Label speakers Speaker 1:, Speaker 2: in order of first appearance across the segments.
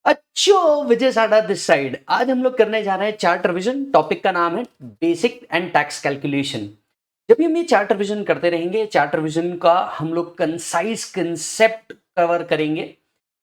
Speaker 1: अच्छो विजय साडा this side. आज हम लोग करने जा रहे हैं चार्ट रिवीजन। टॉपिक का नाम है बेसिक एंड टैक्स कैलकुलेशन। जब भी हम ये चार्ट रिवीजन करते रहेंगे, चार्ट रिवीजन का हम लोग कंसाइज कंसेप्ट कवर करेंगे।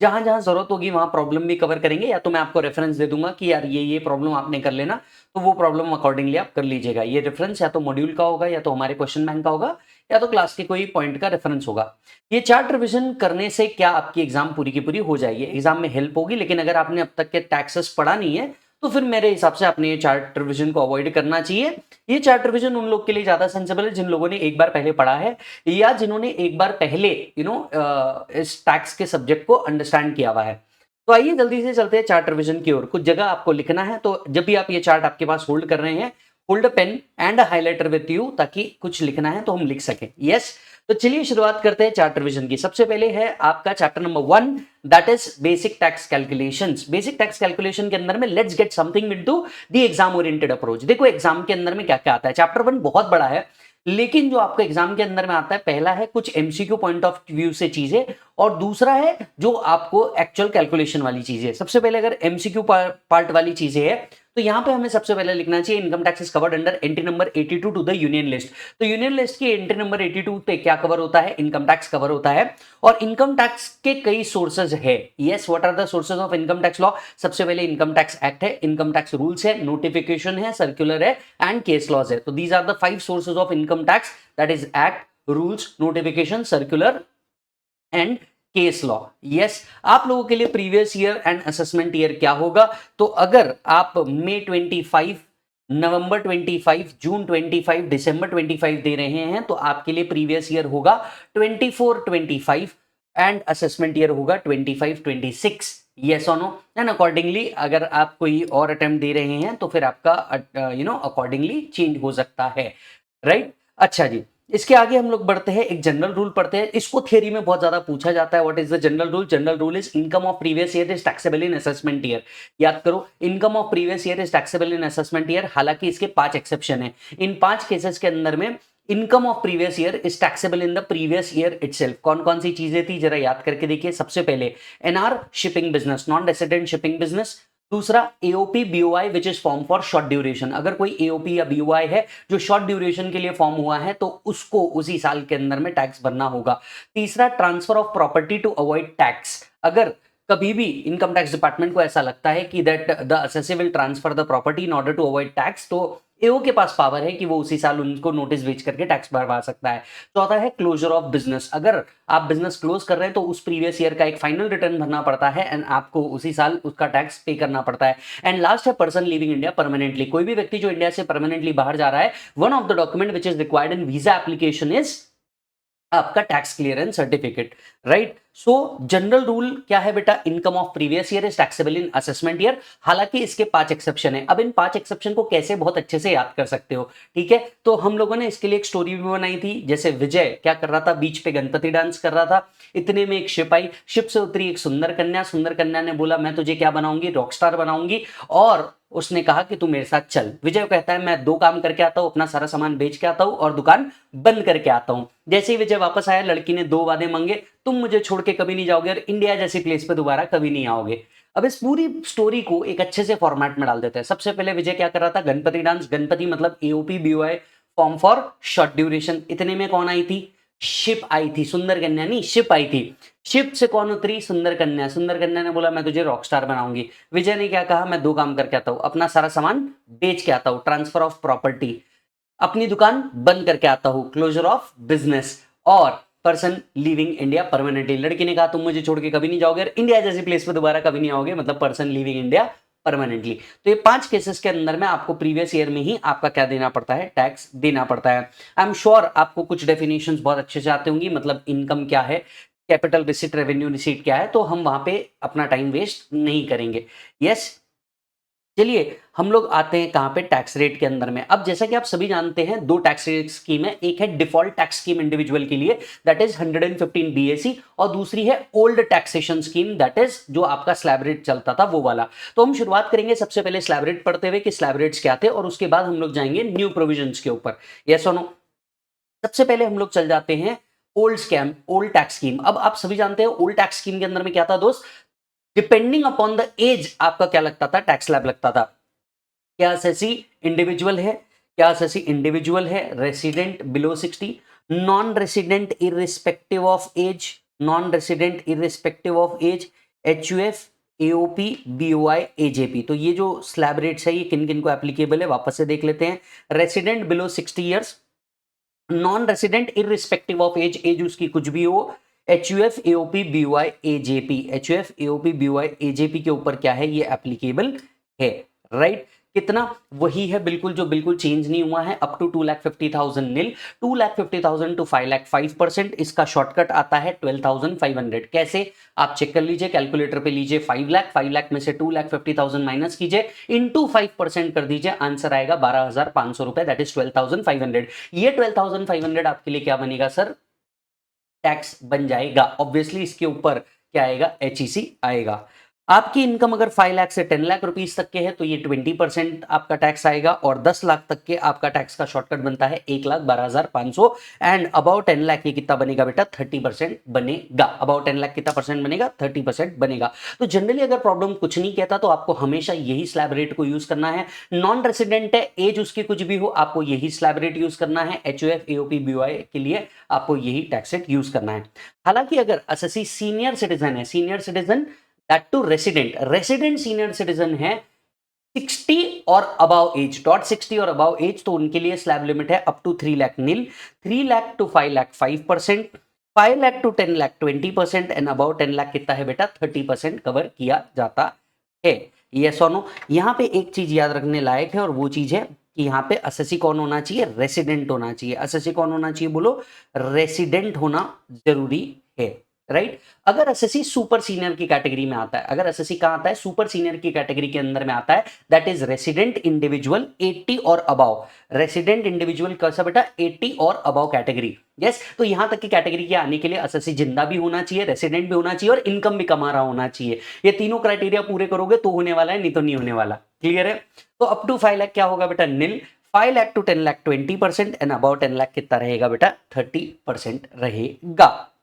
Speaker 1: जहां जहां जरूरत होगी वहां प्रॉब्लम भी कवर करेंगे, या तो मैं आपको रेफरेंस दे दूंगा कि यार ये प्रॉब्लम आपने कर लेना, तो वो प्रॉब्लम अकॉर्डिंगली आप कर लीजिएगा। ये रेफरेंस या तो मॉड्यूल का होगा, या तो हमारे क्वेश्चन बैंक का होगा, या तो क्लास के कोई पॉइंट का रेफरेंस होगा। ये चार्ट रिवीजन करने से क्या आपकी एग्जाम पूरी की पूरी हो जाएगी, एग्जाम में हेल्प होगी। लेकिन अगर आपने अब तक के टैक्सेस पढ़ा नहीं है, तो फिर मेरे हिसाब से आपने ये चार्ट रिवीजन को अवॉइड करना चाहिए। ये चार्ट रिवीजन उन लोग के लिए ज्यादा सेंसिबल है जिन लोगों ने एक बार पहले पढ़ा है, या जिन्होंने एक बार पहले इस टैक्स के सब्जेक्ट को अंडरस्टैंड किया हुआ है। तो आइए जल्दी से चलते हैं चार्ट रिवीजन की ओर। कुछ जगह आपको लिखना है, तो जब भी आप ये चार्ट आपके पास होल्ड कर रहे हैं, hold a pen and a highlighter with you, ताकि कुछ लिखना है तो हम लिख सकें। यस, तो चलिए शुरुआत करते हैं चार्ट रिवीजन की। सबसे पहले है आपका chapter number 1, that is basic tax calculations. Basic tax calculation के अंदर में let's get something into the exam oriented approach. देखो एग्जाम के अंदर में क्या क्या आता है। चैप्टर 1 बहुत बड़ा है, लेकिन जो आपको एग्जाम के अंदर में आता है, पहला है कुछ एमसीक्यू पॉइंट ऑफ व्यू से चीजें, और दूसरा है जो आपको एक्चुअल कैलकुलेशन वाली चीजें। सबसे पहले अगर एमसीक्यू पार्ट वाली चीजें है, तो यहां पे हमें सबसे पहले लिखना चाहिए income tax is covered under entry number 82 to the union list. तो यूनियन लिस्ट की एंट्री नंबर 82 पे क्या कवर होता है? इनकम टैक्स कवर होता है। और इनकम टैक्स के कई सोर्सेज है। Yes, what are the sources of income tax law? सबसे पहले इनकम टैक्स एक्ट है, इनकम टैक्स रूल्स है, नोटिफिकेशन है, सर्कुलर है, एंड केस लॉज है। तो these are the 5 sources of income tax, that is act, rules, notification, circular and case law. Yes, आप लोगों के लिए previous year and assessment year क्या होगा? तो अगर आप मई 25, नवंबर 25, जून 25, दिसंबर 25 दे रहे हैं, तो आपके लिए प्रीवियस ईयर होगा 24-25 एंड असेसमेंट ईयर होगा 25-26। यस और नो? एंड अकॉर्डिंगली अगर आप कोई और अटेम्प्ट दे रहे हैं, तो फिर आपका अकॉर्डिंगली चेंज हो सकता है। राइट? अच्छा जी, इसके आगे हम लोग बढ़ते हैं, एक जनरल रूल पढ़ते हैं। इसको थ्योरी में बहुत ज्यादा पूछा जाता है। What is the general rule? General rule is income of previous year is taxable in assessment year. याद करो, income of previous year is taxable in assessment year. हालांकि इसके 5 एक्सेप्शन है। इन 5 केसेस के अंदर में income of previous year is taxable in the previous year itself. कौन कौन सी चीजें थी जरा याद करके देखिए। सबसे पहले NR shipping business, non resident shipping business. दूसरा AOP BOI which is form for short duration. अगर कोई एओपी या बीओआई है जो शॉर्ट ड्यूरेशन के लिए फॉर्म हुआ है, तो उसको उसी साल के अंदर में टैक्स भरना होगा। तीसरा transfer of property to avoid tax. अगर कभी भी इनकम टैक्स डिपार्टमेंट को ऐसा लगता है कि that the assessor will transfer the property in order to avoid tax, तो एओ के पास पावर है कि वो उसी साल उनको नोटिस भेज करके टैक्स भरवा सकता है। चौथा है क्लोजर ऑफ बिजनेस। अगर आप बिजनेस क्लोज कर रहे हैं, तो उस प्रीवियस ईयर का एक फाइनल रिटर्न भरना पड़ता है एंड आपको उसी साल उसका टैक्स पे करना पड़ता है। एंड लास्ट है पर्सन लिविंग इंडिया परमानेंटली। कोई भी व्यक्ति जो इंडिया से परमानेंटली बाहर जा रहा है, one of the document which is required in visa application is आपका tax clearance certificate. Right? So general rule क्या है बेटा? Income of previous year is taxable in assessment year. हालांकि इसके 5 एक्सेप्शन है। अब इन 5 एक्सेप्शन को कैसे बहुत अच्छे से याद कर सकते हो? ठीक है, तो हम लोगों ने इसके लिए एक स्टोरी भी बनाई थी। जैसे विजय क्या कर रहा था? बीच पे गणपति डांस कर रहा था। इतने में एक शिप आई, शिप से उतरी एक सुंदर कन्या। सुंदर कन्या ने बोला मैं तुझे क्या बनाऊंगी? रॉकस्टार बनाऊंगी। और उसने कहा कि तू मेरे साथ चल। विजय कहता है मैं 2 काम करके आता हूं, अपना सारा सामान बेच के आता हूं और दुकान बंद करके आता हूं। जैसे ही विजय वापस आया, लड़की ने 2 वादे मांगे, तुम मुझे छोड़ के कभी नहीं जाओगे और इंडिया जैसी प्लेस पे दोबारा कभी नहीं आओगे। अब इस पूरी स्टोरी को एक अच्छे से फॉर्मेट में डाल देते हैं। सबसे पहले विजय क्या कर रहा था? गणपति डांस। गणपति मतलब AOP BOI form for short duration. इतने में कौन आई थी? शिप आई थी। सुंदर कन्या नहीं, शिप आई थी। शिप से कौन उतरी? सुंदर कन्या। सुंदर कन्या ने बोला मैं तुझे रॉकस्टार बनाऊंगी। विजय ने क्या कहा? मैं 2 काम करके आता हूं, अपना सारा सामान बेच के आता हूं, ट्रांसफर ऑफ प्रॉपर्टी, अपनी दुकान बंद करके आता हूं, क्लोजर ऑफ बिजनेस, और पर्सन लिविंग इंडिया परमानेंटली। लड़की ने कहा तुम मुझे छोड़ के कभी नहीं जाओगे और इंडिया जैसी प्लेस पे दोबारा कभी नहीं आओगे, मतलब पर्सन लिविंग इंडिया परमानेंटली। तो ये 5 केसेस के अंदर में आपको प्रीवियस ईयर में ही आपका क्या देना पड़ता है? टैक्स देना पड़ता है। आई एम श्योर आपको कुछ डेफिनेशंस बहुत अच्छे से आते होंगी, मतलब इनकम क्या है, कैपिटल रिसीट, रेवेन्यू रिसीट क्या है, तो हम वहां पे अपना टाइम वेस्ट नहीं करेंगे। यस, चलिए हम लोग आते हैं कहां पे? टैक्स रेट के अंदर में। अब जैसा कि आप सभी जानते हैं, 2 टैक्स रेट स्कीम है। एक है डिफॉल्ट टैक्स स्कीम इंडिविजुअल के लिए, दैट इज 115 बीएसी, और दूसरी है old taxation scheme, that is जो आपका स्लैब रेट चलता था वो वाला। तो हम शुरुआत करेंगे सबसे पहले स्लैब रेट पढ़ते हुए कि स्लैब रेट्स क्या थे, और उसके बाद हम लोग जाएंगे न्यू प्रोविजंस के ऊपर। यस और नो? सबसे पहले हम लोग चल जाते हैं ओल्ड टैक्स स्कीम। अब आप सभी जानते हैं ओल्ड टैक्स स्कीम के अंदर में क्या था दोस्त? डिपेंडिंग अपॉन द एज आपका क्या लगता था, टैक्स स्लैब लगता था। क्या एसएससी इंडिविजुअल है, क्या एसएससी इंडिविजुअल है, resident below 60, non resident irrespective of age, non resident irrespective of age, HUF, AOP, BOI, AJP. तो ये जो स्लैब रेट्स है ये किन किन को एप्लीकेबल है वापस से देख लेते हैं। Resident below 60 years, non resident irrespective of age, age उसकी कुछ भी हो, HUF, AOP, BOI, AJP, HUF, AOP, BOI, AJP के ऊपर क्या है, ये एप्लीकेबल है, राइट। कितना, वही है बिल्कुल जो बिल्कुल चेंज नहीं हुआ है, अप टू 2,50,000 नील, 2,50,000 टू 5,00,000 5%। इसका शॉर्टकट आता है 12,500। कैसे, आप चेक कर लीजिए, कैलकुलेटर पे लीजिए 5,00,000, 5,00,000 में से 2,50,000 माइनस कीजिए, इनटू 5% कर दीजिए, आंसर आएगा 12,500 रुपए, दैट इज 12,500। ये 12,500 आपके लिए क्या बनेगा सर, टैक्स बन जाएगा। ऑब्वियसली इसके ऊपर क्या आएगा, एचईसी आएगा। आपकी इनकम अगर 5 लाख से 10 लाख रुपीस तक के है तो ये 20% आपका टैक्स आएगा, और 10 लाख तक के आपका टैक्स का शॉर्टकट बनता है 1,12,500। एंड अबाउट 10 लाख ये कितना बनेगा बेटा, 30% बनेगा। अबाउट 10 लाख कितना परसेंट बनेगा, 30% बनेगा। तो जनरली अगर प्रॉब्लम कुछ नहीं कहता तो आपको हमेशा यही स्लैब रेट को यूज करना है। नॉन रेसिडेंट है, एज उसकी कुछ भी हो, आपको यही स्लैब रेट यूज करना है। एचयूएफ, एओपी, बीओआई के लिए आपको यही टैक्स रेट यूज करना है। हालांकि अगर एसएससी सीनियर सिटीजन है, senior citizen that too resident, resident senior citizen है 60 or above as, dot 60 or above as, तो उनके लिए स्लैब लिमिट है up to 3 lakh nil, 3 lakh to 5 lakh 5%, 5 lakh to 10 lakh 20%, and above 10 lakh कितना है बेटा, 30% कवर किया जाता है। यस और नो। यहां पे एक चीज याद रखने लायक है, और वो चीज है कि यहाँ पे एसएससी कौन होना चाहिए, रेसिडेंट होना चाहिए। एसएससी कौन होना चाहिए बोलो, रेसिडेंट होना जरूरी है, राइट। अगर एसएससी सुपर सीनियर की कैटेगरी में आता है, अगर एसएससी कहां आता है, सुपर सीनियर की कैटेगरी के अंदर में आता है, that is resident individual 80 or above. Resident individual कैसा बेटा, 80 और अबाव कैटेगरी। यस, तो यहां तक की कैटेगरी के आने के लिए एसएससी जिंदा भी होना चाहिए, रेसिडेंट भी होना चाहिए, और इनकम भी कमा रहा होना चाहिए। ये तीनों क्राइटेरिया पूरे करोगे तो होने वाला है, नहीं तो नहीं होने वाला। क्लियर है। तो अप टू 5 लाख क्या होगा बेटा, nil, 5 lakh to 10 lakh 20%, and about 10 lakh कितना रहेगा बेटा, 30% रहेगा।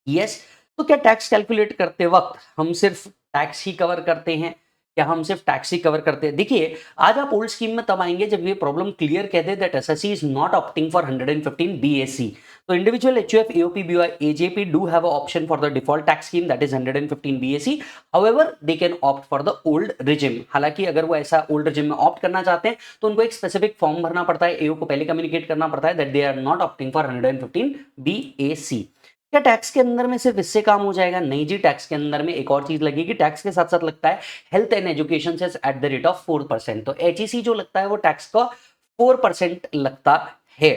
Speaker 1: यस। तो क्या टैक्स कैलकुलेट करते वक्त हम सिर्फ टैक्स ही कवर करते हैं, क्या हम सिर्फ टैक्स ही कवर करते हैं? देखिए, आज आप ओल्ड स्कीम में तब आएंगे जब ये प्रॉब्लम क्लियर कह दे that SSC is not opting for 115 BSC. तो individual HUF, AOP, BOI, AJP do have a option for the default tax scheme that is 115 BSC. However they can opt for the old regime. हालांकि अगर वो ऐसा old regime में opt करना चाहते हैं तो उनको एक स्पेसिफिक फॉर्म भरना पड़ता है, एओ को पहले कम्युनिकेट करना पड़ता है that they are not opting for 115 BSC. क्या टैक्स के अंदर में सिर्फ इससे काम हो जाएगा? नहीं जी, टैक्स के अंदर में एक और चीज लगेगी। टैक्स के साथ साथ लगता है health and education cess at the rate of 4%। तो एचईसी जो लगता है वो टैक्स का 4% लगता है।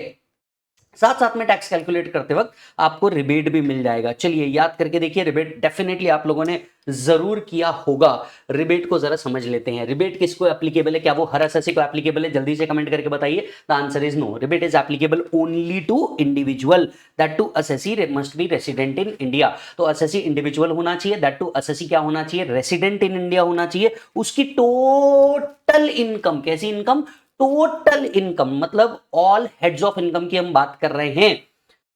Speaker 1: साथ साथ में टैक्स कैलकुलेट करते वक्त आपको रिबेट भी मिल जाएगा। चलिए याद करके देखिए, रिबेट डेफिनेटली आप लोगों ने जरूर किया होगा। रिबेट को जरा समझ लेते हैं। रिबेट किसको एप्लीकेबल है? क्या वो हर एसएससी को एप्लीकेबल है? जल्दी से कमेंट करके बताइए। The answer is no. Rebate is applicable only to individual, that too assessee must be resident in India. तो एसएससी इंडिविजुअल होना चाहिए, दैट टू एसएससी क्या होना चाहिए, रेसिडेंट इन इंडिया होना चाहिए। उसकी टोटल इनकम, कैसी इनकम, टोटल इनकम, मतलब ऑल हेड्स ऑफ इनकम की हम बात कर रहे हैं,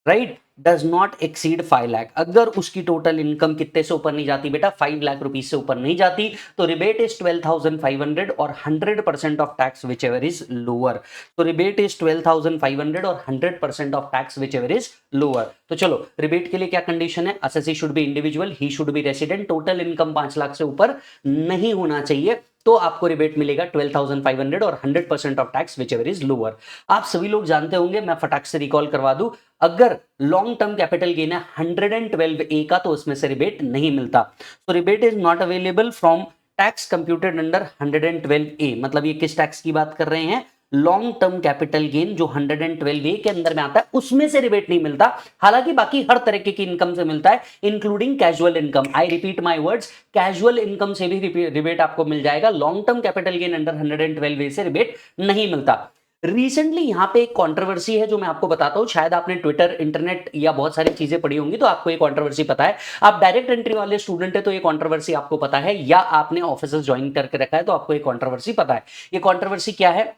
Speaker 1: right, does not exceed 5 lakh. अगर उसकी टोटल इनकम कितने से ऊपर नहीं जाती बेटा, 5 लाख रुपीज से ऊपर नहीं जाती, तो रिबेट इज 12,500 और 100% of tax which ever is lower. तो रिबेट इज 12,500 और 100% of tax which ever is lower. तो चलो, रिबेट के लिए क्या कंडीशन है, SSC should be individual, he should be resident, total income 5 lakh से ऊपर नहीं होना चाहिए, तो आपको रिबेट मिलेगा 12,500 और 100% of tax which ever is lower. आप सभी लोग जानते होंगे, मैं फटाक से रिकॉल करवा दूं, अगर लॉन्ग टर्म कैपिटल गेन है 112A का, तो उसमें से रिबेट नहीं मिलता। तो rebate is not available from tax computed under 112A। मतलब ये किस टैक्स की बात कर रहे हैं, लॉन्ग टर्म कैपिटल गेन जो 112A के अंदर में आता है, उसमें से रिबेट नहीं मिलता। हालांकि बाकी हर तरीके की इनकम से मिलता है, including casual income. I repeat my words, casual income से भी रिबेट आपको मिल जाएगा। Long term capital gain under 112A से रिबेट नहीं मिलता। रिसेंटली यहां पे एक कंट्रोवर्सी है जो मैं आपको बताता हूं, शायद आपने ट्विटर, इंटरनेट या बहुत सारी चीजें पढ़ी होंगी तो आपको ये कंट्रोवर्सी पता है। आप डायरेक्ट एंट्री वाले स्टूडेंट है तो ये कंट्रोवर्सी आपको पता है, या आपने ऑफिस ज्वाइन करके रखा है तो आपको ये कंट्रोवर्सी पता है। ये कंट्रोवर्सी क्या है,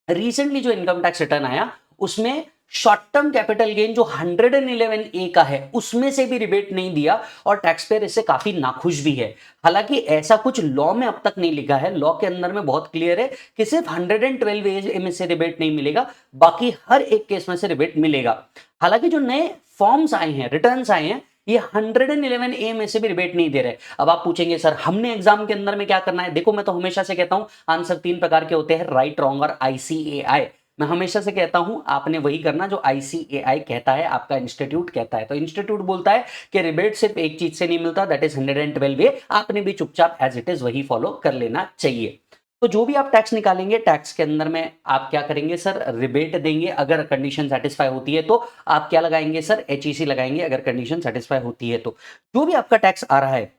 Speaker 1: रिसेंटली जो इनकम टैक्स रिटर्न आया उसमें शॉर्ट टर्म कैपिटल गेन जो 111A का है उसमें से भी रिबेट नहीं दिया और टैक्स पेयर इससे काफी नाखुश भी है। हालांकि ऐसा कुछ लॉ में अब तक नहीं लिखा है, लॉ के अंदर में बहुत क्लियर है कि सिर्फ 112A में से रिबेट नहीं मिलेगा, बाकी हर एक केस में से रिबेट मिलेगा। हालांकि जो नए फॉर्म्स आए हैं, रिटर्न्स आए हैं, ये 111A में से भी रिबेट नहीं दे रहे। अब आप पूछेंगे सर हमने एग्जाम के अंदर में क्या करना है? देखो मैं तो हमेशा से कहता हूं आंसर 3 प्रकार के होते हैं, राइट, रॉन्ग और ICAI। मैं हमेशा से कहता हूं आपने वही करना जो ICAI कहता है, आपका इंस्टीट्यूट कहता है। तो इंस्टीट्यूट बोलता है कि रिबेट सिर्फ एक चीज से नहीं मिलता, दैट इज 112A। आपने भी चुपचाप एज इट इज वही फॉलो कर लेना चाहिए। तो जो भी आप टैक्स निकालेंगे, टैक्स के अंदर में आप क्या करेंगे सर? रिबेट देंगे। अगर कंडीशन सेटिस्फाई होती है तो आप क्या लगाएंगे सर? HEC लगाएंगे, अगर कंडीशन सेटिस्फाई होती है तो। जो भी आपका टैक्स आ रहा है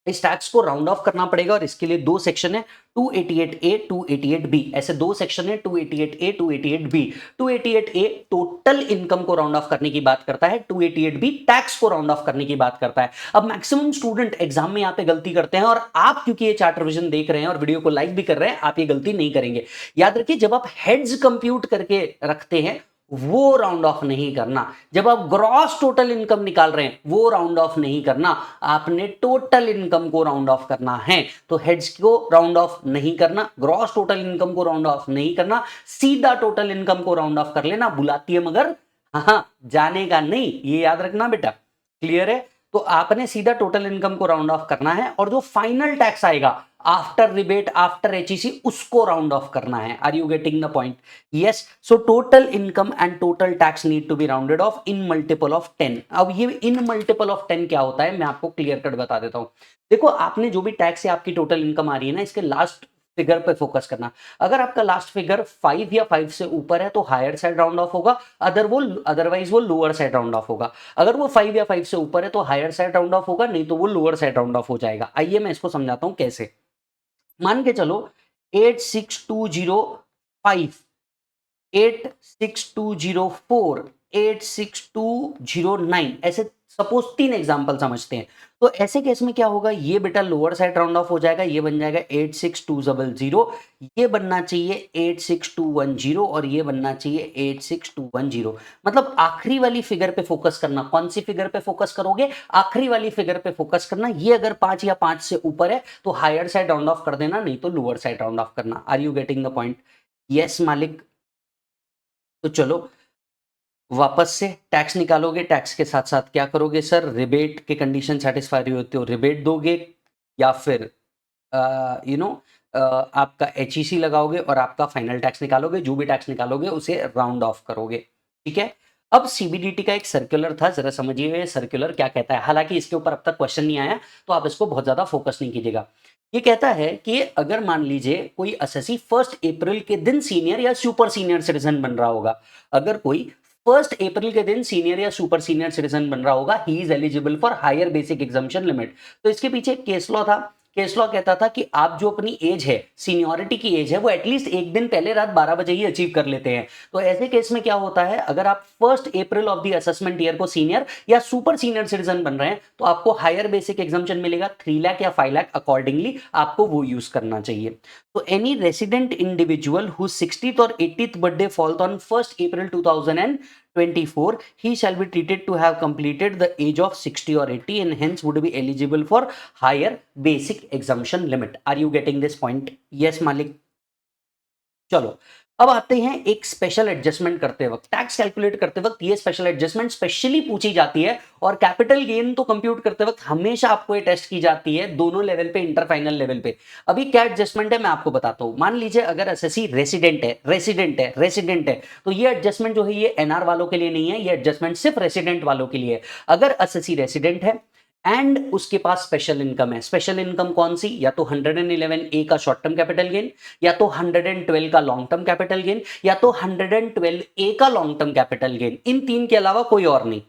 Speaker 1: इस टैक्स को राउंड ऑफ करना पड़ेगा और इसके लिए दो सेक्शन है, 288A 288B, ऐसे दो सेक्शन है, 288A 288B। 288A total income को राउंड ऑफ करने की बात करता है, 288B टैक्स को राउंड ऑफ करने की बात करता है। अब मैक्सिमम स्टूडेंट एग्जाम में यहाँ पे गलती करते हैं और आप क्योंकि ये चार्ट रिवीजन देख रहे हैं और वीडियो को लाइक भी कर रहे हैं, आप ये गलती नहीं करेंगे। याद रखिए जब आप हेड्स कंप्यूट करके रखते हैं वो राउंड ऑफ नहीं करना, जब आप ग्रॉस टोटल इनकम निकाल रहे हैं वो राउंड ऑफ नहीं करना, आपने टोटल इनकम को राउंड ऑफ करना है। तो हेड्स को राउंड ऑफ नहीं करना, ग्रॉस टोटल इनकम को राउंड ऑफ नहीं करना, सीधा टोटल इनकम को राउंड ऑफ कर लेना। बुलाती है मगर हाँ जाने का नहीं, ये याद रखना बेटा, क्लियर है? तो आपने सीधा टोटल इनकम को राउंड ऑफ करना है और जो फाइनल टैक्स आएगा आफ्टर रिबेट आफ्टर HEC उसको राउंड ऑफ करना है। Are you getting the point? Yes. So total income and total tax need to be rounded off in multiple of 10। अब ये इन मल्टीपल ऑफ 10 क्या होता है मैं आपको क्लियर कट बता देता हूं। देखो आपने जो भी टैक्स से आपकी टोटल इनकम आ रही है ना, इसके लास्ट फिगर पे फोकस करना। अगर आपका लास्ट फिगर 5 या 5 से ऊपर है तो हायर साइड राउंड ऑफ होगा, अदरवाइज वो लोअर साइड राउंड ऑफ होगा। अगर वो 5 या 5 से ऊपर है तो हायर साइड राउंड ऑफ होगा, नहीं तो वो लोअर साइड राउंड ऑफ हो जाएगा। आइए मैं इसको समझाता हूं कैसे। मान के चलो 86205, 86204, 86209, ऐसे सपोज 3 एग्जांपल समझते हैं। तो ऐसे केस में क्या होगा? ये बेटा लोअर साइड राउंड ऑफ हो जाएगा, ये बन जाएगा 86200, ये बनना चाहिए 86210 और ये बनना चाहिए 86210। मतलब आखिरी वाली फिगर पे फोकस करना। कौन सी फिगर पे फोकस करोगे? आखिरी वाली फिगर पे फोकस करना। ये अगर 5 या 5 से ऊपर है तो हायर साइड राउंड ऑफ कर देना, नहीं तो लोअर साइड राउंड ऑफ करना। Are you getting the point? Yes मालिक। तो चलो वापस से टैक्स निकालोगे, टैक्स के साथ साथ क्या करोगे सर? रिबेट के कंडीशन सेटिस्फाई होती हो रिबेट दोगे, या फिर आपका HEC लगाओगे और आपका फाइनल टैक्स निकालोगे। जो भी टैक्स निकालोगे उसे राउंड ऑफ करोगे, ठीक है? अब CBDT का एक सर्कुलर था, जरा समझिए ये सर्कुलर क्या कहता है। हालांकि इसके ऊपर अब तक क्वेश्चन नहीं आया तो आप इसको बहुत ज्यादा फोकस नहीं कीजिएगा। ये कहता है कि अगर मान लीजिए कोई असेसी 1 अप्रैल के दिन सीनियर या सुपर सीनियर सिटीजन बन रहा होगा, अगर कोई 1 अप्रैल के दिन सीनियर या सुपर सीनियर सिटीजन बन रहा होगा, he is eligible for higher basic exemption limit. तो इसके पीछे केस लॉ था। केस लॉ कहता था कि आप जो अपनी एज है, सीनियोरिटी की एज है, वो एटलीस्ट एक दिन पहले रात 12 बजे ही अचीव कर लेते हैं। तो ऐसे केस में क्या होता है, अगर आप 1 अप्रैल ऑफ द असेसमेंट ईयर को सीनियर या सुपर सीनियर सिटीजन बन रहे हैं तो आपको हायर बेसिक एग्जम्पशन मिलेगा 3 लाख या 5 लाख, अकॉर्डिंगली आपको वो यूज करना चाहिए। तो any resident individual who 60th और 80th birthday falls on 1 April 2024, he shall be treated to have completed the age of 60 or 80 and hence would be eligible for higher basic exemption limit. Are you getting this point? Yes Malik. चलो अब आते हैं एक special adjustment करते वक्त, tax calculate करते वक्त ये स्पेशल एडजस्टमेंट स्पेशली पूछी जाती है। और कैपिटल गेन तो कंप्यूट करते वक्त हमेशा आपको ये टेस्ट की जाती है दोनों लेवल पे, इंटर फाइनल लेवल पे। अभी क्या एडजस्टमेंट है मैं आपको बताता हूं। मान लीजिए अगर असेसी रेसिडेंट है तो ये एडजस्टमेंट जो है ये NR वालों के लिए नहीं है, ये एडजस्टमेंट सिर्फ रेसिडेंट वालों के लिए है। अगर असेसी रेसिडेंट है एंड उसके पास स्पेशल इनकम है, स्पेशल इनकम कौन सी? या तो 111A का शॉर्ट टर्म कैपिटल गेन, या तो 112 का लॉन्ग टर्म कैपिटल गेन, या तो 112A का लॉन्ग टर्म कैपिटल गेन। इन तीन के अलावा कोई और नहीं,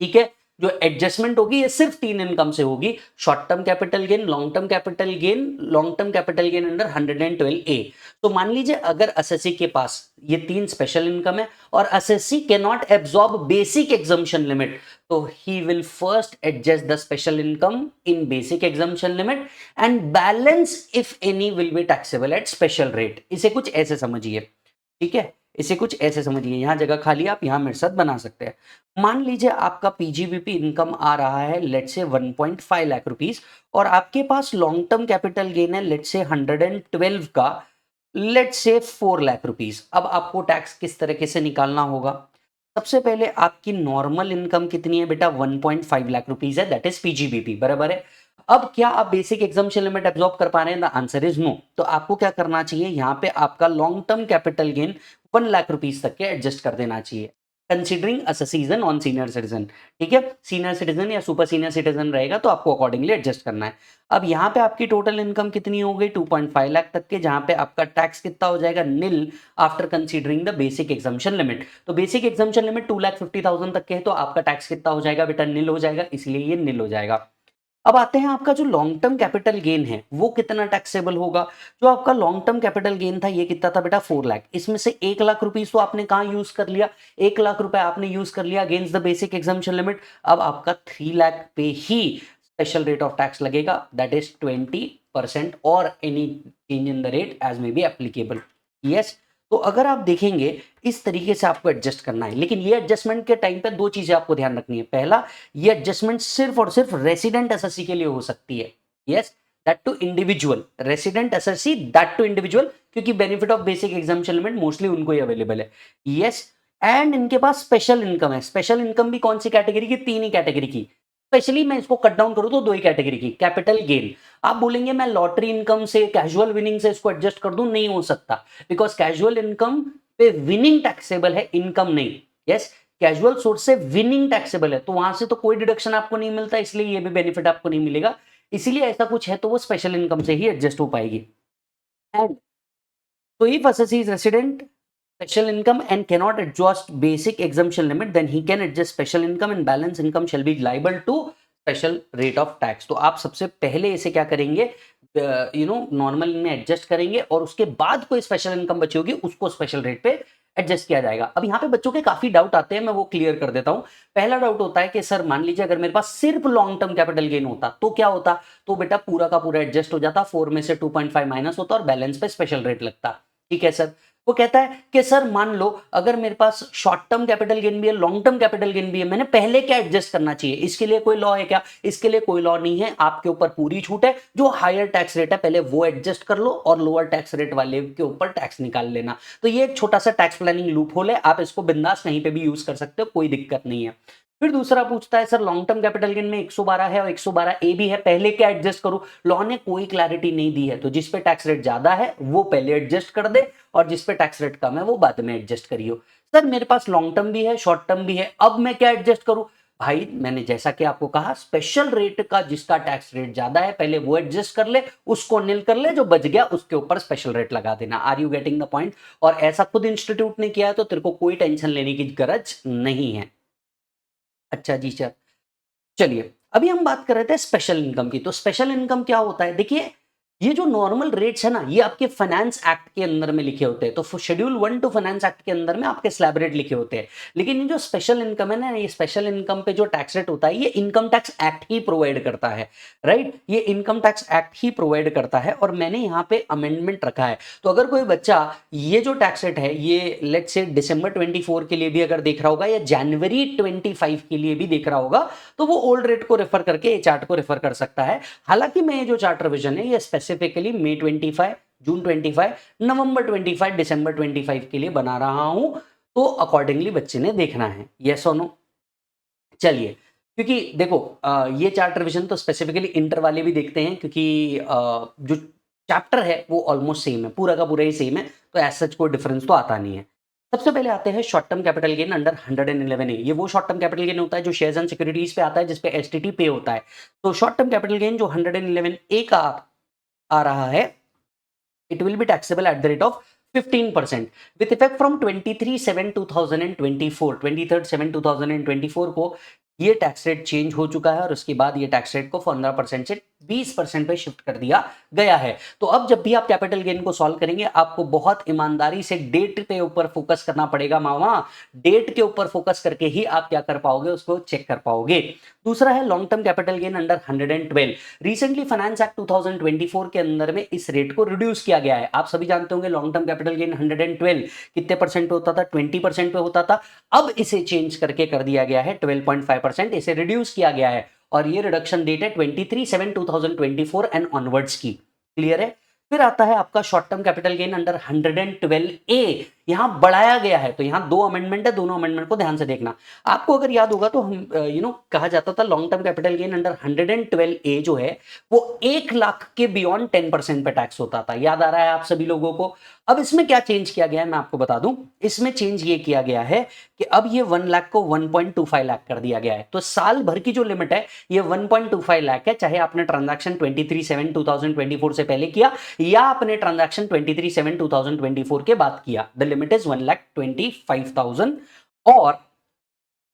Speaker 1: ठीक है? जो एडजस्टमेंट होगी ये सिर्फ 3 इनकम से होगी, short term capital gain, long term capital gain, long term capital gain under 112A। तो मान लीजिए अगर असेसी के पास ये 3 स्पेशल इनकम है और assessee can not absorb basic exemption limit, तो he will first adjust the special income in basic exemption limit and balance if any will be taxable at special rate. इसे कुछ ऐसे समझिए, ठीक है? इसे कुछ ऐसे समझिए, यहाँ जगह खाली आप यहाँ मेरे साथ बना सकते हैं। मान लीजिए आपका पीजीबीपी इनकम आ रहा है लेट्स से 1.5 लाख रुपीस और आपके पास लॉन्ग टर्म कैपिटल गेन है लेट्स से 112 का लेट्स से 4 लाख रुपीस। अब आपको टैक्स किस तरीके से निकालना होगा? सबसे पहले आपकी नॉर्मल इनकम कितनी है बेटा? 1.5 लाख रुपीस है, दैट इज पीजीबीपी, बराबर है। अब क्या आप बेसिक एग्जाम्पशन लिमिट एब्जॉर्ब कर पा रहे हैं? The answer is no. तो आपको क्या करना चाहिए, यहाँ पे आपका long term capital gain 1 lakh rupees तक के एडजस्ट कर देना चाहिए, considering as a season on senior citizen. ठीक है, सीनियर सिटीजन या सुपर सीनियर सिटीजन रहेगा तो आपको अकॉर्डिंगली एडजस्ट करना है। अब यहाँ पे आपकी टोटल इनकम कितनी हो गई? 2.5 लाख तक के, जहाँ पे आपका टैक्स कितना हो जाएगा? Nil, after considering the basic exemption limit. तो बेसिक एग्जाम्पशन लिमिट 2,50,000 तक के है, तो आपका टैक्स कितना हो जाएगा बेटा? निल हो जाएगा, इसलिए ये निल हो जाएगा। अब आते हैं आपका जो लॉन्ग टर्म कैपिटल गेन है वो कितना टैक्सेबल होगा? जो आपका लॉन्ग टर्म कैपिटल गेन था ये कितना था बेटा? 4 लाख। इसमें से 1 लाख रुपीस तो आपने कहाँ यूज कर लिया? 1 लाख रुपए आपने यूज कर लिया against the basic exemption limit. अब आपका 3 लाख पे ही स्पेशल रेट ऑफ टैक्स लगेगा, दैट इज 20% और any change in the rate as may be applicable. Yes, तो अगर आप देखेंगे इस तरीके से आपको एडजस्ट करना है, लेकिन ये एडजस्टमेंट के टाइम पे दो चीजें आपको ध्यान रखनी है। पहला, ये एडजस्टमेंट सिर्फ और सिर्फ रेसिडेंट एसएससी के लिए हो सकती है। Yes, that too individual, resident SSC that too individual, क्योंकि benefit of basic exemption limit mostly उनको ही अवेलेबल है। यस, एंड इनके पास स्पेशल इनकम है। स्पेशल इनकम भी कौन सी कैटेगरी की? 3 ही कैटेगरी की। स्पेशली मैं इसको कट डाउन करूं तो 2 ही कैटेगरी की। कैपिटल गेन, आप बोलेंगे मैं लॉटरी इनकम से, कैजुअल विनिंग से इसको एडजस्ट कर दूं, नहीं हो सकता, बिकॉज कैजुअल इनकम पे विनिंग टैक्सेबल है, इनकम नहीं। यस, कैजुअल सोर्स से विनिंग टैक्सेबल है, तो वहां से तो कोई डिडक्शन आपको नहीं मिलता, इसलिए ये भी बेनिफिट आपको नहीं मिलेगा। इसीलिए ऐसा कुछ है तो वो स्पेशल इनकम से ही एडजस्ट हो पाएगी। And so if assessee is resident special income and cannot adjust basic exemption limit, then he can adjust special income and balance income shall be liable to special rate of tax। तो आप सबसे पहले इसे क्या करेंगे, normal में adjust करेंगे और उसके बाद कोई स्पेशल इनकम बची होगी उसको स्पेशल रेट पे एडजस्ट किया जाएगा। अब यहाँ पे बच्चों के काफी डाउट आते हैं, मैं वो क्लियर कर देता हूँ। पहला डाउट होता है कि सर मान लीजिए अगर मेरे पास सिर्फ लॉन्ग टर्म कैपिटल गेन होता तो क्या होता? तो बेटा पूरा का पूरा एडजस्ट हो जाता, 4 में से 2.5 माइनस होता और बैलेंस पे स्पेशल रेट लगता। ठीक है सर। वो कहता है कि सर मान लो अगर मेरे पास शॉर्ट टर्म कैपिटल गेन भी है, लॉन्ग टर्म कैपिटल गेन भी है, मैंने पहले क्या एडजस्ट करना चाहिए? इसके लिए कोई लॉ है क्या? इसके लिए कोई लॉ नहीं है, आपके ऊपर पूरी छूट है। जो हायर टैक्स रेट है पहले वो एडजस्ट कर लो और लोअर टैक्स रेट वाले के ऊपर टैक्स निकाल लेना। तो ये एक छोटा सा टैक्स प्लानिंग लूप होल है, आप इसको बिंदास कहीं पे भी यूज कर सकते हो, कोई दिक्कत नहीं है। फिर दूसरा पूछता है sir long term capital gain में 112 है और 112 ए भी है, पहले क्या एडजस्ट करूं? लॉ ने कोई क्लैरिटी नहीं दी है, तो जिस पे टैक्स रेट ज्यादा है वो पहले एडजस्ट कर दे और जिस पे टैक्स रेट कम है वो बाद में एडजस्ट करियो। सर मेरे पास लॉन्ग टर्म भी है शॉर्ट टर्म भी है, अब मैं क्या एडजस्ट करूं? भाई मैंने जैसा कि आपको कहा, स्पेशल रेट का जिसका टैक्स रेट ज्यादा है पहले वो एडजस्ट कर ले, उसको निल कर ले, जो बच गया उसके ऊपर स्पेशल रेट लगा देना। Are you getting the point? और ऐसा खुद इंस्टीट्यूट ने किया है तो तेरे को कोई टेंशन लेने की गरज नहीं है। अच्छा जी सर, चलिए अभी हम बात कर रहे थे स्पेशल इनकम की। तो स्पेशल इनकम क्या होता है? देखिए ये जो नॉर्मल रेट्स है ना, ये आपके फाइनेंस एक्ट के अंदर में लिखे होते हैं। तो शेड्यूल 1 टू फाइनेंस एक्ट के अंदर में आपके स्लैब रेट लिखे होते हैं। लेकिन ये जो स्पेशल इनकम है ना, ये स्पेशल इनकम पे जो टैक्स रेट होता है ये इनकम टैक्स एक्ट ही प्रोवाइड करता है, राइट? ये इनकम टैक्स एक्ट ही प्रोवाइड करता है और मैंने यहाँ पे अमेंडमेंट रखा है। तो अगर कोई बच्चा ये जो टैक्स रेट है ये लेट्स से दिसंबर 24 के लिए भी अगर देख रहा होगा या जनवरी 25 के लिए भी देख रहा होगा, तो वो ओल्ड रेट को रेफर करके ये चार्ट को रेफर कर सकता है। हालांकि मैं ये जो चार्ट रिवीजन है ये स्पेसिफिकली मई 25, जून 25, नवंबर 25, दिसंबर 25 के लिए बना रहा हूं, तो अकॉर्डिंगली बच्चे ने देखना है। यस और नो? चलिए, क्योंकि देखो ये चार्ट रिवीजन तो स्पेसिफिकली इंटर वाले भी देखते हैं, क्योंकि जो चैप्टर है वो ऑलमोस्ट सेम है, पूरा का पूरा ही सेम है, तो एज सच कोई डिफरेंस तो आता नहीं है। सबसे पहले आते हैं short term capital gain under 111 ए। ये वो शॉर्ट टर्म कैपिटल गेन होता है जो शेयर्स एंड सिक्योरिटीज पे आता है, जिसपे एसटीटी पे होता है। तो शॉर्ट टर्म कैपिटल गेन जो 111 ए का आ रहा है, it will be taxable at the rate of 15% with effect from 23/7/2024, 23rd/7/2024 को ये टैक्स रेट चेंज हो चुका है और उसके बाद ये टैक्स रेट को 15% से 20% पे शिफ्ट कर दिया गया है। तो अब जब भी आप कैपिटल गेन को सॉल्व करेंगे आपको बहुत ईमानदारी से डेट के ऊपर फोकस करना पड़ेगा मामा। डेट के ऊपर फोकस करके ही आप क्या कर पाओगे, उसको चेक कर पाओगे। दूसरा है long term capital gain under 112। Recently finance act 2024 के अंदर में इस रेट को रिड्यूस किया गया है। आप सभी जानते होंगे लॉन्ग टर्म कैपिटल गेन 112 कितने परसेंट पे होता था, 20% पे होता था। अब इसे चेंज करके कर दिया गया है 12.5%, इसे रिड्यूस किया गया है और ये रिडक्शन डेट है 23/7/2024 एंड ऑनवर्ड्स की। क्लियर है। फिर आता है आपका short term capital gain under 112A, यहां बढ़ाया गया है। तो यहां दो अमेंडमेंट है, दोनों अमेंडमेंट को ध्यान से देखना। आपको अगर याद होगा तो हम कहा जाता था long term capital gain under 112A जो है वो 1 लाख के बियॉन्ड 10% पे टैक्स होता था। याद आ रहा है आप सभी लोगों को। अब इसमें क्या चेंज किया गया है मैं आपको बता दूं। इसमें चेंज ये किया गया है कि अब ये 1 लाख को 1.25 लाख कर दिया गया है। तो साल भर की जो लिमिट है ये 1.25 लाख है, चाहे आपने ट्रांजैक्शन 23/7/2024 से पहले किया या आपने ट्रांजैक्शन 23/7/2024 के बाद किया। द लिमिट इज 1,25,000 और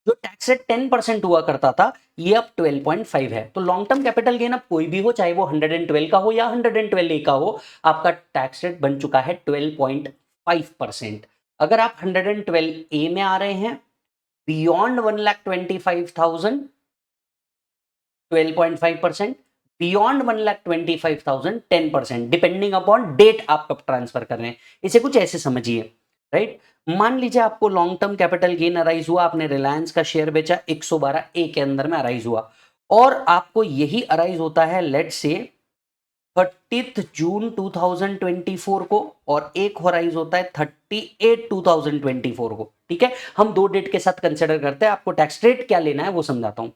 Speaker 1: जो टैक्स रेट 10% हुआ करता था ये अब 12.5 है। तो लॉन्ग टर्म कैपिटल गेन अब कोई भी हो, चाहे वो 112 का हो या 112A का हो, आपका टैक्स रेट बन चुका है 12.5%। अगर आप 112A में आ रहे हैं beyond 1,25,000 12.5%, beyond 1,25,000 10%, depending upon date आप कब ट्रांसफर कर रहे हैं। इसे कुछ ऐसे समझिए, राइट। मान लीजिए आपको long term capital gain arise हुआ, आपने रिलायंस का शेयर बेचा 112A के अंदर में अराइज हुआ और आपको यही अराइज होता है लेट्स से 30 जून 2024 को और एक अराइज होता है 38 2024 को। ठीक है, हम दो डेट के साथ कंसिडर करते हैं। आपको टैक्स रेट क्या लेना है वो समझाता हूं।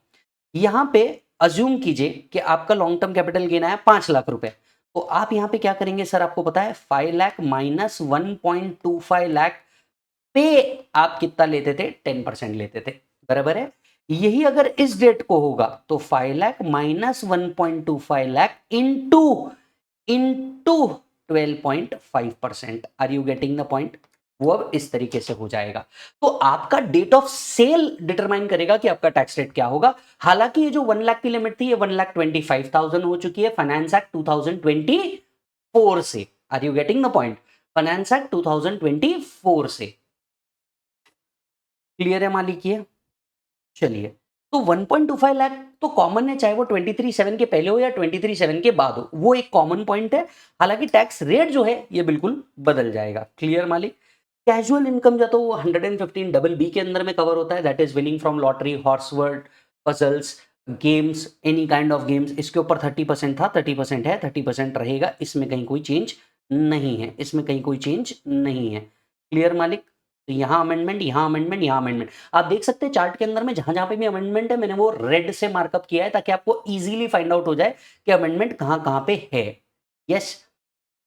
Speaker 1: यहां पे अज्यूम कीजिए कि आपका लॉन्ग टर्म कैपिटल गेन आया 5 लाख रुपए। तो आप यहां पे क्या करेंगे सर, आपको पता है 5 लाख माइनस 1.25 लाख पे आप कितना लेते थे, 10% लेते थे, बराबर है। यही अगर इस डेट को होगा तो 5 lakh minus 1.25 lakh into into 12.5%। Are you getting the point. वो अब इस तरीके से हो जाएगा। तो आपका डेट ऑफ सेल डिटरमाइन करेगा कि आपका टैक्स रेट क्या होगा। हालांकि ये जो 1 लाख की लिमिट थी ये 1,25,000 हो चुकी है फाइनेंस एक्ट 2024 से। Are you getting the point. Finance act 2024 से। क्लियर है मालिक ये। चलिए, तो 1.25 लाख तो कॉमन है, चाहे वो 23/7 के पहले हो या 23/7 के बाद हो, वो एक कॉमन पॉइंट है। हालांकि टैक्स रेट जो है ये बिल्कुल बदल जाएगा। क्लियर मालिक। कैजुअल इनकम जो तो वो 115 डबल बी के अंदर में कवर होता है, that is winning from lottery, horse word, puzzles, games, any kind of games. इसके ऊपर 30% था, 30% है, 30% रहेगा। इसमें कहीं कोई चेंज नहीं है, इसमें कहीं कोई चेंज नहीं है। क्लियर मालिक। तो यहाँ अमेंडमेंट, यहाँ अमेंडमेंट, यहाँ अमेंडमेंट। आप देख सकते हैं चार्ट के अंदर में जहां जहां पे भी अमेंडमेंट है मैंने वो रेड से मार्कअप किया है ताकि आपको इजीली फाइंड आउट हो जाए कि अमेंडमेंट कहां कहां पे है। यस।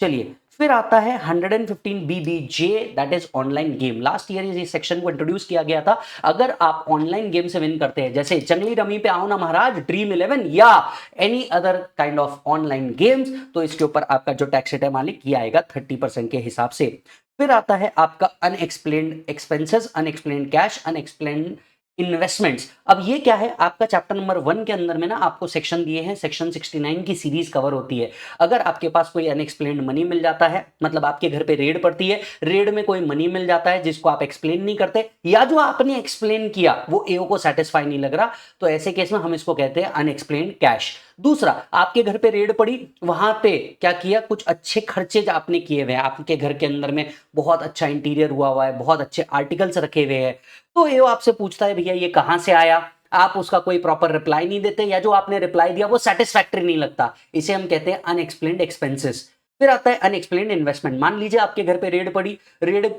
Speaker 1: चलिए, फिर आता है 115 BBJ, that is online game. Last year इस सेक्शन को इंट्रोड्यूस किया गया था। अगर आप ऑनलाइन गेम से विन करते हैं, जैसे जंगली रमी पे आओ ना महाराज, ड्रीम 11 या any other kind of online games, तो इसके ऊपर आपका जो टैक्स रेट है मालिक ये आएगा 30% के हिसाब से। फिर आता है आपका unexplained expenses, unexplained cash, unexplained investments. अब ये क्या है, आपका चैप्टर नंबर 1 के अंदर में ना आपको सेक्शन दिए हैं, सेक्शन 69 की सीरीज कवर होती है। अगर आपके पास कोई अनएक्सप्लेन्ड मनी मिल जाता है, मतलब आपके घर पे रेड पड़ती है, रेड में कोई मनी मिल जाता है जिसको आप एक्सप्लेन नहीं करते, या जो आपने एक्सप्लेन किया वो एओ को सेटिस्फाई नहीं लग रहा, तो ऐसे केस में हम इसको कहते हैं अनएक्सप्लेन्ड कैश। दूसरा, आपके घर पे रेड पड़ी, वहां पे क्या किया, कुछ अच्छे खर्चे आपने किए हुए हैं, आपके घर के अंदर में बहुत अच्छा इंटीरियर हुआ है, बहुत अच्छे आर्टिकल्स रखे हुए हैं, तो ये आपसे पूछता है भैया ये कहां से आया, आप उसका कोई प्रॉपर रिप्लाई नहीं देते, या जो आपने रिप्लाई दिया वो सेटिस्फैक्टरी नहीं लगता, इसे हम कहते हैं अनएक्सप्लेन्ड एक्सपेंसेस। फिर आता है अनएक्सप्लेन्ड इन्वेस्टमेंट। मान लीजिए आपके घर पे रेड पड़ी, रेड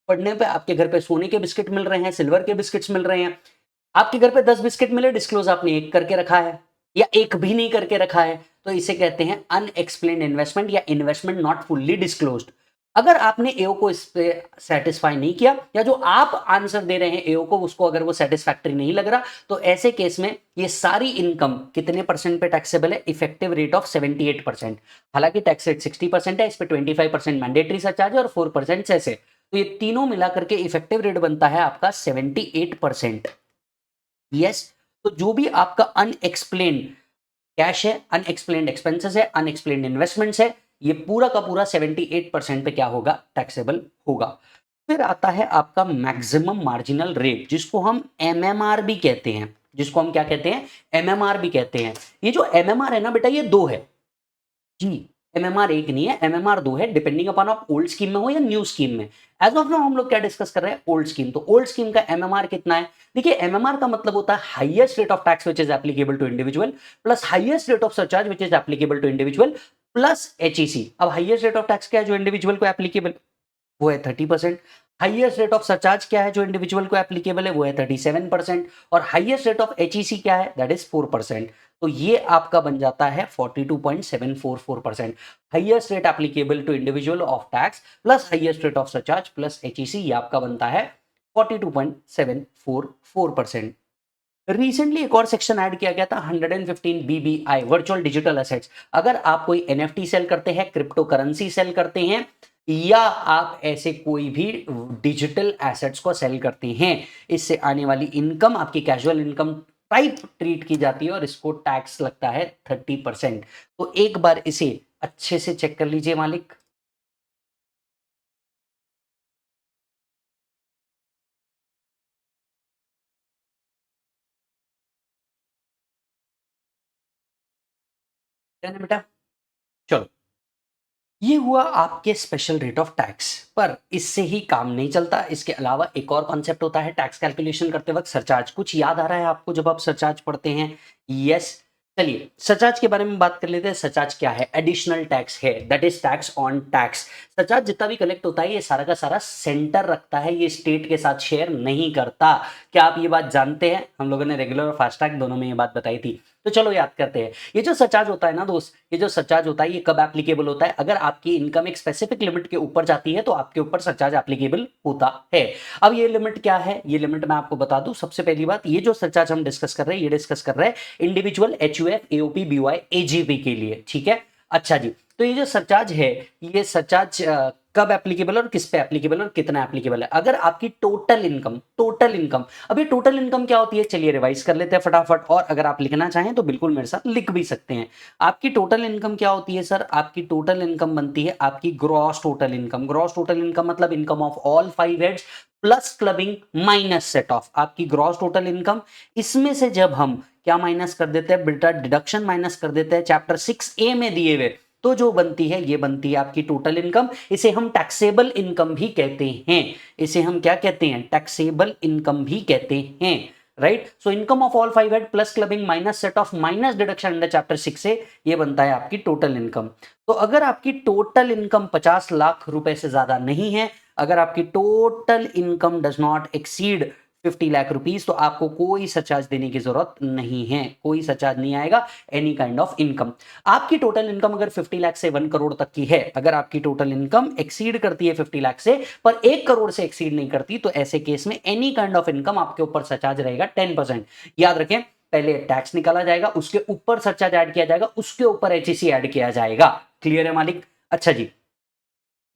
Speaker 1: पड़ने पे आपके घर पे सोने के बिस्किट मिल रहे हैं, सिल्वर के बिस्किट्स मिल रहे हैं, आपके घर पे 10 बिस्किट मिले, डिस्क्लोज आपने एक करके रखा है या एक भी नहीं करके रखा है, तो इसे कहते हैं अनएक्सप्लेन्ड इन्वेस्टमेंट या इन्वेस्टमेंट नॉट फुल्ली डिस्क्लोज्ड। अगर आपने एओ को इस पे सेटिस्फाई नहीं किया, या जो आप आंसर दे रहे हैं एओ को उसको अगर वो सेटिस्फैक्टरी नहीं लग रहा, तो ऐसे केस में ये सारी इनकम कितने परसेंट पे टैक्सेबल है, इफेक्टिव रेट ऑफ 78%। हालांकि टैक्स रेट 60% है, इस पे 25% मैंडेटरी सरचार्ज और 4% सेस है, तो ये तीनों मिलाकर के इफेक्टिव रेट बनता है आपका 78%। यस। तो जो भी आपका अनएक्सप्लेन्ड कैश है, अनएक्सप्लेन्ड एक्सपेंसेस है, अनएक्सप्लेन्ड इन्वेस्टमेंट्स है, ये पूरा का पूरा 78% पे क्या होगा, टैक्सेबल होगा। फिर आता है आपका मैक्सिमम मार्जिनल रेट, जिसको हम एमएमआर भी कहते हैं, जिसको हम क्या कहते हैं, एमएमआर भी कहते हैं। ये जो एमएमआर है ना बेटा, ये दो है जी, एमएमआर एक नहीं है, एमएमआर दो है, डिपेंडिंग अपॉन आप ओल्ड स्कीम में हो या न्यू स्कीम में। एज ऑफ नाउ हम लोग क्या डिस्कस कर रहे हैं, ओल्ड स्कीम। तो ओल्ड स्कीम का एमएमआर कितना है, देखिए एमएमआर का मतलब होता है highest rate of tax which is applicable to individual plus highest rate of surcharge which is applicable to individual plus HEC. अब हाईएस्ट रेट ऑफ टैक्स क्या है जो इंडिविजुअल को एप्लीकेबल, वो है 30%। हाईएस्ट रेट ऑफ सरचार्ज क्या है जो इंडिविजुअल को एप्लीकेबल है, वो है 37%। और हाईएस्ट रेट ऑफ एचईसी क्या है, दैट इज 4%। तो ये आपका बन जाता है 42.744%। Highest rate applicable to individual of tax plus highest rate of surcharge plus HEC, ये आपका बनता है 42.744%। रिसेंटली एक और सेक्शन ऐड किया गया था 115 बीबीआई, वर्चुअल डिजिटल एसेट्स। अगर आप कोई एनएफटी सेल करते हैं, क्रिप्टो करेंसी सेल करते हैं, या आप ऐसे कोई भी डिजिटल एसेट्स को सेल करते हैं, इससे आने वाली इनकम आपकी कैजुअल इनकम टाइप ट्रीट की जाती है और इसको टैक्स लगता है 30%। तो एक बार इसे अच्छे से चेक कर लीजिए मालिक। क्या है बेटा, चलो ये हुआ आपके स्पेशल रेट ऑफ टैक्स। पर इससे ही काम नहीं चलता, इसके अलावा एक और कॉन्सेप्ट होता है टैक्स कैलकुलेशन करते वक्त, सरचार्ज। कुछ याद आ रहा है आपको जब आप सरचार्ज पढ़ते हैं? यस, चलिए सरचार्ज के बारे में बात कर लेते हैं। सरचार्ज क्या है, एडिशनल टैक्स है, that is tax on tax. Surcharge जितना भी कलेक्ट होता है ये सारा का सारा सेंटर रखता है, ये स्टेट के साथ शेयर नहीं करता। क्या आप ये बात जानते हैं? हम लोगों ने रेगुलर और फास्ट ट्रैक दोनों में ये बात बताई थी। तो चलो याद करते हैं। ये जो सरचार्ज होता है ना दोस्त, ये जो सरचार्ज होता है ये कब एप्लीकेबल होता है, अगर आपकी इनकम एक स्पेसिफिक लिमिट के ऊपर जाती है तो आपके ऊपर सरचार्ज एप्लीकेबल होता है। अब ये लिमिट क्या है, ये लिमिट मैं आपको बता दूं। सबसे पहली बात, ये जो सरचार्ज हम डिस्कस कर रहे हैं, ये डिस्कस कर रहे हैं individual HUF AOP BY AGP के लिए, ठीक है। अच्छा जी, तो ये जो सरचार्ज है, ये सरचार्ज कब एप्लीकेबल और किस पे एप्लीकेबल और कितना एप्लीकेबल है? अगर आपकी टोटल इनकम, अब ये टोटल इनकम क्या होती है, चलिए रिवाइज कर लेते हैं फटाफट। और अगर आप लिखना चाहें तो बिल्कुल मेरे साथ लिख भी सकते हैं। आपकी टोटल इनकम क्या होती है सर? आपकी टोटल इनकम बनती है आपकी gross total income. Gross total income मतलब income of all 5 heads plus clubbing minus set off, आपकी ग्रॉस टोटल इनकम। इसमें से जब हम क्या माइनस कर देते हैं बेटा, डिडक्शन माइनस कर देते हैं चैप्टर 6A में दिए हुए, तो जो बनती है ये बनती है आपकी टोटल इनकम। इसे हम टैक्सेबल इनकम भी कहते हैं। इसे हम क्या कहते हैं, टैक्सेबल इनकम भी कहते हैं, right. So income of all 5 head plus clubbing minus set of minus deduction under chapter 6 से ये बनता है आपकी टोटल इनकम। तो अगर आपकी टोटल इनकम 50 लाख रुपए से ज्यादा नहीं है, अगर आपकी total income does not exceed 50 lakh rupees, तो आपको कोई सरचार्ज देने की जरूरत नहीं है, कोई सरचार्ज नहीं आएगा एनी काइंड ऑफ इनकम। आपकी टोटल इनकम अगर 50 लाख से 1 करोड़ तक की है, अगर आपकी टोटल इनकम एक्सीड करती है 50 लाख से पर 1 करोड़ से एक्सीड नहीं करती, तो ऐसे केस में एनी काइंड ऑफ इनकम आपके ऊपर सरचार्ज रहेगा 10%। याद रखें, पहले टैक्स निकाला जाएगा, उसके ऊपर सरचार्ज ऐड किया जाएगा, उसके ऊपर एचईसी ऐड किया जाएगा। क्लियर है मालिक? अच्छा जी,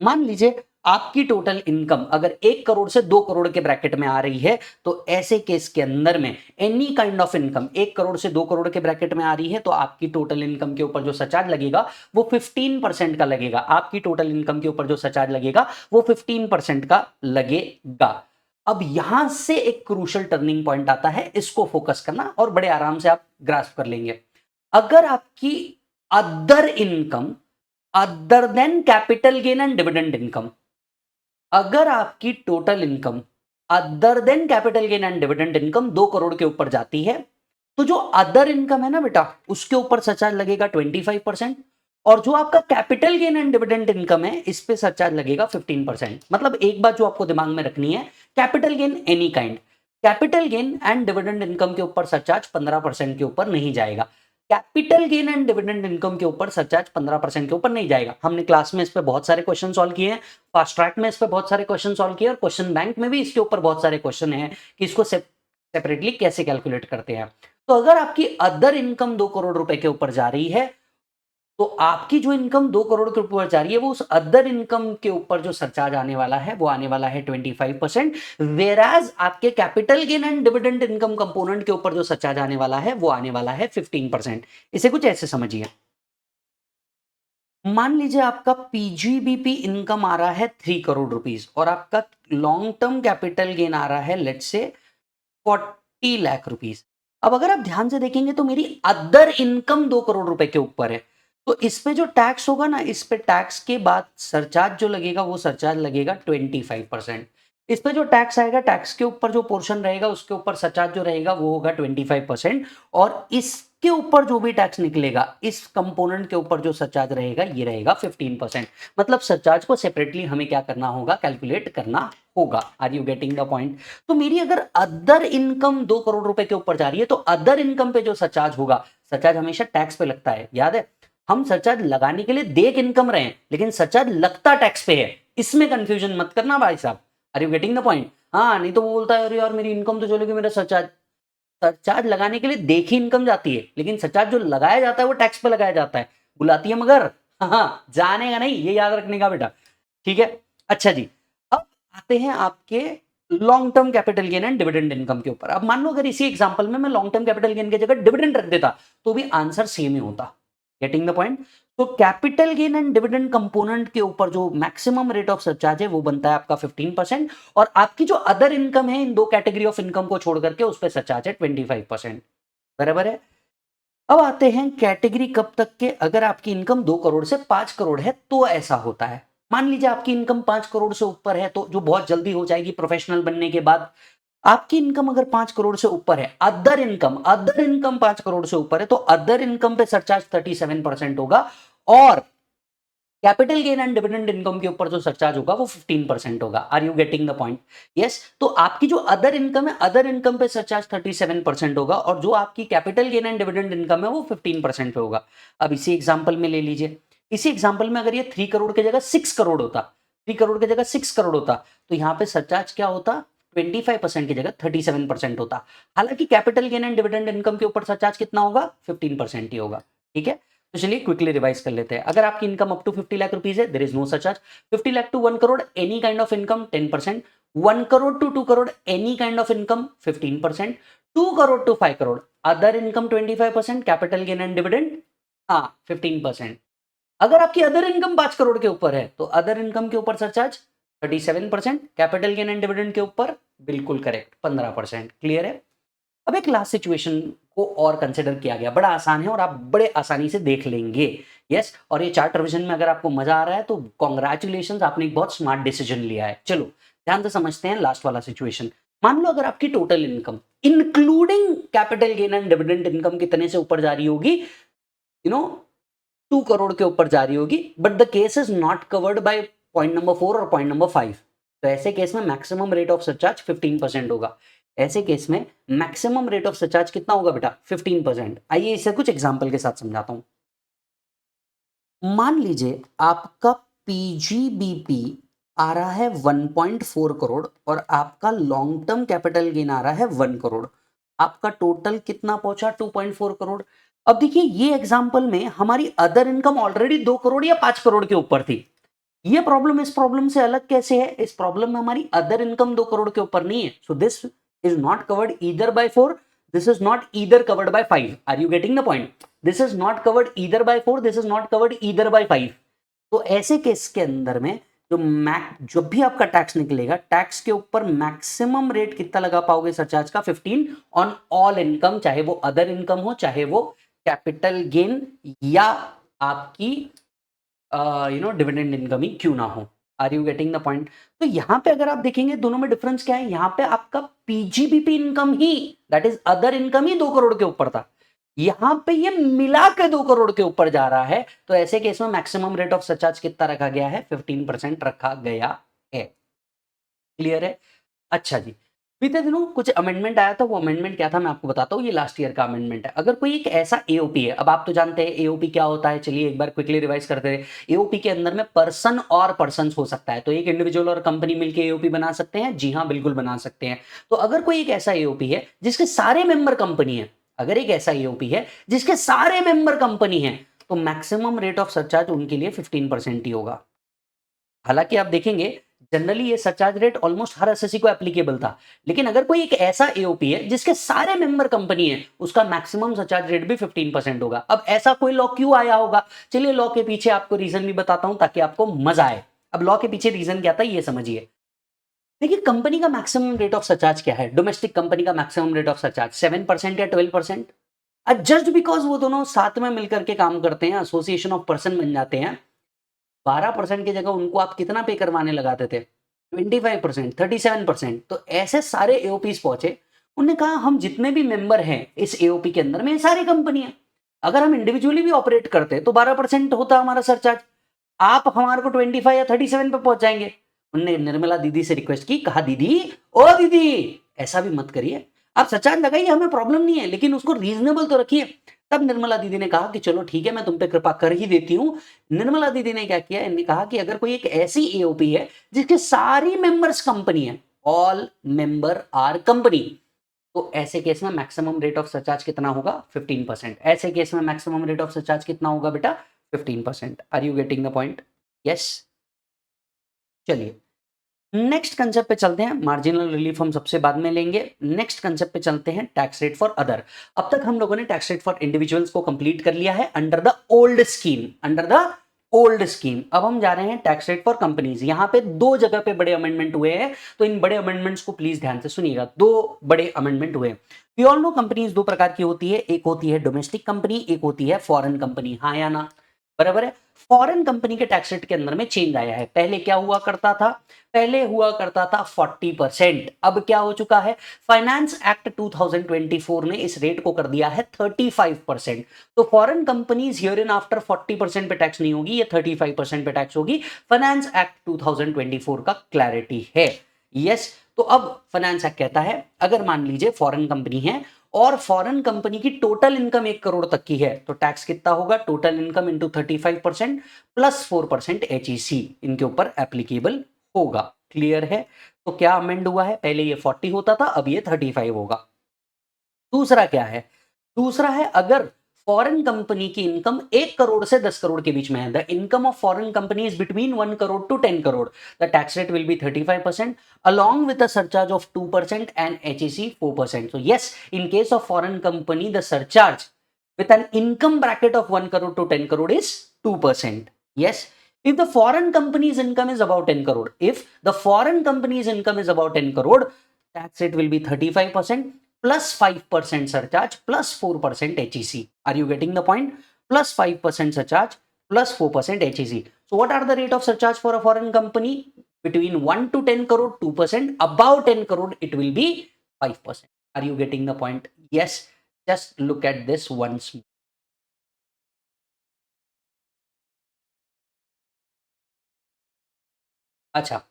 Speaker 1: मान लीजिए आपकी टोटल इनकम अगर 1 करोड़ से 2 करोड़ के ब्रैकेट में आ रही है, तो ऐसे केस के अंदर में any kind of income 1 crore से 2 करोड़ के ब्रैकेट में आ रही है, तो आपकी टोटल इनकम के ऊपर जो सरचार्ज लगेगा वो 15% का लगेगा। आपकी टोटल इनकम के ऊपर जो सरचार्ज लगेगा वो 15% का लगेगा। अब यहां से एक क्रूशियल टर्निंग पॉइंट आता है, इसको फोकस करना और बड़े आराम से आप ग्रास्प कर लेंगे। अगर आपकी other income other than capital gain and dividend income, अगर आपकी total income other than capital gain and dividend income 2 crore के ऊपर जाती है, तो जो अदर इनकम है ना बेटा, उसके ऊपर सरचार्ज लगेगा 25%। और जो आपका capital gain and dividend income है, इस पे सरचार्ज लगेगा 15%। मतलब एक बात जो आपको दिमाग में रखनी है, capital gain any kind, capital gain and dividend income के ऊपर सरचार्ज 15% के ऊपर नहीं जाएगा। Capital gain and dividend income के ऊपर सरचार्ज 15% के ऊपर नहीं जाएगा। हमने क्लास में इस पे बहुत सारे क्वेश्चन सॉल्व किए हैं, फास्ट ट्रैक में इस पे बहुत सारे क्वेश्चन सॉल्व किए, और क्वेश्चन बैंक में भी इसके ऊपर बहुत सारे क्वेश्चन हैं कि इसको सेपरेटली कैसे कैलकुलेट करते हैं। तो अगर आपकी अदर इनकम 2 करोड़ रुपए के ऊपर जा रही है, तो आपकी जो इनकम 2 करोड़ के ऊपर जा रही है, वो उस अदर इनकम के ऊपर जो सरचार्ज आने वाला है वो आने वाला है 25%, वेराज आपके capital gain and dividend income component के ऊपर जो सरचार्ज आने वाला है वो आने वाला है 15%। इसे कुछ ऐसे समझिए, मान लीजिए आपका पीजीबीपी इनकम आ रहा है 3 करोड़ रुपीस और आपका लॉन्ग टर्म कैपिटल गेन आ रहा है लेट्स से 40 लाख रुपीस। अब अगर आप ध्यान से देखेंगे तो मेरी अदर इनकम 2 करोड़ रुपए के ऊपर है, तो इस पे जो टैक्स होगा ना, इस पे टैक्स के बाद सरचार्ज जो लगेगा वो सरचार्ज लगेगा 25%। इस पे जो टैक्स आएगा, टैक्स के ऊपर जो पोर्शन रहेगा उसके ऊपर सरचार्ज जो रहेगा वो होगा 25%, और इसके ऊपर जो भी टैक्स निकलेगा, इस कंपोनेंट के ऊपर जो सरचार्ज रहेगा ये रहेगा 15%। मतलब सरचार्ज को सेपरेटली हमें क्या करना होगा, कैलकुलेट करना होगा। Are you getting the point? तो मेरी अगर अदर इनकम 2 करोड़ रुपए के ऊपर जा रही है तो अदर इनकम पे जो सरचार्ज होगा, सरचार्ज हमेशा टैक्स पे लगता है, याद है? हम सरचार्ज लगाने के लिए देख इनकम रहे हैं, लेकिन सरचार्ज लगता टैक्स पे है, इसमें कंफ्यूजन मत करना भाई साहब। Are you getting the point? हाँ, नहीं तो वो बोलता है अरे यार मेरी इनकम तो चलेगी, मेरा सरचार्ज। सरचार्ज लगाने के लिए देखी इनकम जाती है, लेकिन सरचार्ज जो लगाया जाता है वो टैक्स पे लगाया जाता है, बुलाती है मगर। हाँ, जानेगा नहीं, ये याद रखने का बेटा, ठीक है? अच्छा जी, अब आते हैं आपके long term capital gain and dividend income के ऊपर। अब मान लो अगर इसी एग्जांपल में मैं लॉन्ग टर्म कैपिटल गेन की जगह डिविडेंड रख देता तो भी आंसर सेम ही होता। Getting the point? तो capital gain and dividend component के ऊपर जो मैक्सिमम रेट ऑफ सरचार्ज है वो बनता है आपका 15%, और आपकी जो अदर इनकम है इन दो कैटेगरी ऑफ इनकम को छोड़ करके उस पर सरचार्ज है 25%। बराबर है? अब आते हैं कैटेगरी कब तक के, अगर आपकी इनकम 2 करोड़ से 5 करोड़ है तो ऐसा होता है। मान लीजिए आपकी इनकम 5 करोड़ से ऊपर है, तो जो बहुत जल्दी हो जाएगी प्रोफेशनल बनने के बाद। आपकी इनकम अगर 5 करोड़ से ऊपर है, अदर इनकम 5 करोड़ से ऊपर है, तो अदर इनकम पे सरचार्ज 37% होगा, और capital gain and dividend income के ऊपर जो सरचार्ज होगा वो 15% होगा। Are you getting the point? Yes. तो आपकी जो अदर इनकम है, अदर इनकम पे सरचार्ज 37% होगा, और जो आपकी capital gain and dividend income है वो 15% पे होगा। अब इसी एग्जांपल में ले लीजिए, इसी एग्जांपल में अगर ये 3 करोड़ की जगह 6 करोड़ होता, 3 करोड़ की जगह 6 करोड़ होता, तो यहाँ पे सरचार्ज क्या होता, 25% की जगह 37% होता। हालांकि capital gain and dividend income के ऊपर सरचार्ज कितना होगा, 15% ही होगा। ठीक है, तो चलिए क्विकली रिवाइज कर लेते हैं। अगर आपकी income up to 50 lakh rupees है, there is no surcharge. 50 lakh to 1 crore any kind of income 10%, 1 crore to 2 crore any kind of income 15%, 2 crore to 5 crore other income 25%, capital gain and dividend हाँ 15%। अगर आपकी अदर इनकम 5 करोड़ के ऊपर है तो अदर इनकम के ऊपर surcharge 37%, capital gain and dividend के ऊपर बिल्कुल करेक्ट 15%। क्लियर है? अब एक लास्ट सिचुएशन को और कंसिडर किया गया, बड़ा आसान है और आप बड़े आसानी से देख लेंगे। यस, और ये चार्ट रिवीजन में अगर आपको मजा आ रहा है तो कॉन्ग्रेचुलेशन, आपने एक बहुत स्मार्ट डिसीजन लिया है। चलो ध्यान से समझते हैं लास्ट वाला सिचुएशन। मान लो अगर आपकी total income including capital gain and dividend income कितने से ऊपर जा रही होगी, 2 करोड़ के ऊपर जा रही होगी, but the case is not covered by point number 4 और पॉइंट नंबर 5। तो ऐसे केस में मैक्सिमम रेट ऑफ सरचार्ज 15% होगा। ऐसे केस में मैक्सिमम रेट ऑफ सरचार्ज कितना होगा बेटा, 15%। आइए इसे कुछ एग्जांपल के साथ समझाता हूं। मान लीजिए आपका पीजीबीपी आ रहा है 1.4 करोड़ और आपका लॉन्ग टर्म कैपिटल गेन आ रहा है 1 करोड़। आपका टोटल कितना पहुंचा, 2.4 करोड़। अब देखिए ये एग्जांपल में हमारी अदर इनकम ऑलरेडी 2 करोड़ या 5 करोड़ के ऊपर थी। ये प्रॉब्लम इस प्रॉब्लम से अलग कैसे है? इस प्रॉब्लम में हमारी अदर इनकम 2 करोड़ के ऊपर नहीं है, so this is not covered either by 4, this is not either covered by 5। Are you getting the point? This is not covered either by 4, this is not covered either by 5। तो ऐसे case के अंदर में जो जब भी आपका tax निकलेगा, टैक्स के ऊपर मैक्सिमम रेट कितना लगा पाओगे सरचार्ज का, 15 ऑन ऑल इनकम, चाहे वो अदर इनकम हो, चाहे वो कैपिटल गेन या आपकी डिविडेंड इनकम ही क्यों ना हो। Are you getting the point? तो यहां पे अगर आप देखेंगे दोनों में डिफरेंस क्या है, यहां पे आपका पीजीबीपी इनकम ही, दैट इज अदर इनकम ही 2 करोड़ के ऊपर था, यहां पे ये मिला के 2 करोड़ के ऊपर जा रहा है। तो ऐसे केस में मैक्सिमम रेट ऑफ सरचार्ज कितना रखा गया है, 15% रखा गया है। क्लियर है? अच्छा जी, बीते दिनों कुछ अमेंडमेंट आया था, वो अमेंडमेंट क्या था मैं आपको बताता हूँ। ये लास्ट ईयर का अमेंडमेंट है। अगर कोई एक ऐसा एओपी है, अब आप तो जानते हैं एओपी क्या होता है, चलिए एक बार क्विकली रिवाइज करते हैं। एओपी के अंदर में पर्सन और पर्सन हो सकता है, तो एक इंडिविजुअल और कंपनी मिलकर एओपी बना सकते हैं। जी हाँ, बिल्कुल बना सकते हैं। तो अगर कोई एक ऐसा एओपी है जिसके सारे मेंबर कंपनी है, अगर एक ऐसा एओपी है जिसके सारे मेंबर कंपनी है, तो मैक्सिमम रेट ऑफ सरचार्ज उनके लिए 15% ही होगा। हालांकि आप देखेंगे जनरली ये सरचार्ज रेट ऑलमोस्ट हर एसएससी को एप्लीकेबल था, लेकिन अगर कोई एक ऐसा एओपी है जिसके सारे मेंबर कंपनी है, उसका मैक्सिमम सरचार्ज रेट भी 15% होगा। अब ऐसा कोई लॉ क्यों आया होगा, चलिए लॉ के पीछे आपको रीजन भी बताता हूं ताकि आपको मजा आए। अब लॉ के पीछे रीजन क्या था ये समझिए। देखिए कंपनी का मैक्सिमम रेट ऑफ सरचार्ज क्या है, डोमेस्टिक कंपनी का मैक्सिमम रेट ऑफ सरचार्ज 7% या 12%। जस्ट बिकॉज वो दोनों साथ में मिलकर के काम करते हैं, एसोसिएशन ऑफ पर्सन बन जाते हैं, 12% की जगह उनको आप कितना पे करवाने लगाते थे, 25%, 37%। तो ऐसे सारे एओपीज पहुंचे, उन्होंने कहा हम जितने भी मेंबर हैं इस एओपी के अंदर में, ये सारी कंपनियां, अगर हम इंडिविजुअली भी ऑपरेट करते तो 12% होता हमारा सरचार्ज, आप हमारे को 25 या 37 पे पहुंच जाएंगे। उनने निर्मला दीदी से रिक्वेस्ट की, कहा दीदी ओ दीदी ऐसा भी मत करिए, आप सरचार्ज लगाइए, हमें प्रॉब्लम नहीं है, लेकिन उसको रीजनेबल तो रखिए। तब निर्मला दीदी ने कहा कि चलो ठीक है मैं तुम पे कृपा कर ही देती हूं। निर्मला दीदी ने क्या किया, इन्होंने कहा कि अगर कोई एक ऐसी एओपी है जिसके सारी मेंबर्स कंपनी है, ऑल मेंबर आर कंपनी, तो ऐसे केस में मैक्सिमम रेट ऑफ सरचार्ज कितना होगा, 15%। ऐसे केस में मैक्सिमम रेट ऑफ सरचार्ज कितना होगा बेटा, 15%। Are you getting the point? Yes. चलिए नेक्स्ट कंसेप्ट पे चलते हैं। मार्जिनल रिलीफ हम सबसे बाद में लेंगे। नेक्स्ट कंसेप्ट पे चलते हैं, टैक्स रेट फॉर अदर। अब तक हम लोगों ने टैक्स रेट फॉर इंडिविजुअल्स को कंप्लीट कर लिया है under the old scheme, under the old scheme. अब हम जा रहे हैं टैक्स रेट फॉर कंपनीज। यहां पे दो जगह पे बड़े अमेंडमेंट हुए हैं, तो इन बड़े अमेंडमेंट्स को प्लीज ध्यान से सुनिएगा। दो बड़े अमेंडमेंट हुए। वी ऑल नो कंपनीज दो प्रकार की होती है, एक होती है डोमेस्टिक कंपनी, एक होती है फॉरेन कंपनी। हाँ या ना? बराबर है। फॉरेन कंपनी के टैक्स रेट के अंदर में चेंज आया है। पहले क्या हुआ करता था, पहले हुआ करता था 40%, अब क्या हो चुका है, फाइनेंस एक्ट 2024 ने इस रेट को कर दिया है 35%। तो foreign companies here in after 40% पे टैक्स नहीं होगी, ये 35% पे टैक्स होगी। फाइनेंस एक्ट 2024 का क्लैरिटी है। यस। तो अब फाइनेंस एक्ट कहता है अगर मान लीजिए फॉरेन कंपनी है और फॉरेन कंपनी की टोटल इनकम 1 करोड़ तक की है, तो टैक्स कितना होगा, total income into 35% plus 4% HEC इनके ऊपर एप्लीकेबल होगा। क्लियर है? तो क्या अमेंड हुआ है, पहले ये 40 होता था, अब ये 35 होगा। दूसरा क्या है, दूसरा है अगर फॉरेन कंपनी की इनकम 1 करोड़ से 10 करोड़ के बीच में है, the income of foreign company is between 1 crore to 10 crore, the tax rate will be 35% along with a surcharge of 2% and HEC 4%. So yes, in case of foreign company, the surcharge with an income bracket of 1 crore to 10 crore is 2%. Yes. If the foreign company's income is about 10 crore, if the foreign company's income is about 10 crore, tax rate will be 35% plus 5% surcharge plus 4% HEC. Are you getting the point? Plus 5% surcharge plus 4% HEC. So what are the rate of surcharge for a foreign company? Between 1 to 10 crore, 2%. Above 10 crore, it will be 5%. Are you getting the point? Yes. Just look at this once more. अच्छा,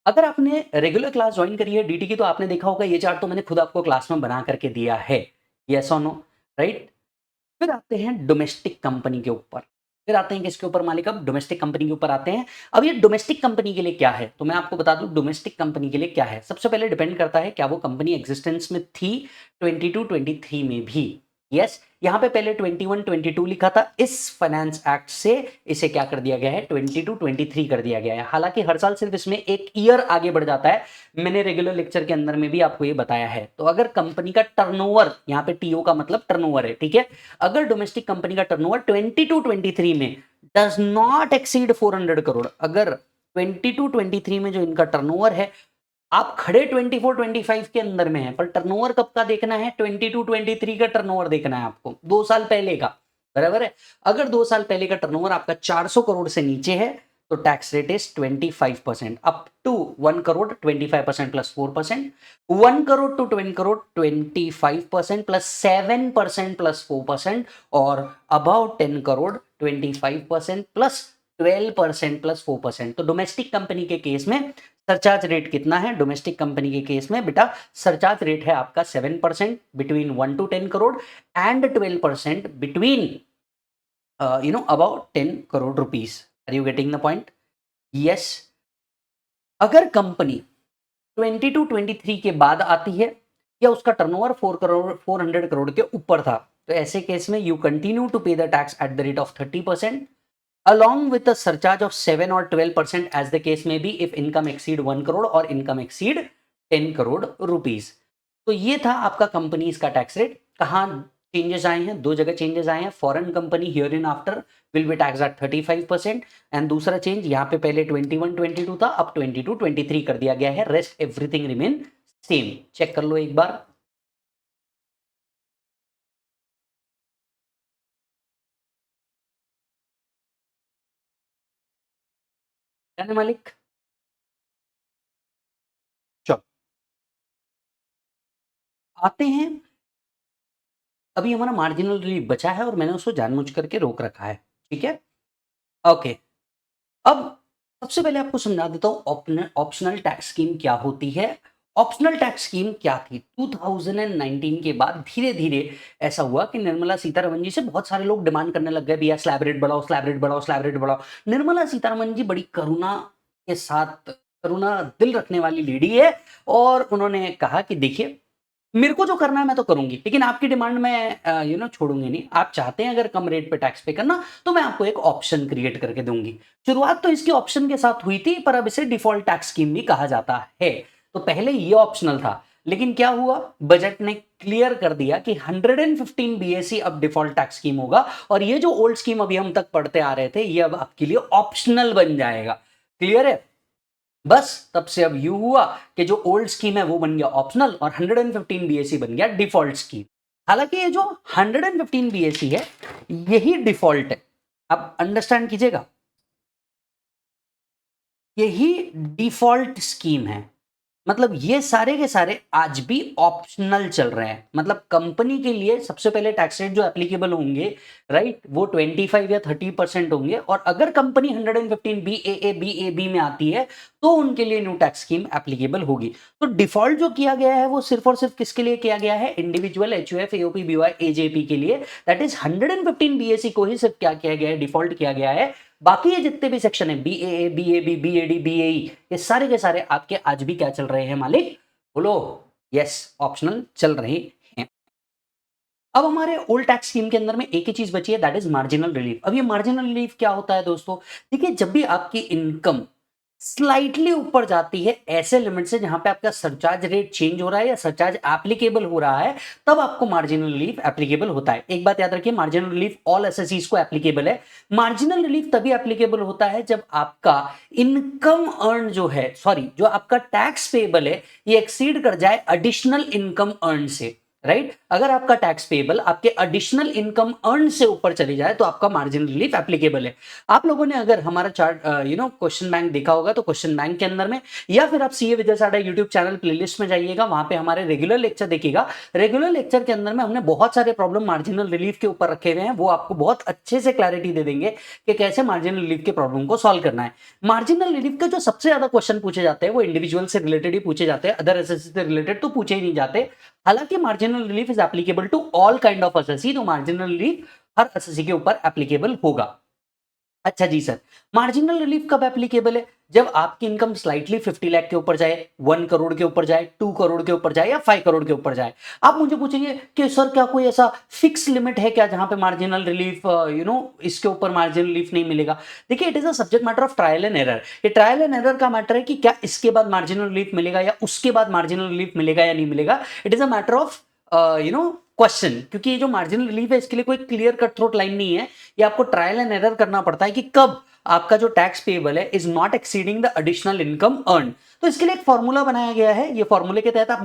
Speaker 1: अगर आपने regular class join करी है DT की, तो आपने देखा होगा ये चार्ट तो मैंने खुद आपको क्लास में बना करके दिया है। यस और नो? राइट। फिर आते हैं डोमेस्टिक कंपनी के ऊपर। फिर आते हैं किसके ऊपर मालिक, अब डोमेस्टिक कंपनी के ऊपर आते हैं। अब ये डोमेस्टिक कंपनी के लिए क्या है, तो मैं आपको बता दूं डोमेस्टिक कंपनी के लिए क्या है। सबसे पहले डिपेंड करता है क्या वो कंपनी एग्जिस्टेंस में थी 22-23 में भी। यस। यहां पे पहले 21-22 लिखा था, इस फाइनेंस एक्ट से इसे क्या कर दिया गया है, 22-23 कर दिया गया है। हालांकि हर साल सिर्फ इसमें एक ईयर आगे बढ़ जाता है, मैंने रेगुलर लेक्चर के अंदर में भी आपको ये बताया है। तो अगर कंपनी का टर्नओवर, यहाँ पे टीओ का मतलब टर्नओवर है, ठीक है, अगर डोमेस्टिक कंपनी का टर्नओवर 22-23 में डज नॉट एक्सीड 400 करोड़, अगर 22-23 में जो इनका टर्नओवर है, आप खड़े 24-25 के अंदर में है, पर टर्नओवर कब का देखना है, 22-23 का टर्नओवर देखना है आपको, 2 साल पहले का। बराबर है। अगर 2 साल पहले का टर्नओवर आपका 400 करोड़ से नीचे है, तो tax rate is 25%। Up to 1 crore 25% plus 4%, 1 crore to 10 crore 25% plus 7% plus 4%, और अबाउट 10 करोड़ 25% प्लस 12% प्लस 4%। तो डोमेस्टिक कंपनी के केस में सरचार्ज रेट कितना है, डोमेस्टिक कंपनी के केस में बेटा सरचार्ज रेट है आपका 7% between 1 to 10 crore and 12% between about 10 crore rupees. Are you getting the point? Yes. अगर कंपनी 22-23 के बाद आती है या उसका टर्नओवर 400 करोड़ के ऊपर था, तो ऐसे केस में यू कंटिन्यू टू पे the tax at the rate of 30% along with a surcharge of 7 or 12% as the case may be if income exceed 1 crore or income exceed 10 crore rupees। तो ये था आपका कंपनीज का tax rate. कहाँ changes आए हैं? दो जगह चेंजेस आए हैं। Foreign company here in after will be tax at 35% and दूसरा चेंज यहाँ पे पहले 21-22 था, अब 22-23 कर दिया गया है। Rest everything remain same. Check कर लो एक बार। क्या है मालिक? चलो आते हैं। अभी हमारा मार्जिनल रिलीफ बचा है और मैंने उसको जानबूझ करके रोक रखा है, ठीक है? ओके। अब सबसे पहले आपको समझा देता हूँ ऑप्शनल टैक्स स्कीम क्या होती है। ऑप्शनल टैक्स स्कीम क्या थी? 2019 के बाद धीरे धीरे ऐसा हुआ कि निर्मला सीतारमन जी से बहुत सारे लोग डिमांड करने लग गए, भैया स्लैब रेट बढ़ाओ, स्लैब रेट बढ़ाओ, स्लैब रेट बढ़ाओ। निर्मला सीतारमन जी बड़ी करुणा के साथ, करुणा दिल रखने वाली लेडी है और उन्होंने कहा कि देखिए मेरे को जो करना है मैं तो करूंगी, लेकिन आपकी डिमांड मैं छोड़ूंगी नहीं। आप चाहते हैं अगर कम रेट पे टैक्स पे करना तो मैं आपको एक ऑप्शन क्रिएट करके दूंगी। शुरुआत तो इसकी ऑप्शन के साथ हुई थी, पर अब इसे डिफॉल्ट टैक्स स्कीम भी कहा जाता है। तो पहले ये ऑप्शनल था, लेकिन क्या हुआ, बजट ने क्लियर कर दिया कि 115 बीएसई अब डिफॉल्ट टैक्स स्कीम होगा और ये जो ओल्ड स्कीम अभी हम तक पढ़ते आ रहे थे ये अब आपके लिए ऑप्शनल बन जाएगा। क्लियर है? बस तब से अब यू हुआ कि जो ओल्ड स्कीम है वो बन गया ऑप्शनल और 115 बीएसई बन गया डिफॉल्ट स्कीम। हालांकि ये जो 115 बीएसई है यही डिफॉल्ट है। आप अंडरस्टैंड कीजिएगा, यही डिफॉल्ट स्कीम है। मतलब ये सारे के सारे आज भी ऑप्शनल चल रहे हैं। मतलब कंपनी के लिए सबसे पहले टैक्स रेट जो एप्लीकेबल होंगे, राइट, वो 25 या 30% होंगे और अगर कंपनी 115 बी में आती है तो उनके लिए न्यू टैक्स स्कीम एप्लीकेबल होगी। तो डिफॉल्ट जो किया गया है वो सिर्फ और सिर्फ किसके लिए किया गया है? Individual HUF AOP BY AJP के लिए। दैट इज 115 बीएसई को ही सिर्फ क्या किया गया है? डिफॉल्ट किया गया है। बाकी ये जितने भी सेक्शन है, बीएए, बीएबी, बीएडी, बीएई, ये सारे के सारे आपके आज भी क्या चल रहे हैं मालिक? बोलो। यस, ऑप्शनल चल रहे हैं। अब हमारे ओल्ड टैक्स स्कीम के अंदर में एक ही चीज बची है, दैट इज मार्जिनल रिलीफ। अब ये मार्जिनल रिलीफ क्या होता है दोस्तों? देखिए, जब भी आपकी इनकम स्लाइटली ऊपर जाती है ऐसे लिमिट से जहां पे आपका सरचार्ज रेट चेंज हो रहा है या सरचार्ज एप्लीकेबल हो रहा है, तब आपको मार्जिनल रिलीफ एप्लीकेबल होता है। एक बात याद रखिए, मार्जिनल रिलीफ ऑल एसएससीज को एप्लीकेबल है। मार्जिनल रिलीफ तभी एप्लीकेबल होता है जब आपका इनकम अर्न जो है, सॉरी, जो आपका टैक्स पेबल है, ये एक्सीड कर जाए एडिशनल इनकम अर्न से। राइट, अगर आपका टैक्स पेबल आपके एडिशनल इनकम अर्न से ऊपर चली जाए तो आपका मार्जिनल रिलीफ एप्लीकेबल है। आप लोगों ने अगर हमारा चार्ट क्वेश्चन बैंक देखा होगा तो क्वेश्चन बैंक के अंदर में, या फिर आप सीए विजय साडा यूट्यूब चैनल प्लेलिस्ट में जाइएगा, वहां पे हमारे रेगुलर लेक्चर देखिएगा। रेगुलर लेक्चर के अंदर में हमने बहुत सारे प्रॉब्लम मार्जिनल रिलीफ के ऊपर रखे हुए हैं, वो आपको बहुत अच्छे से क्लैरिटी दे देंगे कि कैसे मार्जिनल रिलीफ के प्रॉब्लम को सॉल्व करना है। मार्जिनल रिलीफ के जो सबसे ज्यादा क्वेश्चन पूछे जाते हैं वो इंडिविजुअल से रिलेटेड ही पूछे जाते हैं, अदर एसएससी से रिलेटेड तो पूछे ही नहीं जाते। हालांकि marginal relief is applicable to all kind of SSC, तो मार्जिनल रिलीफ हर एसएससी के ऊपर एप्लीकेबल होगा। अच्छा जी सर, मार्जिनल रिलीफ कब एप्लीकेबल है? जब आपकी इनकम स्लाइटली 50 लाख के ऊपर जाए, 1 करोड़ के ऊपर जाए, 2 करोड़ के ऊपर जाए या 5 करोड़ के ऊपर जाए। आप मुझे पूछेंगे कि सर क्या कोई ऐसा फिक्स लिमिट है क्या जहां पे मार्जिनल रिलीफ इसके ऊपर मार्जिनल रिलीफ नहीं मिलेगा? देखिए, it is a subject matter of trial and error. ये ट्रायल एंड एरर का मैटर है कि क्या इसके बाद मार्जिनल रिलीफ मिलेगा या उसके बाद मार्जिनल रिलीफ मिलेगा या नहीं मिलेगा। It is a matter of question, क्योंकि ये जो मार्जिनल रिलीफ है इसके लिए कोई क्लियर कट थ्रोट लाइन नहीं है। ये आपको ट्रायल एंड एरर करना पड़ता है कि कब आपका जो टैक्स पेबल है is not exceeding the additional income earn. तो इसके लिए एक फॉर्मूला बनाया गया है। ये फॉर्मूले के तहत आप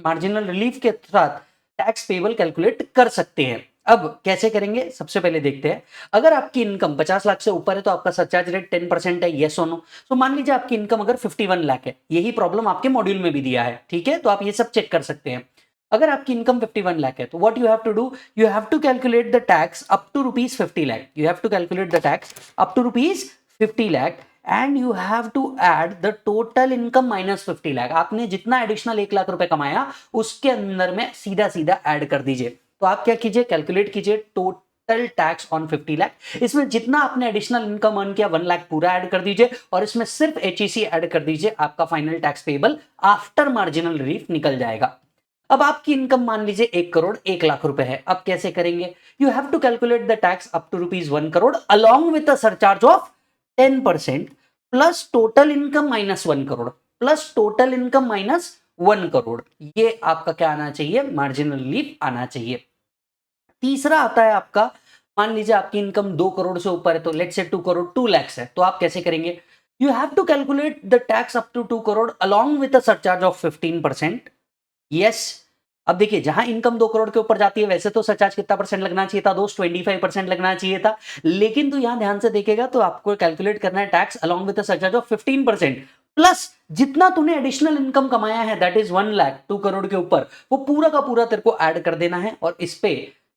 Speaker 1: मार्जिनल रिलीफ के साथ टैक्स पेबल कैलकुलेट कर सकते हैं। अब कैसे करेंगे, सबसे पहले देखते हैं। अगर आपकी इनकम 50 लाख से ऊपर है तो आपका सरचार्ज रेट 10% है, यस और नो। तो मान लीजिए आपकी इनकम अगर 51 लाख है, यही प्रॉब्लम आपके मॉड्यूल में भी दिया है, ठीक है, तो आप ये सब चेक कर सकते हैं। अगर आपकी इनकम 51 लाख है तो what you have to do, you have to calculate the tax up to rupees 50 lakh. You have to calculate the tax up to rupees 50 lakh and you have to add the total income minus 50 lakh. आपने जितना additional 1 lakh रुपए कमाया उसके अंदर में सीधा सीधा add कर दीजिए। तो आप क्या कीजिए, कैलकुलेट कीजिए टोटल टैक्स ऑन 50 लाख। इसमें जितना आपने एडिशनल इनकम अर्न किया 1 लाख पूरा ऐड कर दीजिए और इसमें सिर्फ एचईसी ऐड कर दीजिए। आपका final tax payable after marginal relief निकल जाएगा। अब आपकी इनकम मान लीजिए 1 करोड़ 1 लाख रुपए है, अब कैसे करेंगे? You have to calculate the tax up to rupees 1 crore along with a surcharge of 10% plus total income minus 1 crore plus total income minus 1 crore. ये आपका क्या आना चाहिए? मार्जिनल रिलीफ आना चाहिए। तीसरा आता है आपका, मान लीजिए आपकी इनकम 2 करोड़ से ऊपर है, तो लेट्स से 2 करोड़ 2 lakhs है, तो आप कैसे करेंगे? You have to calculate the tax up to 2 crore along with a surcharge of 15%। Yes, अब देखिए जहां इनकम 2 करोड़ के ऊपर जाती है वैसे तो सरचार्ज कितना परसेंट लगना चाहिए था दोस्त? 25% लगना चाहिए था, लेकिन तो यहां ध्यान से देखेगा तो आपको कैलकुलेट करना है tax along with surcharge of 15% plus जितना तूने एडिशनल इनकम कमाया है दैट इज 1 लाख 2 करोड़ के ऊपर, वो पूरा का पूरा तेरे को ऐड कर देना है और इस पे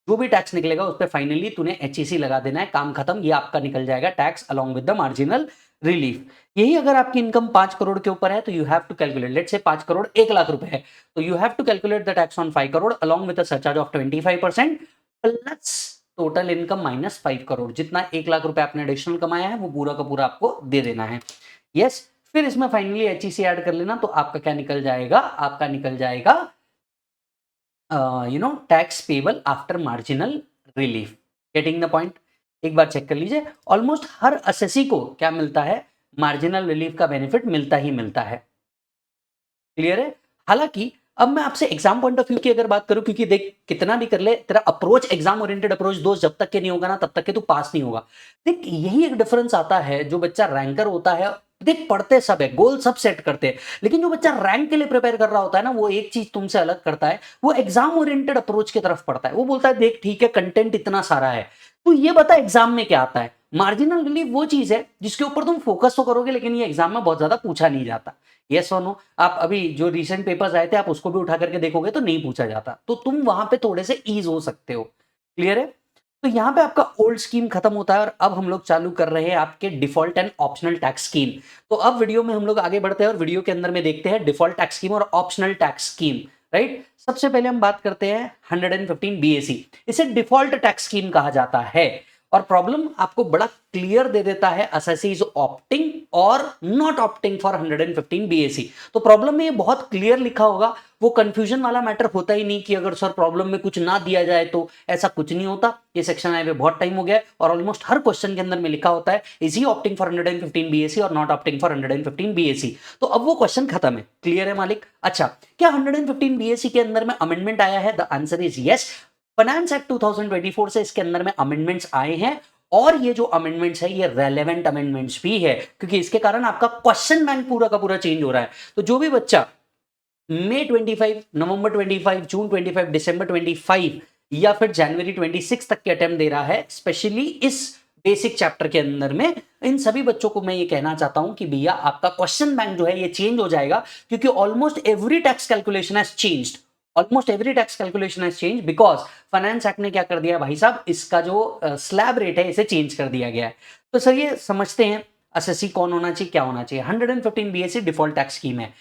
Speaker 1: जो भी टैक्स निकलेगा उस पे फाइनली तूने एचईसी लगा देना है, काम खत्म। ये आपका निकल जाएगा tax along with the marginal relief. यही अगर आपकी इनकम 5 करोड़ के ऊपर है तो you have to calculate, let's say 5 crore 1 lakh रुपए है, तो you have to calculate the tax on 5 crore along with the surcharge of 25% plus total income minus 5 crore. जितना 1 लाख रुपए आपने एडिशनल कमाया है वो पूरा का पूरा आपको दे देना है। यस, फिर इसमें फाइनली एचईसी ऐड कर लेना, तो आपका क्या निकल जाएगा? आपका निकल जाएगा tax payable after marginal relief. Getting the point? एक बार चेक कर लीजिए, ऑलमोस्ट हर असेसी को क्या मिलता है? मार्जिनल रिलीफ का बेनिफिट मिलता ही मिलता है। क्लियर है? हालांकि अब मैं आपसे एग्जाम पॉइंट ऑफ व्यू की अगर बात करूं, क्योंकि देख कितना भी कर ले तेरा अप्रोच एग्जाम ओरिएंटेड अप्रोच दोस्त जब तक के नहीं होगा ना तब तक के तू पास नहीं होगा। देख यही एक डिफरेंस आता है, जो बच्चा रैंकर होता है, देख पढ़ते सब है, गोल सब सेट करते हैं, लेकिन जो बच्चा रैंक के लिए प्रिपेयर कर रहा होता है ना, वो एक चीज तुमसे अलग करता है, वो एग्जाम ओरिएंटेड अप्रोच की तरफ पढ़ता है। वो बोलता है देख ठीक है कंटेंट इतना सारा है, तो ये बता एग्जाम में क्या आता है। मार्जिनल रिलीफ वो चीज है जिसके ऊपर तुम फोकस तो करोगे लेकिन ये एग्जाम में बहुत ज्यादा पूछा नहीं जाता। यस और नो? आप अभी जो रिसेंट पेपर्स आए थे आप उसको भी उठा करके देखोगे तो नहीं पूछा जाता, तो तुम वहां पे थोड़े से ईज हो सकते हो। क्लियर है? तो यहाँ पे आपका ओल्ड स्कीम खत्म होता है और अब हम लोग चालू कर रहे हैं आपके default and optional tax scheme. तो अब वीडियो में हम लोग आगे बढ़ते हैं और वीडियो के अंदर में देखते हैं डिफॉल्ट टैक्स स्कीम और ऑप्शनल टैक्स स्कीम। राइट, सबसे पहले हम बात करते हैं 115 बीएसी। इसे डिफॉल्ट टैक्स स्कीम कहा जाता है और प्रॉब्लम आपको बड़ा क्लियर दे देता है, असेसी इज ऑप्टिंग और नॉट ऑप्टिंग फॉर 115 बीएसी। तो प्रॉब्लम में ये बहुत क्लियर लिखा होगा, वो कंफ्यूजन वाला मैटर होता ही नहीं कि अगर सर प्रॉब्लम में कुछ ना दिया जाए तो, ऐसा कुछ नहीं होता। ये सेक्शन आए हुए बहुत टाइम हो गया है और ऑलमोस्ट हर क्वेश्चन के अंदर में लिखा होता है is he opting for 115 BAC और नॉट ऑप्टिंग फॉर 115 बीएसी। तो अब वो क्वेश्चन खत्म है। क्लियर है मालिक? अच्छा, क्या 115 बीएसी के अंदर में अमेंडमेंट आया है? The answer is yes. Finance act 2024 से इसके अंदर में अमेंडमेंट्स आए हैं और ये जो अमेंडमेंट्स है ये रेलेवेंट अमेंडमेंट्स भी है, क्योंकि इसके कारण आपका क्वेश्चन बैंक पूरा का पूरा चेंज हो रहा है। तो जो भी बच्चा मई 25, नवंबर 25, जून 25, दिसंबर 25 या फिर जनवरी 26 तक के अटेम्प्ट दे रहा है, स्पेशली इस बेसिक चैप्टर के अंदर में, इन सभी बच्चों को मैं ये कहना चाहता हूं कि भैया आपका क्वेश्चन बैंक जो है ये चेंज हो जाएगा, क्योंकि almost every tax calculation has changed. Almost every tax calculation has change because finance act ने क्या कर दिया भाई साहब, इसका जो स्लैब रेट है इसे चेंज कर दिया गया है। तो सर ये समझते हैं एसएससी कौन होना चाहिए, क्या होना चाहिए। 115 बीएससी डिफॉल्ट टैक्स स्कीम है।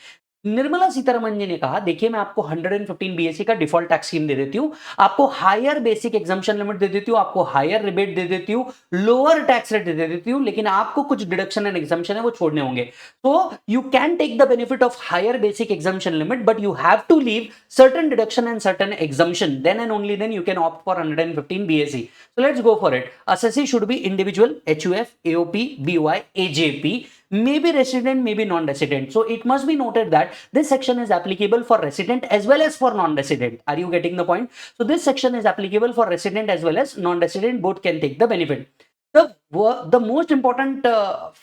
Speaker 1: निर्मला सीतारमन जी ने कहा देखिए मैं आपको 115 बीएससी का डिफॉल्ट टैक्स स्कीम दे देती हूं, आपको हायर बेसिक एग्जाम्पशन लिमिट दे देती हूं, आपको हायर रिबेट दे देती हूं, लोअर टैक्स रेट दे देती हूं, लेकिन आपको कुछ डिडक्शन एंड एग्जाम्पशन है वो छोड़ने होंगे। तो you can take the benefit of higher basic exemption limit but you have to leave certain deduction and certain exemption, then and only then you can opt for 115 BSE. So let's go for it. Assessee should be individual, HUF, AOP, BOI, AJP, maybe resident, maybe non-resident. So it must be noted that this section is applicable for resident as well as for non-resident. Are you getting the point? So this section is applicable for resident as well as non-resident, both can take the benefit. The most important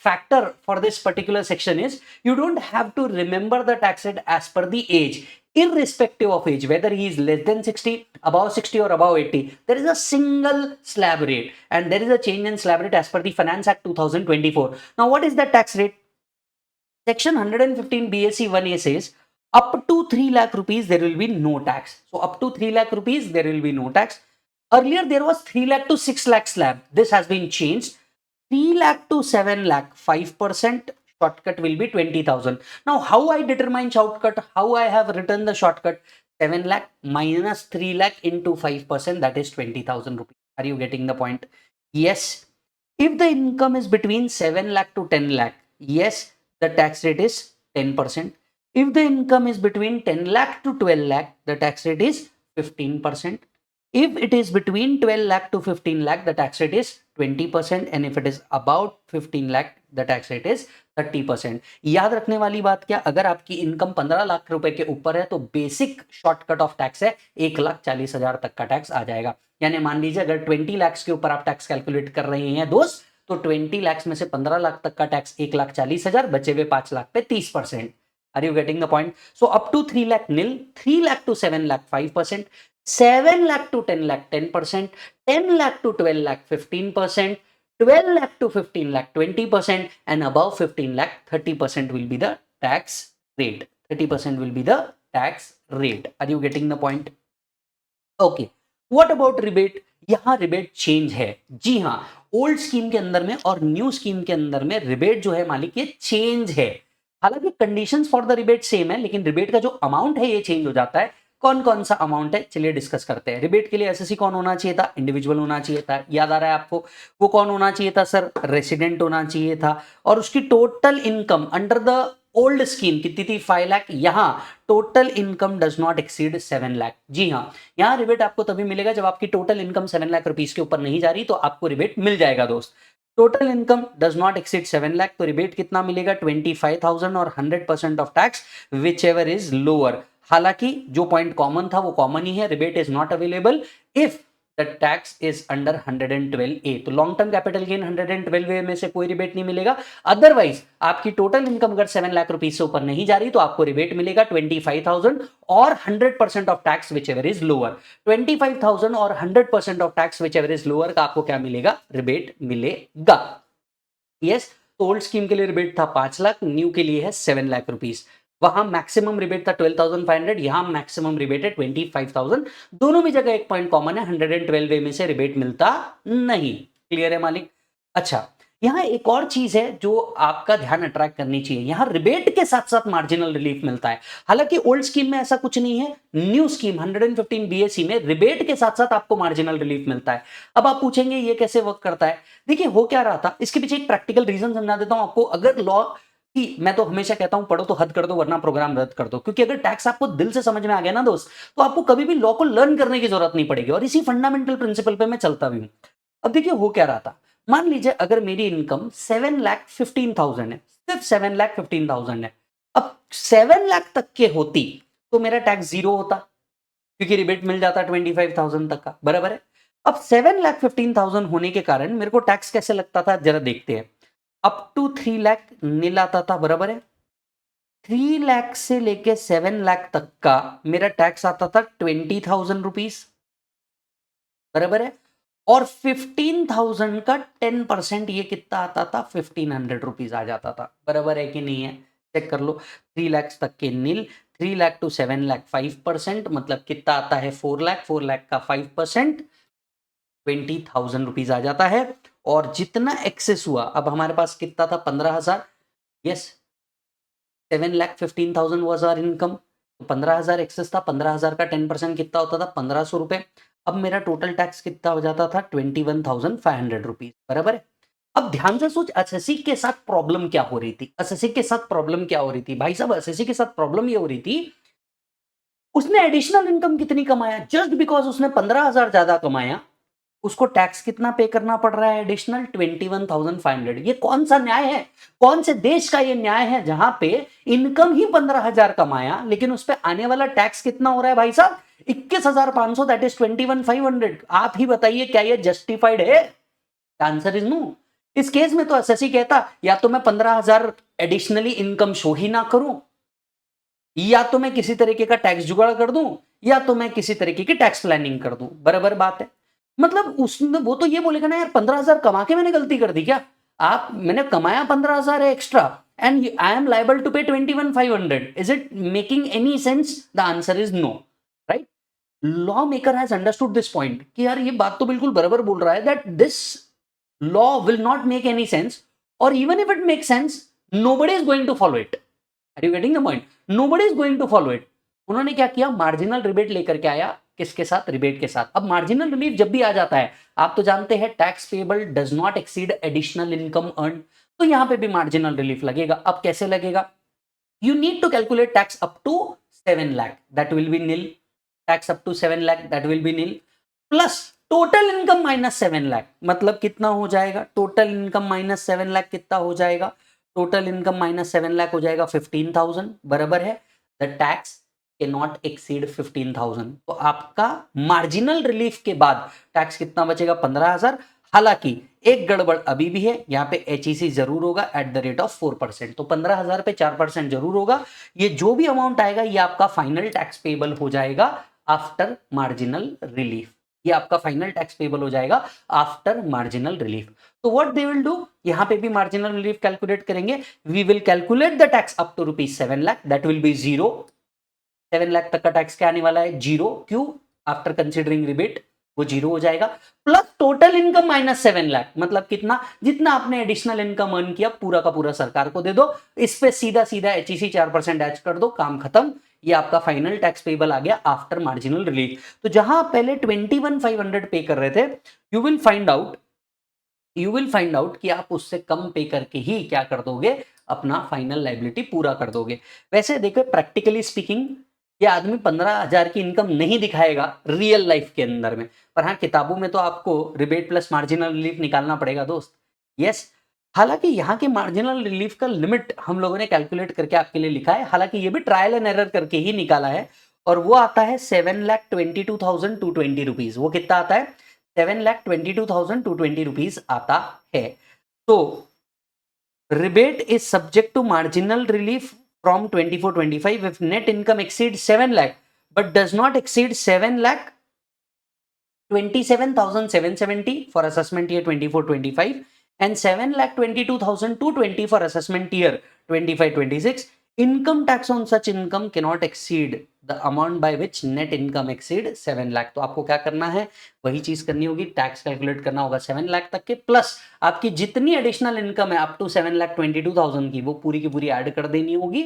Speaker 1: factor for this particular section is you don't have to remember the tax rate as per the age. Irrespective of age, whether he is less than 60, above 60 or above 80, there is a single slab rate and there is a change in slab rate as per the Finance Act 2024. Now what is that tax rate? Section 115 BSE 1A says up to 3 lakh rupees there will be no tax. So up to 3 lakh rupees there will be no tax. Earlier there was 3 lakh to 6 lakh slab. This has been changed. 3 lakh to 7 lakh 5% shortcut will be 20,000. Now how I determine shortcut, how I have written the shortcut, 7 lakh minus 3 lakh into 5%, that is 20,000 rupees. Are you getting the point? Yes. If the income is between 7 lakh to 10 lakh, yes, the tax rate is 10%. If the income is between 10 lakh to 12 lakh, the tax rate is 15%. If it is between 12 lakh to 15 lakh, the tax rate is 20%. And if it is about 15 lakh, the tax rate is 30%. याद रखने वाली बात क्या, अगर आपकी income 15 lakh रुपए के ऊपर है तो बेसिक शॉर्टकट ऑफ टैक्स है 1,40,000 तक का टैक्स आ जाएगा। यानी मान लीजिए अगर 20 लाख के ऊपर आप टैक्स कैलकुलेट कर रहे हैं दोस्त, तो 20 लाख में से 15 लाख तक का टैक्स 1,40,000, बचे हुए 5 लाख पे 30%। Are you getting the point? So up to 3 lakh nil, 3 lakh to 7 lakh 5%, 7 lakh to 10 lakh 10%, 10 lakh to 12 lakh 15%, 12 lakh to 15 lakh 20%, and above 15 lakh 30% will be the tax rate. 30% will be the tax rate. Are you getting the point? Okay. What about rebate? यहाँ rebate change है। जी हाँ, old scheme के अंदर में और new scheme के अंदर में रिबेट जो है मालिक ये चेंज है। हालांकि conditions for the rebate same है, लेकिन रिबेट का जो अमाउंट है ये चेंज हो जाता है। कौन कौन सा अमाउंट है चलिए डिस्कस करते हैं। रिबेट के लिए एसएससी कौन होना चाहिए था? इंडिविजुअल होना चाहिए था। याद आ रहा है आपको? वो कौन होना चाहिए था सर? रेसिडेंट होना चाहिए था। और उसकी total income under the old scheme कितनी थी? 5 लाख। यहां total income does not exceed 7 lakh. जी हाँ, यहां रिबेट आपको तभी मिलेगा जब आपकी टोटल इनकम 7 लाख रुपीस के ऊपर नहीं जा रही, तो आपको रिबेट मिल जाएगा दोस्त। Total income does not exceed 7 lakh, तो रिबेट कितना मिलेगा? 25,000 और 100% of tax which ever is lower. हालांकि जो पॉइंट कॉमन था वो कॉमन ही है, rebate is not available if the tax is under 112A। तो long term capital gain 112A में से कोई रिबेट नहीं मिलेगा। अदरवाइज आपकी टोटल इनकम अगर 7 लाख रुपीस से ऊपर नहीं जा रही तो आपको रिबेट मिलेगा 25,000 और 100% of tax which ever is lower. 25,000 और 100% of tax which ever is lower का आपको क्या मिलेगा? रिबेट मिलेगा। यस, तो ओल्ड स्कीम के लिए रिबेट था 5 लाख, न्यू के लिए है 7 लाख रुपीस। वहां मैक्सिमम रिबेट था 12,500, यहां मैक्सिमम रिबेट है 25,000। दोनों भी जगह एक पॉइंट कॉमन है, 112 में से रिबेट मिलता नहीं। क्लियर है मालिक? अच्छा, यहां एक और चीज है जो आपका ध्यान अट्रैक्ट करनी चाहिए। यहां रिबेट के साथ साथ मार्जिनल रिलीफ मिलता है। हालांकि ओल्ड स्कीम में ऐसा कुछ नहीं है, न्यू स्कीम 115 BAC में रिबेट के साथ साथ आपको मार्जिनल रिलीफ मिलता है। अब आप पूछेंगे ये कैसे वर्क करता है? देखिए हो क्या रहा था, इसके पीछे एक प्रैक्टिकल रीजन समझा देता हूं आपको। अगर लॉ कि मैं तो हमेशा कहता हूं पढ़ो तो हद कर दो वरना प्रोग्राम रद्द कर दो, क्योंकि अगर टैक्स आपको दिल से समझ में आ गया ना दोस्त, तो आपको कभी भी लॉ को लर्न करने की जरूरत नहीं पड़ेगी। और इसी फंडामेंटल प्रिंसिपल पे मैं चलता भी हूं। अब देखिए हो क्या रहा था, मान लीजिए अगर मेरी इनकम 7,15,000 है, सिर्फ 7,15,000 है। अब 7 लाख तक के होती तो मेरा टैक्स जीरो होता, क्योंकि रिबेट मिल जाता 25,000 तक का, बराबर है। अब 7,15,000 होने के कारण मेरे को टैक्स कैसे लगता था जरा देखते हैं। अप टू 3 लाख नील आता था, बराबर है। 3 लाख से लेके 7 लाख तक का मेरा टैक्स आता था 20,000 रुपीज, बराबर है। और 15,000 का 10% ये कितना आता था? 1,500 रुपीज आ जाता था, बराबर है कि नहीं है? चेक कर लो। 3 लाख तक के नील, 3 लाख टू 7 लाख 5%, मतलब कितना आता है? 4 लाख, 4 लाख का 5% 20,000 रुपीज आ जाता है। और जितना एक्सेस हुआ, अब हमारे पास कितना था? 15,000। यस, 7,15,000 वाज आवर इनकम, तो 15,000 एक्सेस था। 15,000 का 10% कितना होता था? 1,500 रुपए। अब मेरा टोटल टैक्स कितना हो जाता था? 21,500 रुपीज, बराबर है। अब ध्यान से सोच, एसएससी के साथ प्रॉब्लम क्या हो रही थी? एसएससी के साथ प्रॉब्लम क्या हो रही थी भाई साहब? एसएससी के साथ प्रॉब्लम ये हो रही थी, उसने एडिशनल इनकम कितनी कमाया, जस्ट बिकॉज उसने 15,000 ज्यादा कमाया, उसको टैक्स कितना पे करना पड़ रहा है? एडिशनल 21,500। ये कौन सा न्याय है? कौन से देश का ये न्याय है जहां पे इनकम ही 15,000 कमाया लेकिन उस पे आने वाला टैक्स कितना हो रहा है भाई साहब? 21,500, दैट इज 21,500। आप ही बताइए क्या ये जस्टिफाइड है? Answer is no. इस केस में तो एसएससी कहता या तो मैं 15,000 एडिशनली इनकम शो ही ना करूं, या तो मैं किसी तरीके का टैक्स जुगाड़ कर दूं, या तो मैं किसी तरीके की टैक्स प्लानिंग कर दूं। बराबर बात है। मतलब उसने वो तो ये बोलेगा ना यार 15,000 कमा के मैंने गलती कर दी क्या? आप मैंने कमाया 15,000 है extra and I am liable to pay 21,500। Is it making any sense? The answer is no, right? Law maker has understood this point कि यार ये बात तो बिल्कुल बराबर बोल रहा है, that this law will not make any sense, और even if it make sense nobody is going to follow it. Are you getting the point? Nobody is going to follow it. उन्होंने क्या किया? मार्जिनल रिबेट लेकर के आया। किसके साथ? Rebate के साथ। अब मार्जिनल रिलीफ जब भी आ जाता है, आप तो जानते हैं tax payable does not exceed additional income earn, तो यहां पे भी मार्जिनल रिलीफ लगेगा। अब कैसे लगेगा? you need to calculate tax up to 7 lakh, that will be nil. Tax up to 7 lakh, that will be nil. Plus total income minus 7 lakh, मतलब कितना हो जाएगा? टोटल इनकम माइनस 7 लाख कितना हो जाएगा? टोटल इनकम माइनस 7 लाख हो जाएगा 15,000, बराबर है। द टैक्स के नॉट एक्सीड 15,000, तो आपका मार्जिनल रिलीफ के बाद टैक्स कितना बचेगा? 15,000। हालांकि एक गड़बड़ अभी भी है, यहाँ पे एचईसी जरूर होगा एट द रेट ऑफ 4%, तो 15,000 पे 4% जरूर होगा। ये जो भी अमाउंट आएगा ये आपका फाइनल टैक्स पेबल हो जाएगा आफ्टर मार्जिनल रिलीफ। ये आपका फाइनल टैक्स पेबल हो जाएगा आफ्टर मार्जिनल रिलीफ। तो व्हाट दे विल डू, यहां पे भी मार्जिनल रिलीफ कैलकुलेट करेंगे। We will calculate the tax up to ₹7 lakh, that will be 0। 7 lakh तक का टैक्स क्या आने वाला है? 0। क्यों? आफ्टर कंसिडरिंग रिबेट वो 0 हो जाएगा। Plus total income minus 7 lakh, मतलब कितना? जितना आपने एडिशनल इनकम अर्न किया पूरा का पूरा सरकार को दे दो। इस पे सीधा सीधा एचईसी 4% ऐड कर दो, काम खत्म। ये आपका फाइनल टैक्स पेबल आ गया आफ्टर मार्जिनल रिलीफ। तो जहां आप पहले 21,500 पे कर रहे थे, यू विल फाइंड आउट कि आप उससे कम पे करके ही क्या कर दोगे? अपना फाइनल लायबिलिटी पूरा कर दोगे। वैसे देखो प्रैक्टिकली स्पीकिंग ये आदमी 15,000 की इनकम नहीं दिखाएगा रियल लाइफ के अंदर में, पर हाँ किताबों में तो आपको रिबेट प्लस मार्जिनल रिलीफ निकालना पड़ेगा दोस्त। यस, हालांकि यहाँ के मार्जिनल रिलीफ का लिमिट हम लोगों ने कैलकुलेट करके आपके लिए लिखा है, हालांकि ये भी ट्रायल एंड एरर करके ही निकाला है, और वो आता है 7,22,220 रुपीज। वो कितना आता है? 7,22,220 रुपीज आता है। तो rebate is subject to marginal relief from 24-25 if net income exceeds 7 lakh but does not exceed 7 lakh 27,770 for assessment year 24-25 and 7,22,220 for assessment year 25-26. Income tax on such income cannot exceed the amount by which net income exceed 7 lakh. तो आपको क्या करना है? वही चीज करनी होगी, tax calculate करना होगा 7 लाख तक के, प्लस आपकी जितनी एडिशनल इनकम है अप टू 7,22,000 की वो पूरी की पूरी ऐड कर देनी होगी।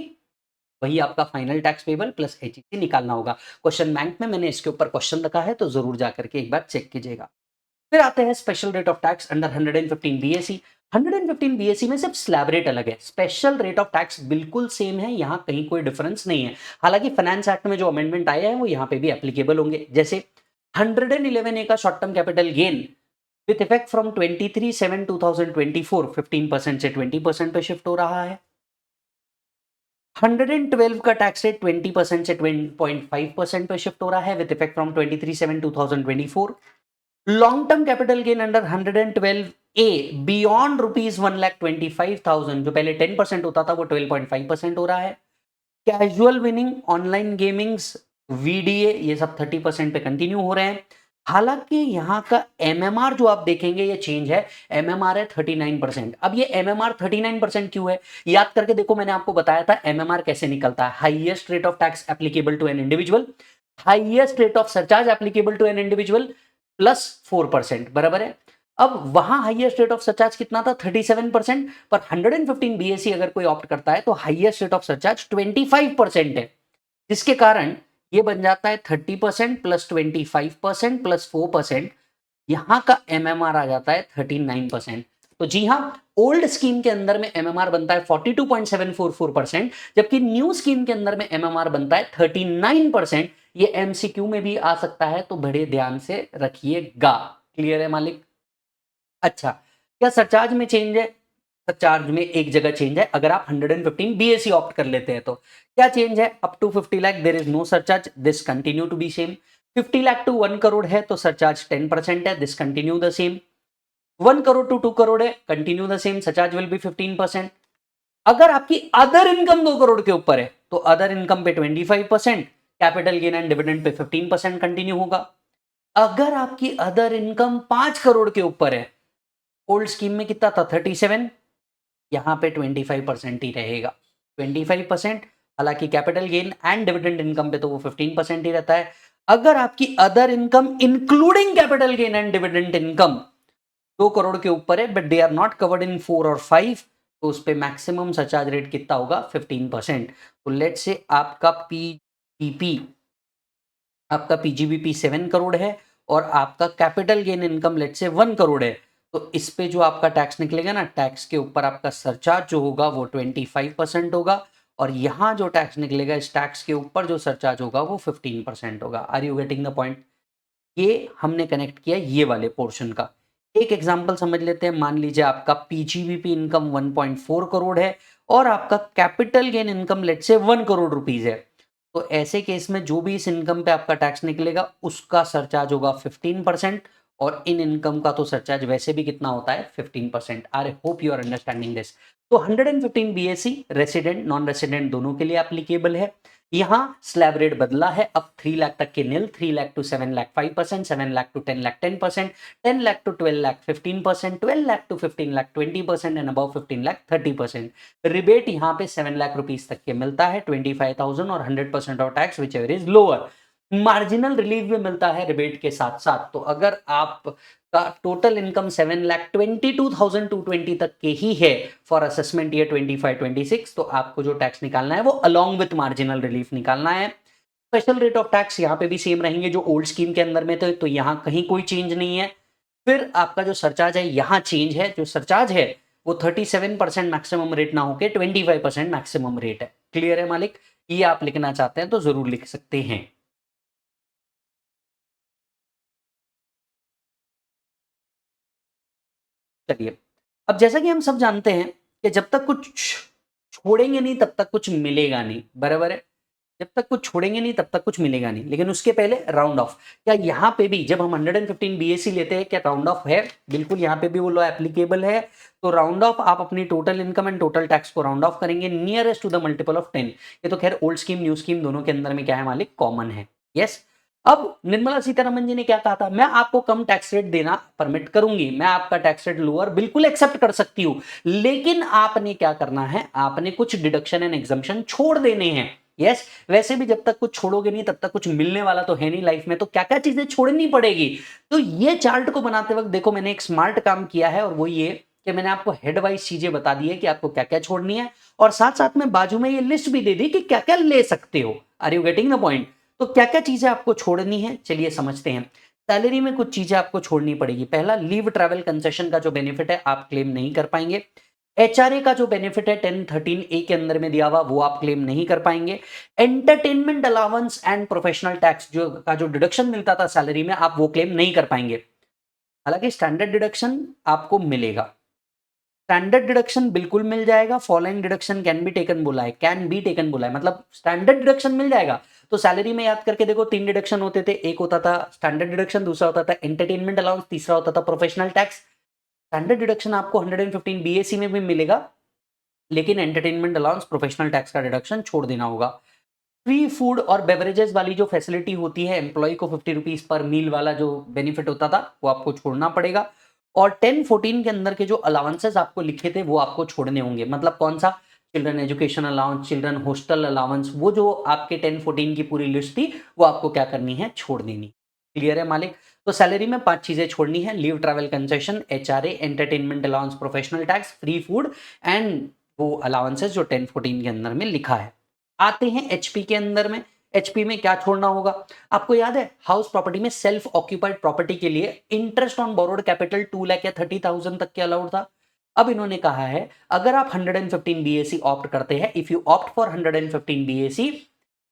Speaker 1: वही आपका final tax payable plus HEC निकालना होगा। क्वेश्चन बैंक में मैंने इसके ऊपर क्वेश्चन रखा है, तो जरूर जाकर के एक बार चेक कीजिएगा। फिर आते हैं special rate of tax under 115 BSE. 115 BSE में सिर्फ स्लैब रेट अलग है, स्पेशल रेट ऑफ टैक्स बिल्कुल सेम है, यहां कहीं कोई डिफरेंस नहीं है। हालांकि फाइनेंस एक्ट में जो अमेंडमेंट आए हैं वो यहां पे भी एप्लीकेबल होंगे। जैसे 111A का short term capital gain with effect from 23/7/2024 15% से 20% पे शिफ्ट हो रहा है। 112 का टैक्स रेट 20% से 20.5% पे शिफ्ट हो रहा है with effect from 23/7/2024। Long term capital gain under 112A beyond ₹1,25,000 जो पहले 10% होता था वो 12.5% हो रहा है। Casual winning, online gamings, VDA ये सब 30% पे कंटिन्यू हो रहे हैं। हालांकि यहाँ का एमएमआर जो आप देखेंगे ये चेंज है, एमएमआर है 39%। अब ये एमएमआर 39% क्यों है? याद करके देखो, मैंने आपको बताया था एमएमआर कैसे निकलता है। Highest rate of tax applicable to an individual, highest rate of surcharge applicable to an individual plus 4%, बराबर है। अब वहां हाईएस्ट रेट ऑफ सरचार्ज कितना था? 37%, पर 115 बीएसई अगर कोई ऑप्ट करता है तो हाईएस्ट रेट ऑफ सरचार्ज 25% है, जिसके कारण ये बन जाता है 30% प्लस 25% प्लस 4%। यहां का एमएमआर आ जाता है 39%। तो जी हां, ओल्ड स्कीम के अंदर में एमएमआर बनता है 42.744%, जबकि न्यू स्कीम के अंदर में एमएमआर बनता है 39%। ये एमसीक्यू में भी आ सकता है, तो बड़े ध्यान से रखिएगा। क्लियर है मालिक? अच्छा, क्या सरचार्ज में चेंज है? सरचार्ज में एक जगह चेंज है, अगर आप 115 बीएसई ऑप्ट कर लेते हैं तो क्या चेंज है? Up to 50 lakh there is no surcharge, this continue to be same. 50 lakh to 1 crore है तो सरचार्ज 10% है, this continue the same. 1 crore to 2 crore है, continue the same, surcharge will be 15%। अगर आपकी अदर इनकम 2 करोड़ के ऊपर है तो अदर इनकम पे 25%, capital gain and dividend pay 15% continue होगा। अगर आपकी अदर इनकम 5 करोड़ के ऊपर है, ओल्ड स्कीम में कितना था? 37, यहां पे 25% ही रहेगा, 25%। हालांकि capital gain and dividend income पे तो वो 15% ही रहता है। अगर आपकी other income including capital gain and dividend income 2 crore के ऊपर है but they are not covered in 4 और 5, तो उस पे मैक्सिमम सरचार्ज रेट कितना होगा? 15%। तो लेट्स से आपका पीजीबीपी 7 करोड़ है और आपका capital gain income let's say 1 crore है, तो इस पे जो आपका टैक्स निकलेगा ना, टैक्स के ऊपर आपका सरचार्ज जो होगा वो 25% होगा और यहाँ जो टैक्स निकलेगा इस टैक्स के ऊपर जो सरचार्ज होगा वो 15% होगा। Are you getting the point? ये हमने कनेक्ट किया ये वाले पोर्शन का। एक एग्जांपल समझ लेते हैं। मान लीजिए आपका पीजीबीपी इनकम 1.4 करोड़ है और आपका कैपिटल गेन इनकम लेट से 1 करोड़ रुपीज है। तो ऐसे केस में जो भी इस इनकम पे आपका टैक्स निकलेगा उसका सरचार्ज होगा 15% और इन इनकम का तो सरचार्ज वैसे भी कितना होता है 15%। I hope you are understanding this. तो 115 बीएससी रेसिडेंट नॉन रेसिडेंट दोनों के लिए एप्लीकेबल है। यहाँ स्लैब रेट बदला है, अब 3 लाख तक के nil, 3 lakh to 7 lakh 5%, 7 lakh to 10 lakh 10%, 10 lakh to 12 lakh 15%, 12 lakh to 15 lakh 20% and above 15 lakh 30%। Rebate यहाँ पे 7 लाख रुपीज तक के मिलता है 25,000 और 100% of tax which ever is lower. Marginal relief भी मिलता है रिबेट के साथ साथ। तो अगर आप का टोटल इनकम 7,22,220 तक के ही है फॉर असेसमेंट ईयर 25-26, तो आपको जो टैक्स निकालना है वो अलॉन्ग विथ मार्जिनल रिलीफ निकालना है। स्पेशल रेट ऑफ टैक्स यहाँ पे भी सेम रहेंगे जो ओल्ड स्कीम के अंदर में थे, तो यहाँ कहीं कोई चेंज नहीं है। फिर आपका जो सरचार्ज है यहाँ चेंज है। जो सरचार्ज है वो 37% मैक्सिमम रेट ना होके 25% मैक्सिमम रेट है। क्लियर है मालिक? ये आप लिखना चाहते हैं तो जरूर लिख सकते हैं। चलिए, अब जैसा कि हम सब जानते हैं कि जब तक कुछ छोड़ेंगे नहीं तब तक कुछ मिलेगा नहीं, बराबर है? जब तक कुछ छोड़ेंगे नहीं तब तक कुछ मिलेगा नहीं। लेकिन उसके पहले राउंड ऑफ, क्या यहाँ पे भी जब हम 115 बीएससी लेते हैं क्या राउंड ऑफ है? बिल्कुल, यहाँ पे भी वो लॉ एप्लीकेबल है। तो राउंड ऑफ आप अपनी total income and total tax को राउंड ऑफ करेंगे nearest to the multiple of 10। ये तो खैर ओल्ड स्कीम न्यू स्कीम दोनों के अंदर में क्या है मालिक, कॉमन है। यस। अब निर्मला सीतारमन जी ने क्या कहा था, मैं आपको कम टैक्स रेट देना परमिट करूंगी, मैं आपका टैक्स रेट लोअर बिल्कुल एक्सेप्ट कर सकती हूं, लेकिन आपने क्या करना है, आपने कुछ डिडक्शन एंड एग्जम्पशन छोड़ देने हैं। यस। वैसे भी जब तक कुछ छोड़ोगे नहीं तब तक कुछ मिलने वाला तो है नहीं लाइफ में, तो क्या क्या चीजें छोड़नी पड़ेगी। तो ये चार्ट को बनाते वक्त देखो मैंने एक स्मार्ट काम किया है और वो ये कि मैंने आपको हेड वाइज चीजें बता दी है कि आपको क्या क्या छोड़नी है, और साथ साथ में बाजू में ये लिस्ट भी दे दी कि क्या क्या ले सकते हो। Are you getting the point? तो क्या क्या चीजें आपको छोड़नी है चलिए समझते हैं। सैलरी में कुछ चीजें आपको छोड़नी पड़ेगी। पहला, लीव ट्रैवल कंसेशन का जो बेनिफिट है आप क्लेम नहीं कर पाएंगे। एचआरए का जो बेनिफिट है 1013 ए के अंदर में दिया हुआ वो आप क्लेम नहीं कर पाएंगे। Entertainment allowance and professional tax जो डिडक्शन मिलता था सैलरी में आप वो क्लेम नहीं कर पाएंगे। हालांकि स्टैंडर्ड डिडक्शन आपको मिलेगा, स्टैंडर्ड डिडक्शन बिल्कुल मिल जाएगा। Following deduction can be taken बोला है, कैन बी टेकन बोला है, मतलब स्टैंडर्ड डिडक्शन मिल जाएगा। तो सैलरी में याद करके देखो 3 डिडक्शन होते थे, एक होता था स्टैंडर्ड डिडक्शन, दूसरा होता था एंटरटेनमेंट अलाउंस, तीसरा होता था प्रोफेशनल टैक्स। स्टैंडर्ड डिडक्शन आपको 115 बीएससी में भी मिलेगा, लेकिन एंटरटेनमेंट अलाउंस प्रोफेशनल टैक्स का डिडक्शन छोड़ देना होगा। फ्री फूड और बेवरेजेस वाली जो फैसिलिटी होती है, एम्प्लॉय को 50 रुपीज पर मील वाला जो बेनिफिट होता था वो आपको छोड़ना पड़ेगा। और 1014 के अंदर के जो अलाउंसेस आपको लिखे थे वो आपको छोड़ने होंगे। मतलब कौन सा? Children education allowance, children hostel allowance, वो जो आपके 1014 की पूरी लिस्ट थी वो आपको क्या करनी है, छोड़ देनी। क्लियर है मालिक? तो सैलरी में 5 चीजें छोड़नी है, leave travel concession, HRA, entertainment allowance, professional tax, free food and वो अलाउंसेस जो 1014 के अंदर में लिखा है। आते हैं एचपी के अंदर में। एचपी में क्या छोड़ना होगा? आपको याद है हाउस प्रॉपर्टी में सेल्फ ऑक्यूपाइड प्रॉपर्टी के लिए interest on borrowed capital 2 lakh या 30,000 तक के अलाउड था। अब इन्होंने कहा है अगर आप 115 बीएसी ऑप्ट करते हैं, if you opt for 115 BAC,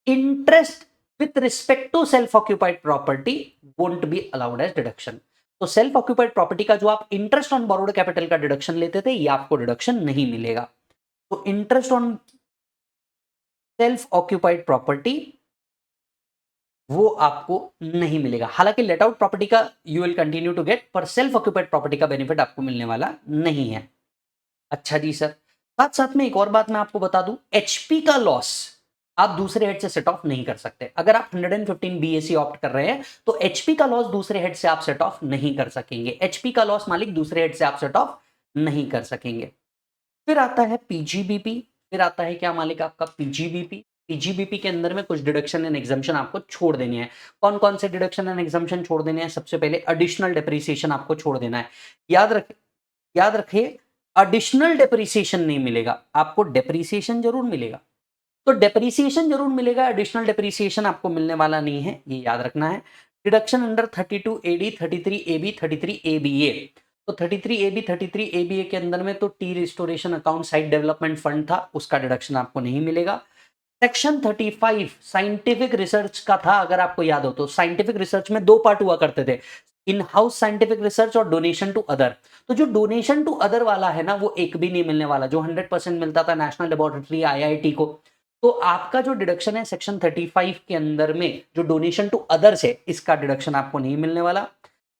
Speaker 1: interest with respect to self occupied property won't be allowed as deduction. तो सेल्फ ऑक्यूपाइड प्रॉपर्टी का जो आप इंटरेस्ट ऑन बोरोड कैपिटल का डिडक्शन लेते थे ये आपको डिडक्शन नहीं मिलेगा। तो interest on self occupied property वो आपको नहीं मिलेगा। हालांकि लेट आउट प्रॉपर्टी का you will continue to get, पर सेल्फ ऑक्यूपाइड प्रॉपर्टी का बेनिफिट आपको मिलने वाला नहीं है। अच्छा जी सर, साथ साथ में एक और बात मैं आपको बता दूं, एचपी का लॉस आप दूसरे हेड से सेट ऑफ नहीं कर सकते। अगर आप 115 बीएसी ऑप्ट कर रहे हैं तो एचपी का लॉस दूसरे हेड से आप सेट ऑफ नहीं कर सकेंगे। एचपी का लॉस मालिक दूसरे हेड से आप सेट ऑफ नहीं कर सकेंगे। फिर आता है पीजीबीपी। फिर आता है क्या मालिक आपका, पीजीबीपी। पीजीबीपी के अंदर में कुछ डिडक्शन एंड एग्जम्पशन आपको छोड़ देने हैं। कौन कौन से डिडक्शन एंड एग्जम्पशन छोड़ देने हैं? सबसे पहले एडिशनल डेप्रिसिएशन आपको छोड़ देना है। याद रख याद रखिए, एडिशनल डेप्रिसिएशन नहीं मिलेगा आपको, डेप्रिसिएशन जरूर मिलेगा। तो डेप्रिसिएशन जरूर मिलेगा, एडिशनल डेप्रिसिएशन आपको मिलने वाला नहीं है, ये याद रखना है। Deduction under 32 AD, 33 AB, 33 ABA. तो 33 ए के अंदर में तो tea restoration account site development fund था, उसका डिडक्शन आपको नहीं मिलेगा। सेक्शन 35 साइंटिफिक रिसर्च का था, अगर आपको याद हो तो साइंटिफिक रिसर्च में दो पार्ट हुआ करते थे, इन हाउस साइंटिफिक रिसर्च और डोनेशन टू अदर। तो जो डोनेशन टू अदर वाला है ना, वो एक भी नहीं मिलने वाला, जो 100% मिलता था नेशनल लेबोरेटरी आईआईटी को। तो आपका जो डिडक्शन है सेक्शन 35 के अंदर में, जो डोनेशन टू अदर्स है, इसका डिडक्शन आपको नहीं मिलने वाला।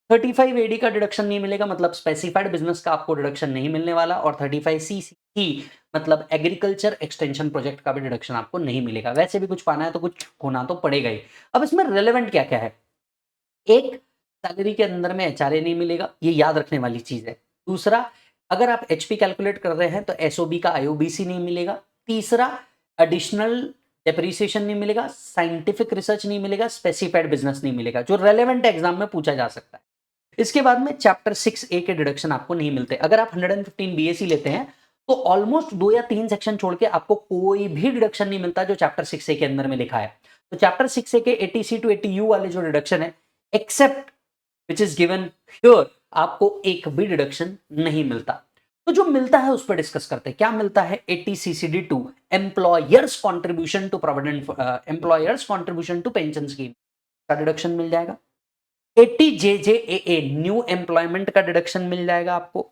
Speaker 1: 35 एडी का डिडक्शन नहीं मिलेगा, मतलब स्पेसिफाइड बिजनेस का आपको डिडक्शन नहीं मिलने वाला। और 35 सी मतलब एग्रीकल्चर एक्सटेंशन प्रोजेक्ट का भी डिडक्शन आपको नहीं मिलेगा। वैसे भी कुछ पाना है तो कुछ होना तो पड़ेगा ही। अब इसमें रेलेवेंट क्या क्या है, एक, सैलरी के अंदर में एचआरए नहीं मिलेगा, ये याद रखने वाली चीज है। दूसरा, अगर आप एचपी कैलकुलेट कर रहे हैं तो एसओबी का आईओबीसी नहीं मिलेगा। तीसरा, एडिशनल डेप्रिसिएशन नहीं मिलेगा, साइंटिफिक रिसर्च नहीं मिलेगा, स्पेसिफाइड बिजनेस नहीं मिलेगा, जो रेलेवेंट एग्जाम में पूछा जा सकता है। इसके बाद में चैप्टर 6 ए के डिडक्शन आपको नहीं मिलते। अगर आप 115 बीएससी लेते हैं तो ऑलमोस्ट 2 या 3 सेक्शन छोड़ के आपको कोई भी डिडक्शन नहीं मिलता जो चैप्टर 6 ए के अंदर में लिखा है। तो चैप्टर 6 ए के 80C टू 80U वाले जो डिडक्शन है, except which is given here, आपको एक भी डिडक्शन नहीं मिलता। तो जो मिलता है उस पर डिस्कस करते हैं। क्या मिलता है? 80CCD2 employer's contribution to provident, employer's contribution to pension scheme का डिडक्शन मिल जाएगा। 80JJAA न्यू एम्प्लॉयमेंट का डिडक्शन मिल जाएगा आपको।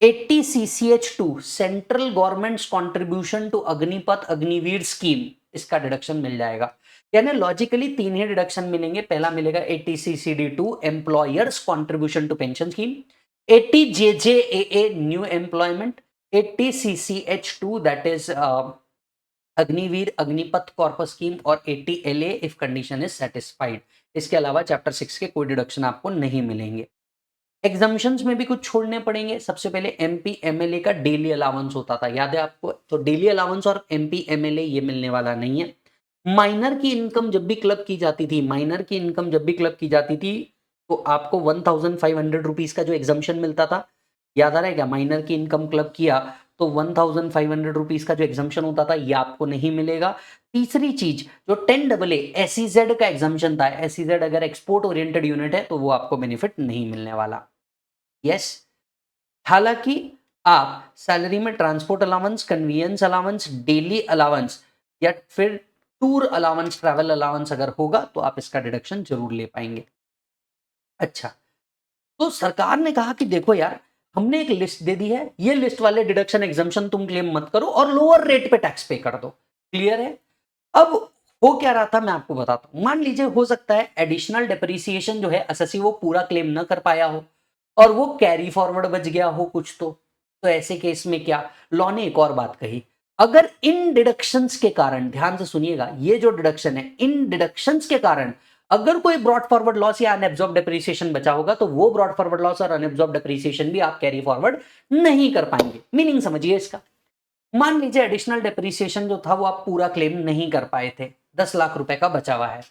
Speaker 1: 80CCH2 central government's contribution to Agnipath Agniveer scheme, इसका डिडक्शन मिल जाएगा। यानी लॉजिकली तीन ही डिडक्शन मिलेंगे। पहला मिलेगा 80CCD2 employer's contribution to pension scheme, 80JJAA new employment, 80CCH2 that is Agniveer Agnipath corpus scheme, और 80LA if condition is satisfied. इसके अलावा चैप्टर 6 के कोई डिडक्शन आपको नहीं मिलेंगे। एग्जामिशंस में भी कुछ छोड़ने पड़ेंगे। सबसे पहले एमपी एमएलए का डेली अलाउंस होता था, याद है आपको? तो डेली अलाउंस और एमपी एमएलए ये मिलने वाला नहीं है। माइनर की इनकम जब भी क्लब की जाती थी, माइनर की इनकम जब भी क्लब की जाती थी, तो आपको 1500 रुपीज का जो एग्जामिशन मिलता था, याद आ रहा है क्या? माइनर की इनकम क्लब किया तो 1500 रुपीज का जो एग्जामिशन होता था, ये आपको नहीं मिलेगा। तीसरी चीज, जो 10AA एसईजेड का एग्जामिशन था, एसईजेड अगर एक्सपोर्ट ओरिएंटेड यूनिट है तो वो आपको बेनिफिट नहीं मिलने वाला। यस, हालांकि आप सैलरी में transport allowance, convenience allowance, daily allowance या फिर टूर अलाउंस, ट्रैवल अलाउंस अगर होगा तो आप इसका डिडक्शन जरूर ले पाएंगे। अच्छा, तो सरकार ने कहा कि देखो यार, हमने एक लिस्ट दे दी है, ये लिस्ट वाले डिडक्शन एग्जाम्पशन तुम क्लेम मत करो और लोअर रेट पे टैक्स पे कर दो। क्लियर है? अब हो क्या रहा था मैं आपको बताता हूं। मान लीजिए हो सकता है एडिशनल डेप्रिसिएशन जो है एसएससी वो पूरा क्लेम ना कर पाया हो और वो कैरी फॉरवर्ड बच गया हो कुछ। तो ऐसे केस में क्या, लॉ ने एक और बात कही, अगर इन डिडक्शंस के कारण, ध्यान से सुनिएगा, ये जो डिडक्शन है इन डिडक्शंस के कारण अगर कोई ब्रॉड फॉरवर्ड लॉस या अनएब्जॉर्ब डेप्रिसिएशन बचा होगा तो वो ब्रॉड फॉरवर्ड लॉस और अनएब्जॉर्ब डेप्रिसिएशन भी आप कैरी फॉरवर्ड नहीं कर पाएंगे। मीनिंग समझिए इसका। मान लीजिए एडिशनल डेप्रिसिएशन जो था वो आप पूरा क्लेम नहीं कर पाए थे, 10 लाख रुपए का बचा हुआ है,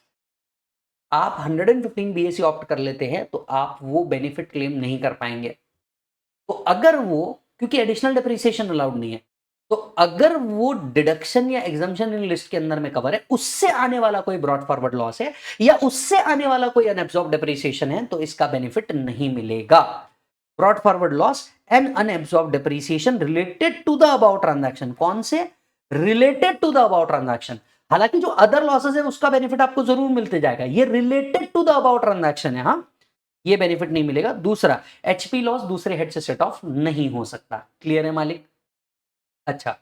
Speaker 1: आप 115 बीएससी ऑप्ट कर लेते हैं तो आप वो बेनिफिट क्लेम नहीं कर पाएंगे। तो अगर वो, क्योंकि एडिशनल डेप्रिसिएशन अलाउड नहीं है, तो अगर वो डिडक्शन या एग्जाम्पशन इन लिस्ट के अंदर में कवर है, उससे आने वाला कोई ब्रॉड फॉरवर्ड लॉस है या उससे आने वाला कोई अनएब्सॉर्ब डेप्रिसिएशन है तो इसका बेनिफिट नहीं मिलेगा। Brought forward loss and unabsorbed depreciation related to the about transaction, कौन से? Related to the about transaction. हालांकि जो अदर लॉसेस है उसका बेनिफिट आपको जरूर मिलते जाएगा, ये related to the about transaction है, हाँ, ये बेनिफिट नहीं मिलेगा। दूसरा, एचपी लॉस दूसरे हेड से सेट ऑफ नहीं हो सकता। क्लियर है मालिक? अच्छा,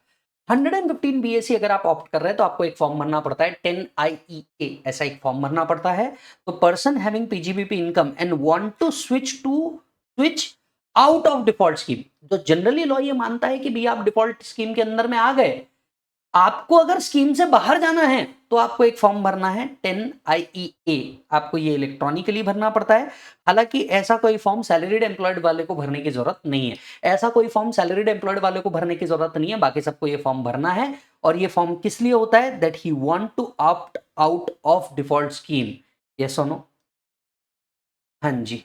Speaker 1: 115 बीएससी अगर आप ऑप्ट कर रहे हैं तो आपको एक फॉर्म भरना पड़ता है, 10IEA ऐसा एक फॉर्म भरना पड़ता है। तो person having PGBP income and want to switch out of default scheme, तो जनरली लॉ ये मानता है कि भी आप डिफॉल्ट स्कीम के अंदर में आ गए, आपको अगर स्कीम से बाहर जाना है तो आपको एक फॉर्म भरना है 10IEA, आपको ये इलेक्ट्रॉनिकली भरना पड़ता है। हालांकि ऐसा कोई फॉर्म सैलरीड एम्प्लॉयड वाले को भरने की जरूरत नहीं है, ऐसा कोई फॉर्म सैलरीड एम्प्लॉयड वाले को भरने की जरूरत नहीं है, बाकी सबको ये फॉर्म भरना है। और ये फॉर्म किस लिए होता है? That he want to opt out of default scheme. Yes और नो? हाँ जी।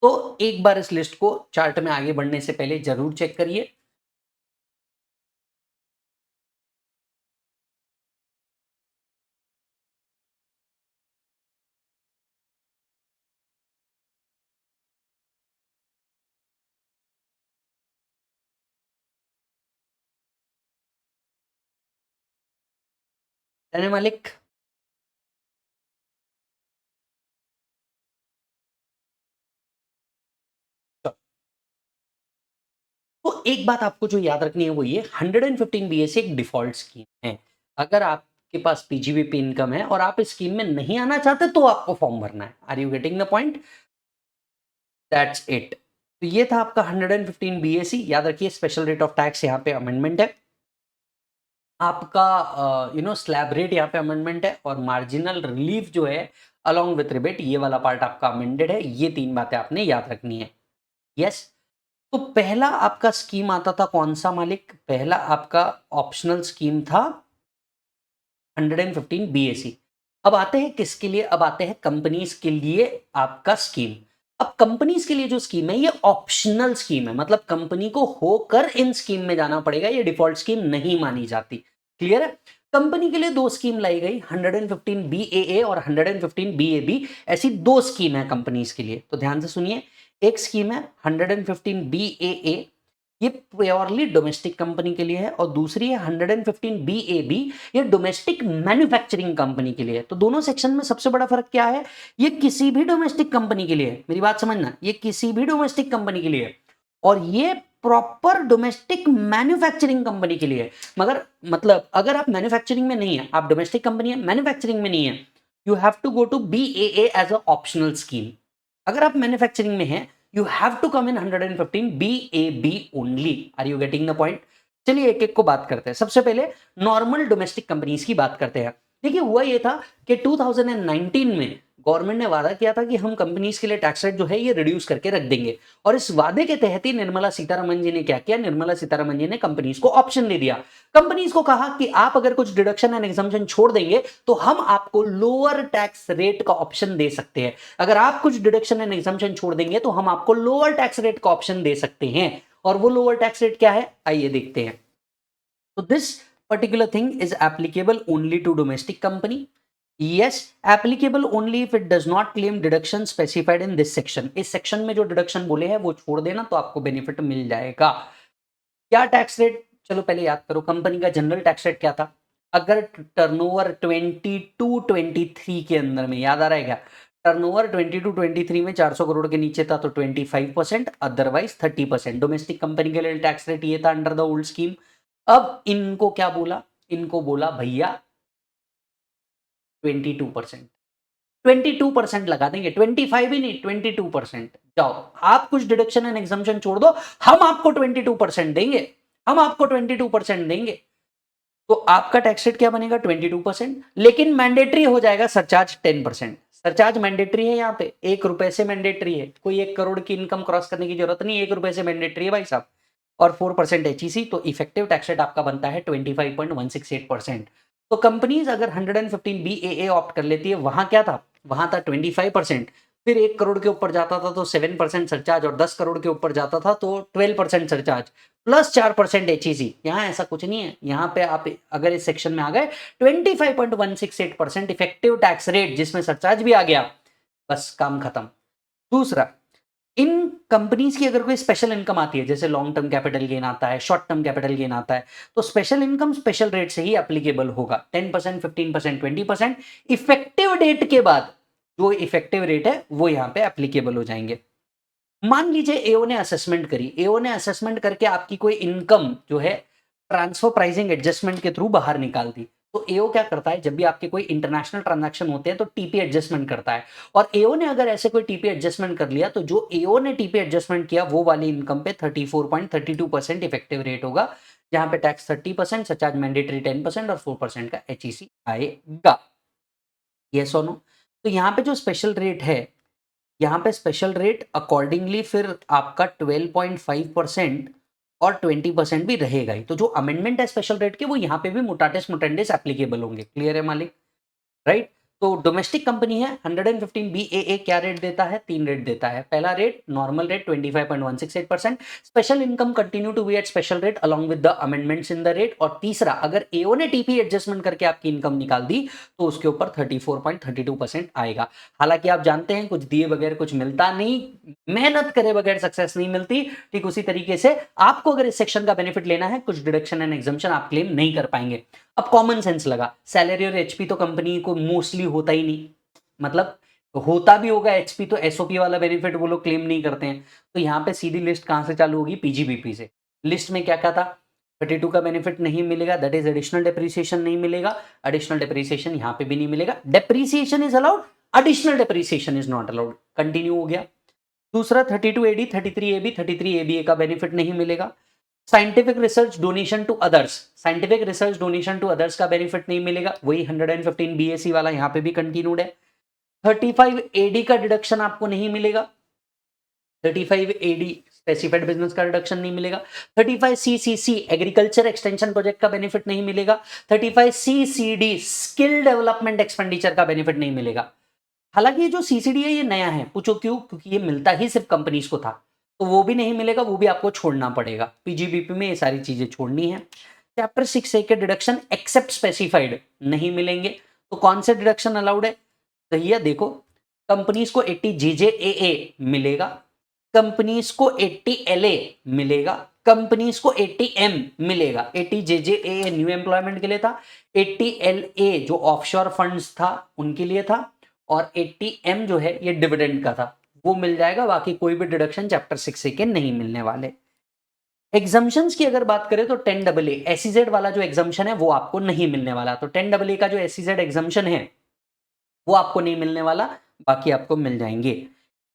Speaker 1: तो एक बार इस लिस्ट को चार्ट में आगे बढ़ने से पहले जरूर चेक करिए। है मालिक? तो एक बात आपको जो याद रखनी है वो ये 115 बीएससी एक डिफॉल्ट स्कीम है। अगर आपके पास पीजीबीपी इनकम है और आप इस स्कीम में नहीं आना चाहते तो आपको फॉर्म भरना है। Are you getting the point? That's it. तो ये था आपका 115 बीएससी। याद रखिए स्पेशल रेट ऑफ टैक्स यहाँ पे अमेंडमेंट है आपका, स्लैब रेट यहाँ पे अमेंडमेंट है और मार्जिनल रिलीफ जो है अलोंग विथ रिबेट ये वाला पार्ट आपका अमेंडेड है। ये 3 बातें आपने याद रखनी है। यस। तो पहला आपका स्कीम आता था कौन सा मालिक? पहला आपका ऑप्शनल स्कीम था 115 बीएसी। अब आते हैं किसके लिए? अब आते हैं कंपनीज के लिए आपका स्कीम। अब कंपनीज के लिए जो स्कीम है ये ऑप्शनल स्कीम है, मतलब कंपनी को होकर इन स्कीम में जाना पड़ेगा, ये डिफॉल्ट स्कीम नहीं मानी जाती। क्लियर है? कंपनी के लिए दो स्कीम लाई गई, 115 बीएए और 115 बीएबी। ऐसी दो स्कीम है कंपनीज के लिए, तो ध्यान से सुनिए। एक स्कीम है 115 बीएए, ये प्योरली डोमेस्टिक कंपनी के लिए है, और दूसरी है 115 बीएबी, ये डोमेस्टिक मैन्युफैक्चरिंग कंपनी के लिए है। तो दोनों सेक्शन में सबसे बड़ा फर्क क्या है? ये किसी भी डोमेस्टिक कंपनी के लिए है, मेरी बात समझना, ये किसी भी डोमेस्टिक कंपनी के लिए है, और ये प्रॉपर डोमेस्टिक मैन्युफैक्चरिंग कंपनी के लिए है। मगर मतलब अगर आप मैन्युफैक्चरिंग में नहीं है, आप डोमेस्टिक कंपनी है मैन्युफैक्चरिंग में नहीं है, you have to go to BAA as a optional scheme. अगर आप मैन्युफैक्चरिंग में हैं, you have to come in 115 BAB only. Are you getting the point? चलिए एक एक को बात करते हैं। सबसे पहले नॉर्मल डोमेस्टिक कंपनीज की बात करते हैं। देखिए हुआ ये था कि 2019 में गवर्नमेंट ने वादा किया था कि हम कंपनीज के लिए टैक्स रेट जो है ये रिड्यूस करके रख देंगे, और इस वादे के तहत ही निर्मला सीतारमन जी ने क्या किया? निर्मला सीतारमन जी ने कंपनीज को ऑप्शन दे दिया। कंपनीज को कहा कि आप अगर कुछ डिडक्शन एंड एग्जम्पशन छोड़ देंगे तो हम आपको लोअर टैक्स रेट का ऑप्शन दे सकते हैं। अगर आप कुछ डिडक्शन एंड एग्जम्पशन छोड़ देंगे तो हम आपको लोअर टैक्स रेट का ऑप्शन दे सकते हैं। और वो लोअर टैक्स रेट क्या है, आइए देखते हैं। तो this particular thing is applicable only to domestic company. Yes, applicable only if it does not claim deduction specified in this section. इस सेक्शन में जो डिडक्शन बोले हैं वो छोड़ देना तो आपको बेनिफिट मिल जाएगा। क्या टैक्स रेट? चलो पहले याद करो, कंपनी का जनरल टैक्स रेट क्या था? अगर टर्नओवर 22-23 के अंदर में, याद आ रहा है क्या? टर्नओवर 22-23 में 400 करोड़ के नीचे था तो 25%, अदरवाइज 30%। डोमेस्टिक कंपनी के लिए टैक्स रेट ये था अंडर द ओल्ड स्कीम। अब इनको क्या बोला? इनको बोला भैया 22%। 22% लगा देंगे, 25 ही नहीं 22%। जाओ आप कुछ डिडक्शन एंड एग्जम्पशन छोड़ दो, हम आपको 22% देंगे, हम आपको 22% देंगे। तो आपका टैक्स रेट क्या बनेगा? 22%। लेकिन मैंडेटरी हो जाएगा सरचार्ज 10%। सरचार्ज मैंडेटरी है, यहाँ पे 1 रुपए से मैंडेटरी है। कोई 1 करोड़ की इनकम क्रॉस करने की जरूरत नहीं, 1 रुपए से मैंडेटरी है भाई साहब। और 4% एचईसी, तो इफेक्टिव टैक्स रेट आपका बनता है 25.168%। तो कंपनीज अगर 115 बीएए ऑप्ट कर लेती है, वहां क्या था? वहां था 25%। फिर 1 करोड़ के ऊपर जाता था तो 7% सरचार्ज, और 10 करोड़ के ऊपर जाता था तो 12% सरचार्ज प्लस 4% एचईसी। यहाँ ऐसा कुछ नहीं है, यहाँ पे आप अगर इस सेक्शन में आ गए 25.168% इफेक्टिव टैक्स रेट जिसमें सरचार्ज भी आ गया, बस काम खत्म। दूसरा, इन कंपनीज की अगर कोई स्पेशल इनकम आती है, जैसे लॉन्ग टर्म कैपिटल गेन आता है, शॉर्ट टर्म कैपिटल गेन आता है, तो स्पेशल इनकम स्पेशल रेट से ही एप्लीकेबल होगा। 10%, 15%, 20% इफेक्टिव डेट के बाद जो इफेक्टिव रेट है वो यहाँ पे एप्लीकेबल हो जाएंगे। मान लीजिए एओ ने असेसमेंट करी, एओ ने असेसमेंट करके आपकी कोई इनकम जो है ट्रांसफर प्राइसिंग एडजस्टमेंट के थ्रू बाहर निकाल दी। तो एओ क्या करता है, जब भी आपके कोई इंटरनेशनल ट्रांजैक्शन होते हैं तो टीपी एडजस्टमेंट करता है, और एओ ने अगर ऐसे कोई टीपी एडजस्टमेंट कर लिया तो जो एओ ने टीपी एडजस्टमेंट किया वो वाली इनकम पे 34.32% इफेक्टिव रेट होगा, जहां पे टैक्स 30%, सरचार्ज मैंडेटरी 10% और 4% का एचईसी आएगा। यस और नो? तो यहाँ पे जो स्पेशल रेट है, यहाँ पे स्पेशल रेट अकॉर्डिंगली फिर आपका 12.5% और 20% भी रहेगा ही। तो जो अमेंडमेंट है स्पेशल रेट के वो यहाँ पे भी मुटाटिस मुटेंडिस एप्लीकेबल होंगे। क्लियर है मालिक? राइट? तो डोमेस्टिक कंपनी है 115 BAA क्या रेट देता है? 3 रेट देता है। पहला rate normal rate 25.168%, special income continue to be at special rate along with the amendments in the rate, और तीसरा अगर AO ने TP एडजस्टमेंट करके आपकी इनकम निकाल दी तो उसके ऊपर 34.32% आएगा। हालांकि आप जानते हैं कुछ दिए बगैर कुछ मिलता नहीं, मेहनत करे बगैर सक्सेस नहीं मिलती। ठीक उसी तरीके से आपको अगर इस सेक्शन का बेनिफिट लेना है, कुछ डिडक्शन एंड एग्जम्पशन आप क्लेम नहीं कर पाएंगे। अब कॉमन सेंस लगा, सैलरी और एचपी तो कंपनी को मोस्टली होता ही नहीं, मतलब होता भी होगा एचपी तो एसओपी वाला बेनिफिट वो लोग क्लेम नहीं करते हैं। तो यहाँ पे सीधी लिस्ट कहां से चालू होगी? पीजीबीपी से। लिस्ट में क्या क्या था? 32 का बेनिफिट नहीं मिलेगा, दैट इज एडिशनल डेप्रिसिएशन नहीं मिलेगा, एडिशनल डेप्रिसिएशन यहाँ पे भी नहीं मिलेगा, depreciation is allowed, additional depreciation is not allowed, continue हो गया। दूसरा 32AD 33AB 33ABA का बेनिफिट नहीं मिलेगा। Scientific research donation to others, scientific research donation to others का बेनिफिट नहीं मिलेगा, वही 115 BAC वाला यहाँ पे भी कंटिन्यूड है। 35AD का डिडक्शन आपको नहीं मिलेगा, 35AD स्पेसिफाइड बिजनेस का डिडक्शन नहीं मिलेगा। 35CCC एग्रीकल्चर एक्सटेंशन प्रोजेक्ट का बेनिफिट नहीं मिलेगा। 35CCD स्किल डेवलपमेंट एक्सपेंडिचर का बेनिफिट नहीं मिलेगा। हालांकि ये जो सीसीडी है ये नया है, पूछो क्यों? क्योंकि ये मिलता ही सिर्फ कंपनीज को था, तो वो भी नहीं मिलेगा, वो भी आपको छोड़ना पड़ेगा। पीजीबीपी में ये सारी चीजें छोड़नी है। चैप्टर 6A के डिडक्शन एक्सेप्ट स्पेसिफाइड नहीं मिलेंगे। तो कौन से डिडक्शन अलाउड है? भैया देखो, कंपनीज को 80 JJAA मिलेगा, कंपनीज को 80 LA मिलेगा, कंपनीज को 80 M मिलेगा। 80 JJAA न्यू एम्प्लॉयमेंट के लिए था, 80 LA जो ऑफशोर फंड्स था उनके लिए था, और 80M जो है ये डिविडेंड का था, वो मिल जाएगा। बाकी कोई भी डिडक्शन चैप्टर 6A के नहीं मिलने वाले। एग्जाम्पशंस की अगर बात करें तो 10AA SEZ वाला जो एग्जाम्पशन है वो आपको नहीं मिलने वाला। तो 10AA का जो SEZ एग्जाम्पशन है वो आपको नहीं मिलने वाला, बाकी आपको मिल जाएंगे।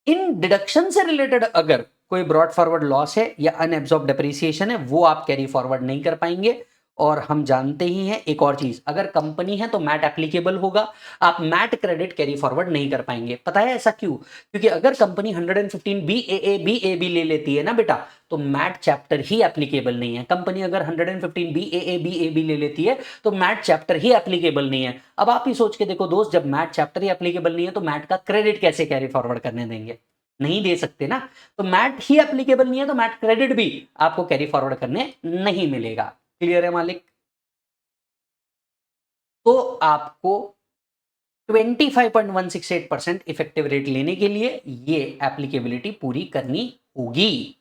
Speaker 1: इन डिडक्शन से रिलेटेड अगर कोई ब्रॉड फॉरवर्ड लॉस है या अनएब्सॉर्ब डेप्रिसिएशन है वो आप कैरी फॉरवर्ड नहीं कर पाएंगे। और हम जानते ही हैं एक और चीज, अगर कंपनी है तो मैट एप्लीकेबल होगा, आप मैट क्रेडिट कैरी फॉरवर्ड नहीं कर पाएंगे। पता है ऐसा क्यों? क्योंकि अगर कंपनी 115 BAA BAB ले लेती है ना बेटा, तो मैट चैप्टर ही एप्लीकेबल नहीं है। कंपनी अगर 115 BAA BAB ले लेती है तो मैट चैप्टर ही एप्लीकेबल नहीं है। अब आप ही सोच के देखो दोस्त, जब मैट चैप्टर ही एप्लीकेबल नहीं है तो मैट का क्रेडिट कैसे कैरी फॉरवर्ड करने देंगे? नहीं दे सकते ना। तो मैट ही एप्लीकेबल नहीं है तो मैट क्रेडिट भी आपको कैरी फॉरवर्ड करने नहीं मिलेगा। क्लियर है मालिक? तो आपको 25.168% इफेक्टिव रेट लेने के लिए ये एप्लीकेबिलिटी पूरी करनी होगी।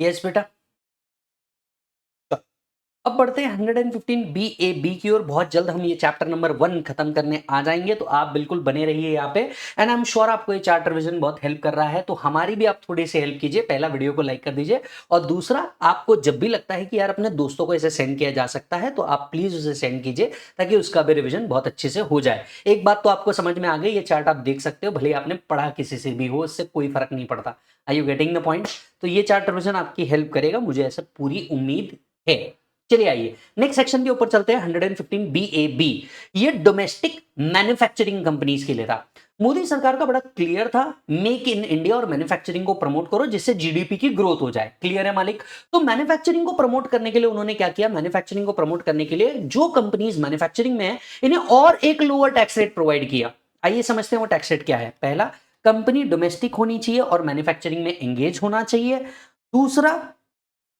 Speaker 1: यस बेटा। अब बढ़ते हैं 115 BAB की ओर। बहुत जल्द हम ये चैप्टर नंबर 1 खत्म करने आ जाएंगे, तो आप बिल्कुल बने रहिए यहाँ पे। एंड आई एम श्योर आपको ये चार्ट रिवीजन बहुत हेल्प कर रहा है, तो हमारी भी आप थोड़ी सी हेल्प कीजिए। पहला वीडियो को लाइक कर दीजिए, और दूसरा आपको जब भी लगता है कि यार अपने दोस्तों को इसे सेंड किया जा सकता है तो आप प्लीज उसे सेंड कीजिए, ताकि उसका भी रिविजन बहुत अच्छे से हो जाए। एक बात तो आपको समझ में आ गई, ये चार्ट आप देख सकते हो, भले आपने पढ़ा किसी से भी हो, इससे कोई फर्क नहीं पड़ता। Are you getting the point? तो ये चार्ट रिविजन आपकी हेल्प करेगा, मुझे ऐसा पूरी उम्मीद है। चलिए आइए नेक्स्ट सेक्शन के ऊपर चलते हैं। 115 BAB ये डोमेस्टिक मैन्युफैक्चरिंग कंपनीज के लिए था। मोदी सरकार का बड़ा क्लियर था, मेक इन इंडिया और मैन्युफैक्चरिंग को प्रमोट करो जिससे जीडीपी की ग्रोथ हो जाए। क्लियर है मालिक? तो मैन्युफैक्चरिंग को प्रमोट करने के लिए उन्होंने क्या किया? मैन्युफैक्चरिंग को प्रमोट करने के लिए जो कंपनीज मैन्युफैक्चरिंग में है इन्हें और एक लोअर टैक्स रेट प्रोवाइड किया। आइए समझते हैं वो टैक्स रेट क्या है। पहला, कंपनी डोमेस्टिक होनी चाहिए और मैन्युफैक्चरिंग में एंगेज होना चाहिए। दूसरा,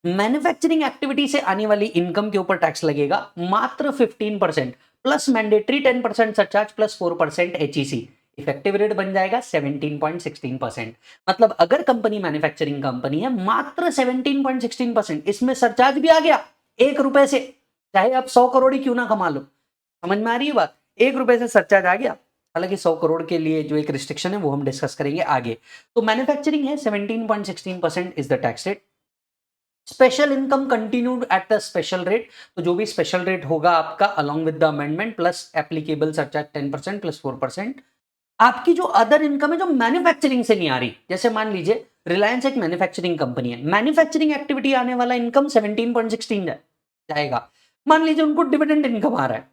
Speaker 1: मैन्युफैक्चरिंग एक्टिविटी से आने वाली इनकम के ऊपर टैक्स लगेगा मात्र 15% plus mandatory 10% surcharge plus 4% HEC। Effective rate बन जाएगा 17.16%। मतलब अगर कंपनी मैन्युफैक्चरिंग कंपनी है, मात्र 17.16%, इसमें सरचार्ज भी आ गया 1 रुपए से, चाहे आप 100 करोड़ ही क्यों ना कमा लो। समझ में आ रही है बात? 1 रुपए से सरचार्ज आ गया। हालांकि 100 करोड़ के लिए जो एक रिस्ट्रिक्शन है वो हम डिस्कस करेंगे आगे। तो मैन्युफैक्चरिंग है, 17.16% is the tax rate. Special income continued at the special rate, तो जो भी स्पेशल रेट होगा आपका along with the amendment plus applicable surcharge 10% plus 4%। आपकी जो अदर इनकम है जो मैन्युफैक्चरिंग से नहीं आ रही, जैसे मान लीजिए रिलायंस एक मैन्युफैक्चरिंग कंपनी है, मैन्युफैक्चरिंग एक्टिविटी आने वाला इनकम 17.16 जाएगा। मान लीजिए उनको डिविडेंड इनकम आ रहा है,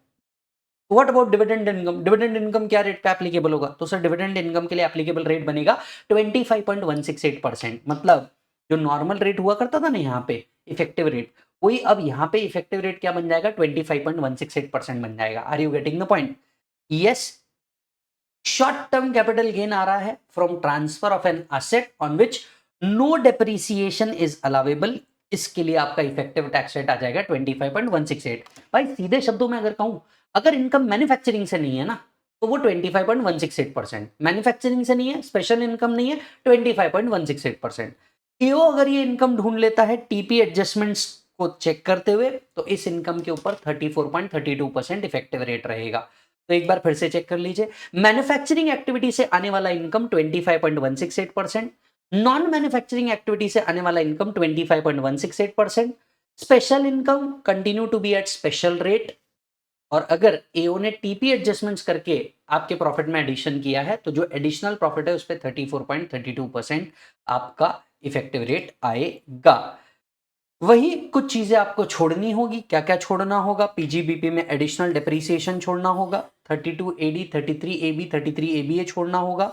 Speaker 1: what about dividend income? Dividend income क्या रेट पे एप्लीकेबल होगा? तो सर डिविडेंड इनकम के लिए एप्लीकेबल रेट बनेगा 25.168%। मतलब जो नॉर्मल रेट हुआ करता था ना यहाँ पे इफेक्टिव रेट, वही अब यहाँ पे इफेक्टिव रेट क्या बन जाएगा, 25.168% बन जाएगा। Are you getting the point? Yes, short term capital gain आ रहा है from transfer of an asset on which no depreciation is allowable, इसके लिए आपका इफेक्टिव टैक्स रेट आ जाएगा 25.168। भाई सीधे शब्दों में अगर कहूं, अगर इनकम मैन्युफैक्चरिंग से नहीं है ना तो वो 25.168%, मैन्युफैक्चरिंग से नहीं है, स्पेशल इनकम नहीं है, 25.168%। एओ अगर ये इनकम ढूंढ लेता है टीपी एडजस्टमेंट्स को चेक करते हुए तो इस इनकम के ऊपर 34.32% इफेक्टिव रेट रहेगा। तो एक बार फिर से चेक कर लीजिए, मैन्युफैक्चरिंग एक्टिविटी से आने वाला इनकम 25.168%, नॉन मैन्युफैक्चरिंग एक्टिविटी से आने वाला income 25.168%, special income continue to be at special rate, और अगर एओ ने टीपी एडजस्टमेंट्स करके आपके प्रॉफिट में एडिशन किया है तो जो एडिशनल प्रॉफिट है उस पर 34.32% आपका इफेक्टिव रेट आएगा। वही कुछ चीजें आपको छोड़नी होगी, क्या क्या छोड़ना होगा, पीजीबीपी में एडिशनल डेप्रीसिएशन छोड़ना होगा, 32 एडी, 33 एबी, 33 एबीए छोड़ना होगा,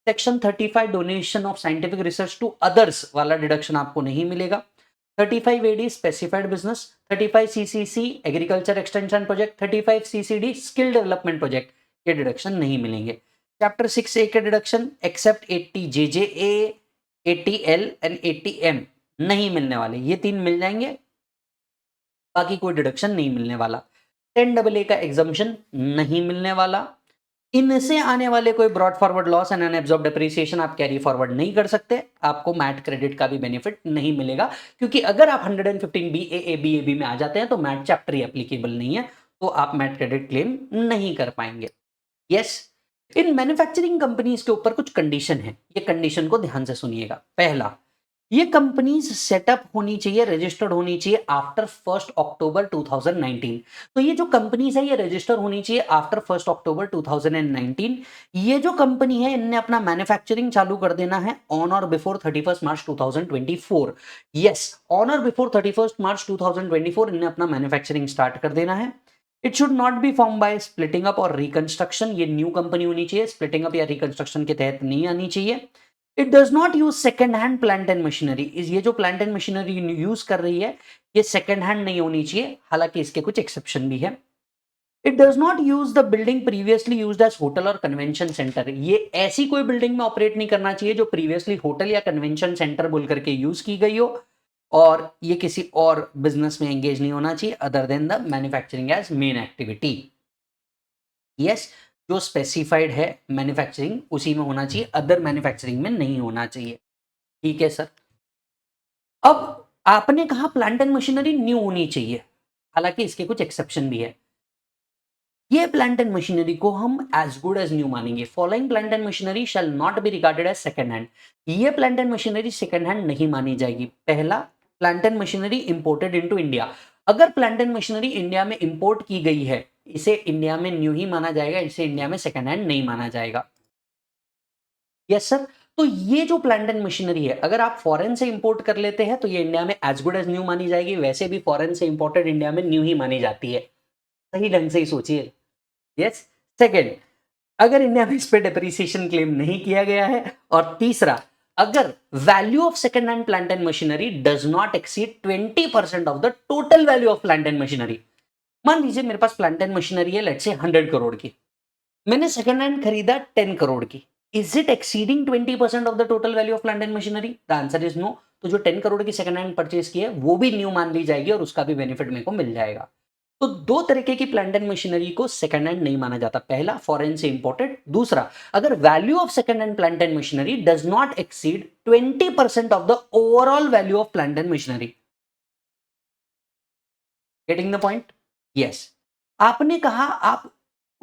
Speaker 1: section 35 donation of scientific research to others वाला डिडक्शन आपको नहीं मिलेगा, 35 AD specified business, 35 CCC agriculture extension project, 35 CCD skill development project के डिडक्शन नहीं मिलेंगे। चैप्टर 6A के deduction accept 80 जेजेए, 80L and 80M नहीं मिलने वाले, ये तीन मिल जाएंगे, बाकी कोई डिडक्शन नहीं मिलने वाला। 10AA का एग्जम्पशन नहीं मिलने वाला। इनसे आने वाले कोई brought forward loss and unabsorbed depreciation आप कैरी फॉरवर्ड नहीं कर सकते, आपको मैट क्रेडिट का भी बेनिफिट नहीं मिलेगा, क्योंकि अगर आप 115 BAABAB में आ जाते हैं तो मैट चैप्टर ही एप्लीकेबल नहीं है, तो आप मैट क्रेडिट क्लेम नहीं कर पाएंगे। यस, इन मैन्युफैक्चरिंग कंपनीज के ऊपर कुछ कंडीशन है, ये कंडीशन को ध्यान से सुनिएगा। पहला, ये कंपनीज सेटअप होनी चाहिए, रजिस्टर्ड होनी चाहिए आफ्टर 1 अक्टूबर 2019। तो ये जो कंपनीज है ये रजिस्टर होनी चाहिए आफ्टर 1 अक्टूबर 2019। ये जो कंपनी है इनने अपना मैन्युफैक्चरिंग चालू कर देना है ऑन और बिफोर 31 मार्च 2024। यस, ऑन और बिफोर 31 मार्च 2024 इनने अपना मैन्युफैक्चरिंग स्टार्ट कर देना है। It should not be form by splitting up और रिकंस्ट्रक्शन, ये न्यू कंपनी होनी चाहिए, स्प्लिटिंग अप या रिकंस्ट्रक्शन के तहत नहीं आनी चाहिए। It does not use second hand plant and machinery, ये जो प्लांट एंड मशीनरी यूज कर रही है ये सेकेंड हैंड नहीं होनी चाहिए, हालांकि इसके कुछ एक्सेप्शन भी है। It does not use the building previously used as hotel और कन्वेंशन सेंटर, ये ऐसी कोई बिल्डिंग में ऑपरेट नहीं करना चाहिए जो प्रीवियसली होटल या कन्वेंशन सेंटर बोल करके यूज की गई हो, और ये किसी और बिजनेस में एंगेज नहीं होना चाहिए other than the manufacturing as main activity. Yes, जो स्पेसिफाइड है मैन्युफैक्चरिंग उसी में होना चाहिए, अदर मैन्युफैक्चरिंग में नहीं होना चाहिए। ठीक है सर। अब आपने कहा प्लांट एंड मशीनरी न्यू होनी चाहिए, हालांकि इसके कुछ एक्सेप्शन भी है। ये प्लांट एंड मशीनरी को हम एज गुड एज न्यू मानेंगे। Following plant and machinery shall not be regarded as second hand, ये plant and machinery second hand नहीं मानी जाएगी। पहला, plant and machinery imported into India, अगर प्लांट एंड मशीनरी इंडिया में इंपोर्ट की गई है इसे इंडिया में न्यू ही माना जाएगा, इसे इंडिया में सेकंड हैंड नहीं माना जाएगा। यस सर, तो ये जो प्लांट एंड मशीनरी है अगर आप फॉरेन से इंपोर्ट कर लेते हैं तो ये इंडिया में एज गुड एज न्यू मानी जाएगी, वैसे भी फॉरेन से इंपोर्टेड इंडिया में न्यू ही मानी जाती है, सही ढंग से ही सोचिए। यस, सेकेंड, अगर इंडिया में इस पे डेप्रिसिएशन क्लेम नहीं किया गया है, और तीसरा, अगर value of second hand plant and machinery does not exceed 20% of the total value of plant and machinery. मान लीजिए मेरे पास प्लांट एंड मशीनरी है लेट्स से 100 करोड़ की, मैंने सेकंड हैंड खरीदा 10 करोड़ की, is it exceeding 20% of the total value of plant and machinery? The answer is no. तो जो 10 करोड़ की सेकंड हैंड परचेज की है वो भी न्यू मान ली जाएगी और उसका भी बेनिफिट मेरे को मिल जाएगा। तो दो तरीके की प्लांट एंड मशीनरी को सेकंड हैंड नहीं माना जाता, पहला फॉरेन से इंपोर्टेड, दूसरा अगर value of second hand plant and machinery does not exceed 20% of the overall value of plant and machinery. Getting the point? Yes, आपने कहा आप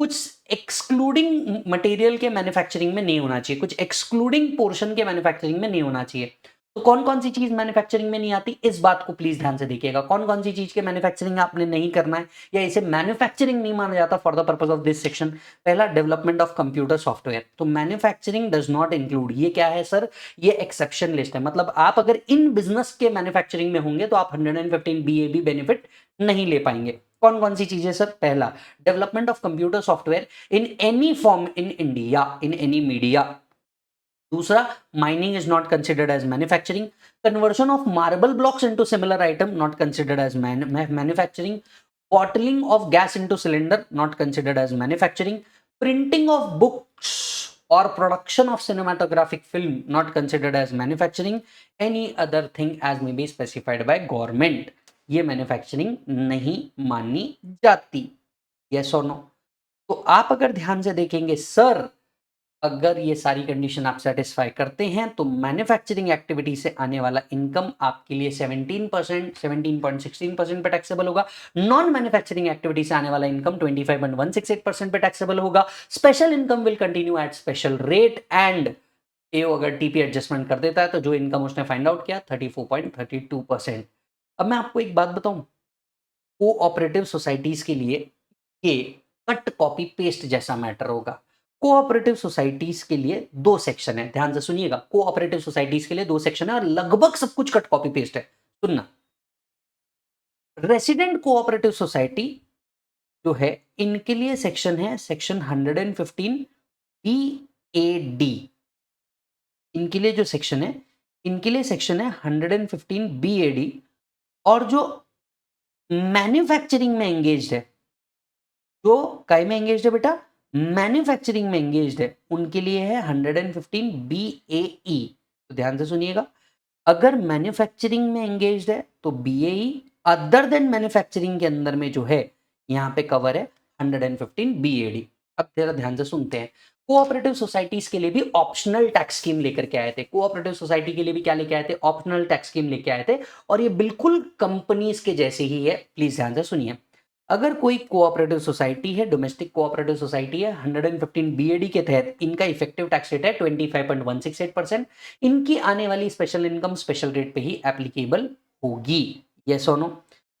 Speaker 1: कुछ एक्सक्लूडिंग मटेरियल के मैन्युफैक्चरिंग में नहीं होना चाहिए, कुछ एक्सक्लूडिंग पोर्शन के मैन्युफैक्चरिंग में नहीं होना चाहिए। तो कौन कौन सी चीज मैन्युफैक्चरिंग में नहीं आती, इस बात को प्लीज ध्यान से देखिएगा। कौन कौन सी चीज के मैन्युफैक्चरिंग आपने नहीं करना है या इसे मैन्युफैक्चरिंग नहीं माना जाता for the purpose of this section. पहला, डेवलपमेंट ऑफ कंप्यूटर सॉफ्टवेयर, तो मैन्युफैक्चरिंग डज नॉट इंक्लूड। ये क्या है सर? ये एक्सेप्शन लिस्ट है, मतलब आप अगर इन बिजनेस के मैन्युफैक्चरिंग में होंगे तो आप 115 BAB बेनिफिट नहीं ले पाएंगे। कौन कौन सी चीजें सर? पहला, development of computer software in any form in India in any media, दूसरा, mining is not considered as manufacturing, conversion of marble blocks into similar item not considered as manufacturing, bottling of gas into cylinder not considered as manufacturing, printing of books or production of cinematographic film not considered as manufacturing, any other thing as may be specified by government, ये manufacturing नहीं मानी जाती। Yes और no? तो आप अगर ध्यान से देखेंगे सर, अगर ये सारी कंडीशन आप सेटिस्फाई करते हैं तो मैन्युफैक्चरिंग एक्टिविटी से आने वाला इनकम आपके लिए 17%, 17.16% पे टैक्सेबल होगा। नॉन मैन्युफैक्चरिंग एक्टिविटी से आने वाला इनकम 25.168% पे टैक्सेबल होगा। Special income will continue at special rate and AO अगर टीपी एडजस्टमेंट कर देता है तो जो इनकम उसने फाइंड आउट किया 34.32%। अब मैं आपको एक बात बताऊं, कोऑपरेटिव सोसाइटीज के लिए ये कट कॉपी पेस्ट जैसा मैटर होगा। कोऑपरेटिव सोसाइटीज के लिए दो सेक्शन है, ध्यान से सुनिएगा। कोऑपरेटिव सोसाइटीज के लिए दो सेक्शन है और लगभग सब कुछ कट कॉपी पेस्ट है। सुनना, रेसिडेंट कोऑपरेटिव सोसाइटी जो है इनके लिए सेक्शन है सेक्शन 115 BAD। इनके लिए जो सेक्शन है, इनके लिए सेक्शन है 115 BAD। और जो मैन्युफैक्चरिंग में एंगेज्ड है, जो काय में एंगेज्ड है बेटा, मैन्युफैक्चरिंग में एंगेज्ड है, उनके लिए है 115 BAE। तो ध्यान से सुनिएगा, अगर मैन्युफैक्चरिंग में एंगेज्ड है तो BAE, अदर देन मैन्युफैक्चरिंग के अंदर में जो है यहाँ पे कवर है 115 BAD। अब जरा ध्यान से सुनते हैं, कोऑपरेटिव सोसाइटीज के लिए भी ऑप्शनल टैक्स स्कीम लेकर के आए थे। कोऑपरेटिव सोसाइटी के लिए भी क्या लेके आए थे? ऑप्शनल टैक्स स्कीम लेके आए थे। और ये बिल्कुल कंपनीज के जैसे ही है, प्लीज ध्यान से सुनिए। अगर कोई कोऑपरेटिव सोसाइटी है, डोमेस्टिक कोऑपरेटिव सोसाइटी है, 115 BAD के तहत इनका इफेक्टिव टैक्स रेट है 25.168%। इनकी आने वाली स्पेशल इनकम स्पेशल रेट पे ही एप्लीकेबल होगी। यस और नो?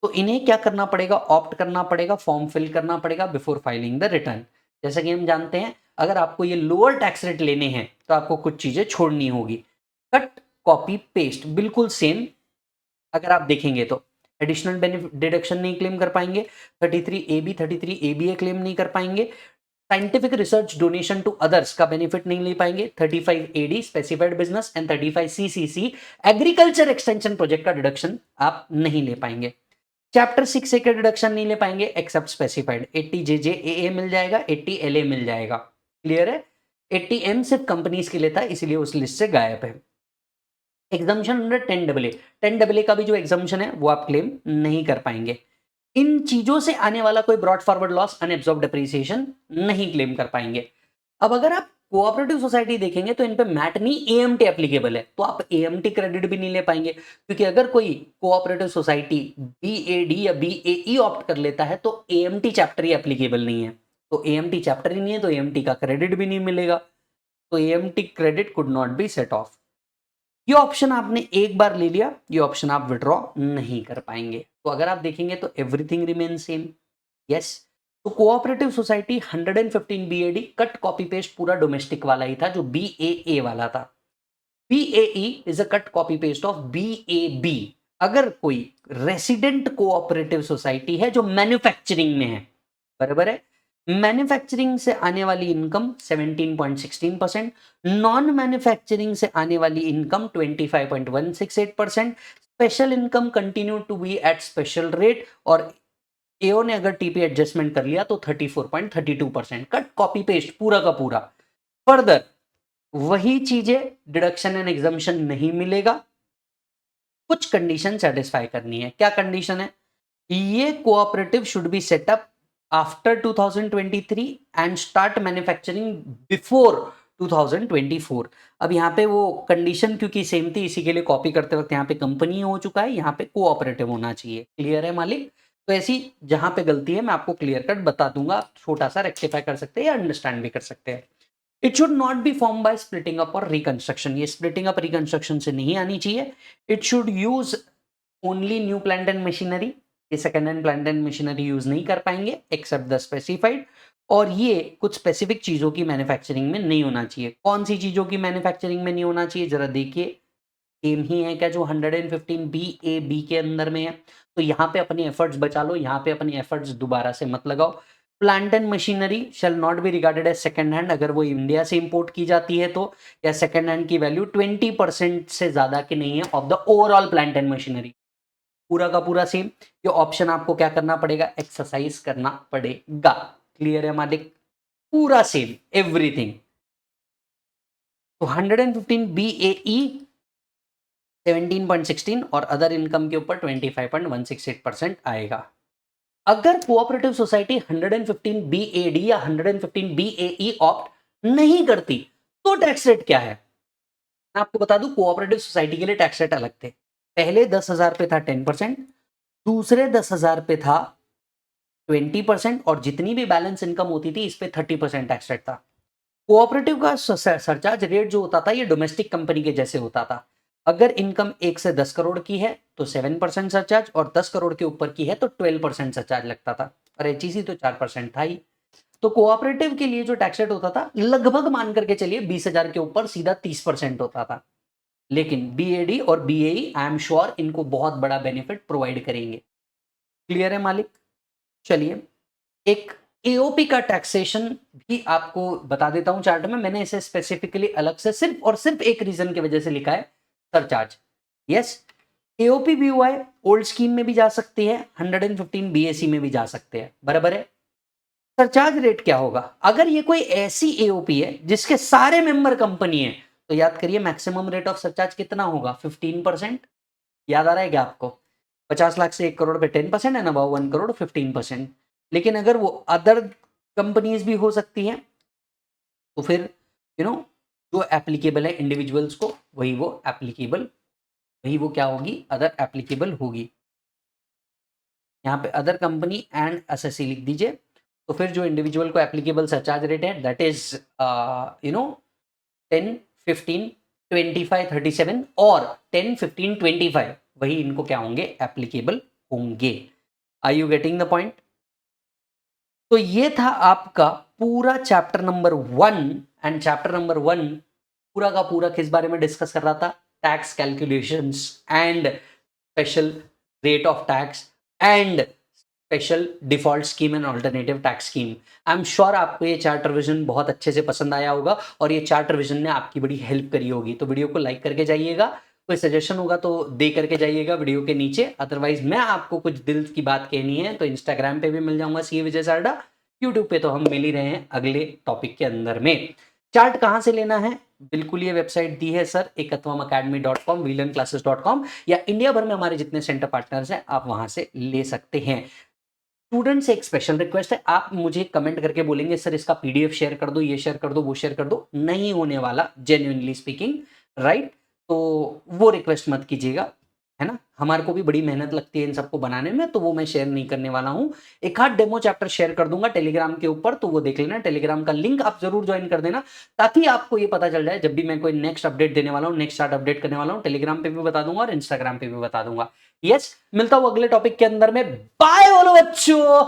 Speaker 1: तो इन्हें क्या करना पड़ेगा? ऑप्ट करना पड़ेगा, फॉर्म फिल करना पड़ेगा बिफोर फाइलिंग द रिटर्न। जैसा कि हम जानते हैं, अगर आपको ये लोअर टैक्स रेट लेने हैं तो आपको कुछ चीजें छोड़नी होगी। कट कॉपी पेस्ट बिल्कुल सेम अगर आप देखेंगे तो एडिशनल बेनिफिट डिडक्शन नहीं क्लेम कर पाएंगे, 33AB 33ABA क्लेम नहीं कर पाएंगे, scientific research donation to others का बेनिफिट नहीं ले पाएंगे, 35AD specified business and 35CCC agriculture extension project का डिडक्शन आप नहीं ले पाएंगे। चैप्टर 6A का डिडक्शन नहीं ले पाएंगे एक्सेप्ट स्पेसिफाइड। 80JJAA मिल जाएगा, 80LA मिल जाएगा। क्लियर है? 80M सिर्फ कंपनीज के लिए था, इसलिए उस लिस्ट से गायब है। एग्जाम्शन अंडर 10AA, 10AA का भी जो एग्जाम्शन है वो आप क्लेम नहीं कर पाएंगे। इन चीजों से आने वाला कोई brought forward loss, unabsorbed depreciation नहीं क्लेम कर पाएंगे। अब अगर आप कोऑपरेटिव सोसाइटी देखेंगे तो इन पे मैट नहीं AMT एप्लीकेबल है, तो आप AMT क्रेडिट भी नहीं ले पाएंगे, क्योंकि अगर कोई कोऑपरेटिव सोसाइटी BAD या BAE ऑप्ट कर लेता है तो AMT चैप्टर ही एप्लीकेबल नहीं है। तो AMT चैप्टर ही नहीं है तो AMT का क्रेडिट भी नहीं मिलेगा। तो AMT credit could not be set of. ये ऑप्शन आपने एक बार ले लिया, ये ऑप्शन आप विड्रॉ नहीं कर पाएंगे। तो अगर आप देखेंगे तो एवरीथिंग रिमेन सेम। यस, तो cooperative society 115 BAD cut copy paste पूरा डोमेस्टिक वाला ही था जो BAA वाला था। BAE is a cut copy paste of BAB। अगर कोई रेसिडेंट कोऑपरेटिव सोसाइटी है जो मैन्युफैक्चरिंग में है, बराबर है, मैन्युफैक्चरिंग से आने वाली इनकम 17.16%, नॉन मैन्युफैक्चरिंग से आने वाली income 25.168%, special income continue to be at special rate, और एओ ने अगर टीपी एडजस्टमेंट कर लिया तो 34.32%। कट कॉपी पेस्ट पूरा का पूरा। फर्दर वही चीजें डिडक्शन एंड एग्जम्पशन नहीं मिलेगा, कुछ कंडीशन सेटिस्फाई करनी है। क्या कंडीशन है? ये cooperative should be set up after 2023 and start manufacturing before 2024। अब यहाँ पे वो कंडीशन क्योंकि सेम थी, इसी के लिए कॉपी करते वक्त यहाँ पे कंपनी हो चुका है, यहाँ पे कोऑपरेटिव होना चाहिए। क्लियर है मालिक? तो ऐसी जहां पे गलती है मैं आपको क्लियर कट बता दूंगा, आप छोटा सा रेक्टिफाई कर सकते हैं या अंडरस्टैंड भी कर सकते हैं। It should not be form by splitting up और रिकंस्ट्रक्शन। ये स्प्लिटिंग अप रिकंस्ट्रक्शन से नहीं आनी चाहिए। It should use only new plant and machinery. ये second hand plant and machinery use नहीं कर पाएंगे एक्सेप्ट द स्पेसिफाइड। और ये कुछ स्पेसिफिक चीजों की मैन्युफैक्चरिंग में नहीं होना चाहिए। कौन सी चीजों की मैन्युफैक्चरिंग में नहीं होना चाहिए जरा देखिए। सेम ही है क्या जो 115 BAB के अंदर में है? तो यहाँ पे अपने एफर्ट्स बचा लो, यहाँ पे अपने एफर्ट्स दोबारा से मत लगाओ। Plant and machinery shall not be regarded as second hand, अगर वो इंडिया से इंपोर्ट की जाती है तो, या सेकंड हैंड की वैल्यू 20% से ज्यादा की नहीं है of the overall plant and machinery. पूरा का पूरा सेम। ये ऑप्शन आपको क्या करना पड़ेगा, एक्सरसाइज करना पड़ेगा। क्लियर है मालिक? पूरा सेम एवरीथिंग। तो 115 BAE 17.16 और अदर इनकम के ऊपर 25.168% आएगा। अगर कोऑपरेटिव सोसाइटी 115 BAD या 115 BAE ऑप्ट नहीं करती तो टैक्स रेट क्या है? मैं आपको बता दूं, कोऑपरेटिव सोसाइटी के लिए टैक्स रेट अलग थे। पहले 10,000 पे था 10%, दूसरे 10,000 पे था 20%, और जितनी भी बैलेंस इनकम होती थी इस पे 30% टैक्स रेट था। कोऑपरेटिव का सरचार्ज रेट जो होता था ये डोमेस्टिक कंपनी के जैसे होता था। अगर इनकम 1 से 10 करोड़ की है तो 7% सरचार्ज, और 10 करोड़ के ऊपर की है तो 12% सरचार्ज लगता था, और एचईसी तो 4% था ही। तो कोऑपरेटिव के लिए जो टैक्स रेट होता था लगभग मान करके चलिए 20,000 के ऊपर सीधा 30% होता था। लेकिन बीएडी और बीएई आई एम श्योर इनको बहुत बड़ा बेनिफिट प्रोवाइड करेंगे। क्लियर है मालिक? चलिए, एक एओपी का टैक्सेशन भी आपको बता देता हूं चार्ट में। मैंने इसे स्पेसिफिकली अलग से सिर्फ और सिर्फ एक रीजन की वजह से लिखा है, सरचार्ज। यस, एओपी भी हुआ है, ओल्ड स्कीम में भी जा सकती है, 115 बीएसी में भी जा सकते हैं, बराबर है। सरचार्ज रेट क्या होगा? अगर ये कोई ऐसी एओपी है जिसके सारे मेंबर कंपनी है तो याद करिए मैक्सिमम रेट ऑफ सरचार्ज कितना होगा, 15%। याद आ रहा है क्या आपको? 50 लाख से 1 करोड़ पे 10% है ना, 1 करोड़ 15%। लेकिन अगर वो अदर कंपनीज भी हो सकती हैं तो फिर जो एप्लीकेबल है इंडिविजुअल्स को वही वो क्या होगी, अदर एप्लीकेबल होगी। यहाँ पे अदर कंपनी एंड एसएससी लिख दीजिए। तो फिर जो इंडिविजुअल को एप्लीकेबल सरचार्ज रेट है दैट इज 10, 15, 25, 37 और 10, 15, 25 वही इनको क्या होंगे, एप्लीकेबल होंगे। Are you getting the point? तो ये था आपका पूरा chapter number 1। And chapter number 1 पूरा का पूरा किस बारे में डिस्कस कर रहा था, tax calculations and special rate of tax and special default scheme and alternative tax scheme. I am sure आपको ये चार्ट रिवीजन बहुत अच्छे से पसंद आया होगा और ये चार्ट रिवीजन ने आपकी बड़ी हेल्प करी होगी। तो वीडियो को लाइक करके जाइएगा, कोई सजेशन होगा तो दे करके जाइएगा वीडियो के नीचे। अदरवाइज मैं आपको कुछ दिल की बात कहनी है तो इंस्टाग्राम पे भी मिल जाऊंगा सीए विजय सारडा, यूट्यूब पे तो हम मिल ही रहे हैं अगले टॉपिक के अंदर में। चार्ट कहाँ से लेना है, बिल्कुल ये वेबसाइट दी है सर, ekatwamacademy.com, VLearnClasses.com, या इंडिया भर में हमारे जितने सेंटर पार्टनर्स हैं आप वहां से ले सकते हैं। स्टूडेंट से एक स्पेशल रिक्वेस्ट है, आप मुझे कमेंट करके बोलेंगे सर इसका पीडीएफ शेयर कर दो, ये शेयर कर दो, वो शेयर कर दो, नहीं होने वाला जेन्युइनली स्पीकिंग, राइट? तो वो रिक्वेस्ट मत कीजिएगा, है ना। हमारे को भी बड़ी मेहनत लगती है इन सबको बनाने में, तो वो मैं शेयर नहीं करने वाला हूं। एक आध डेमो चैप्टर शेयर कर दूंगा टेलीग्राम के ऊपर, तो वो देख लेना। टेलीग्राम का लिंक आप जरूर ज्वाइन कर देना ताकि आपको ये पता चल जाए जब भी मैं कोई नेक्स्ट अपडेट देने वाला हूँ, नेक्स्ट चार्ट अपडेट करने वाला हूँ, टेलीग्राम पे भी बता दूंगा और इंस्टाग्राम पे भी बता दूंगा। यस, मिलता हूं अगले टॉपिक के अंदर में। बाय बोलो बच्चों।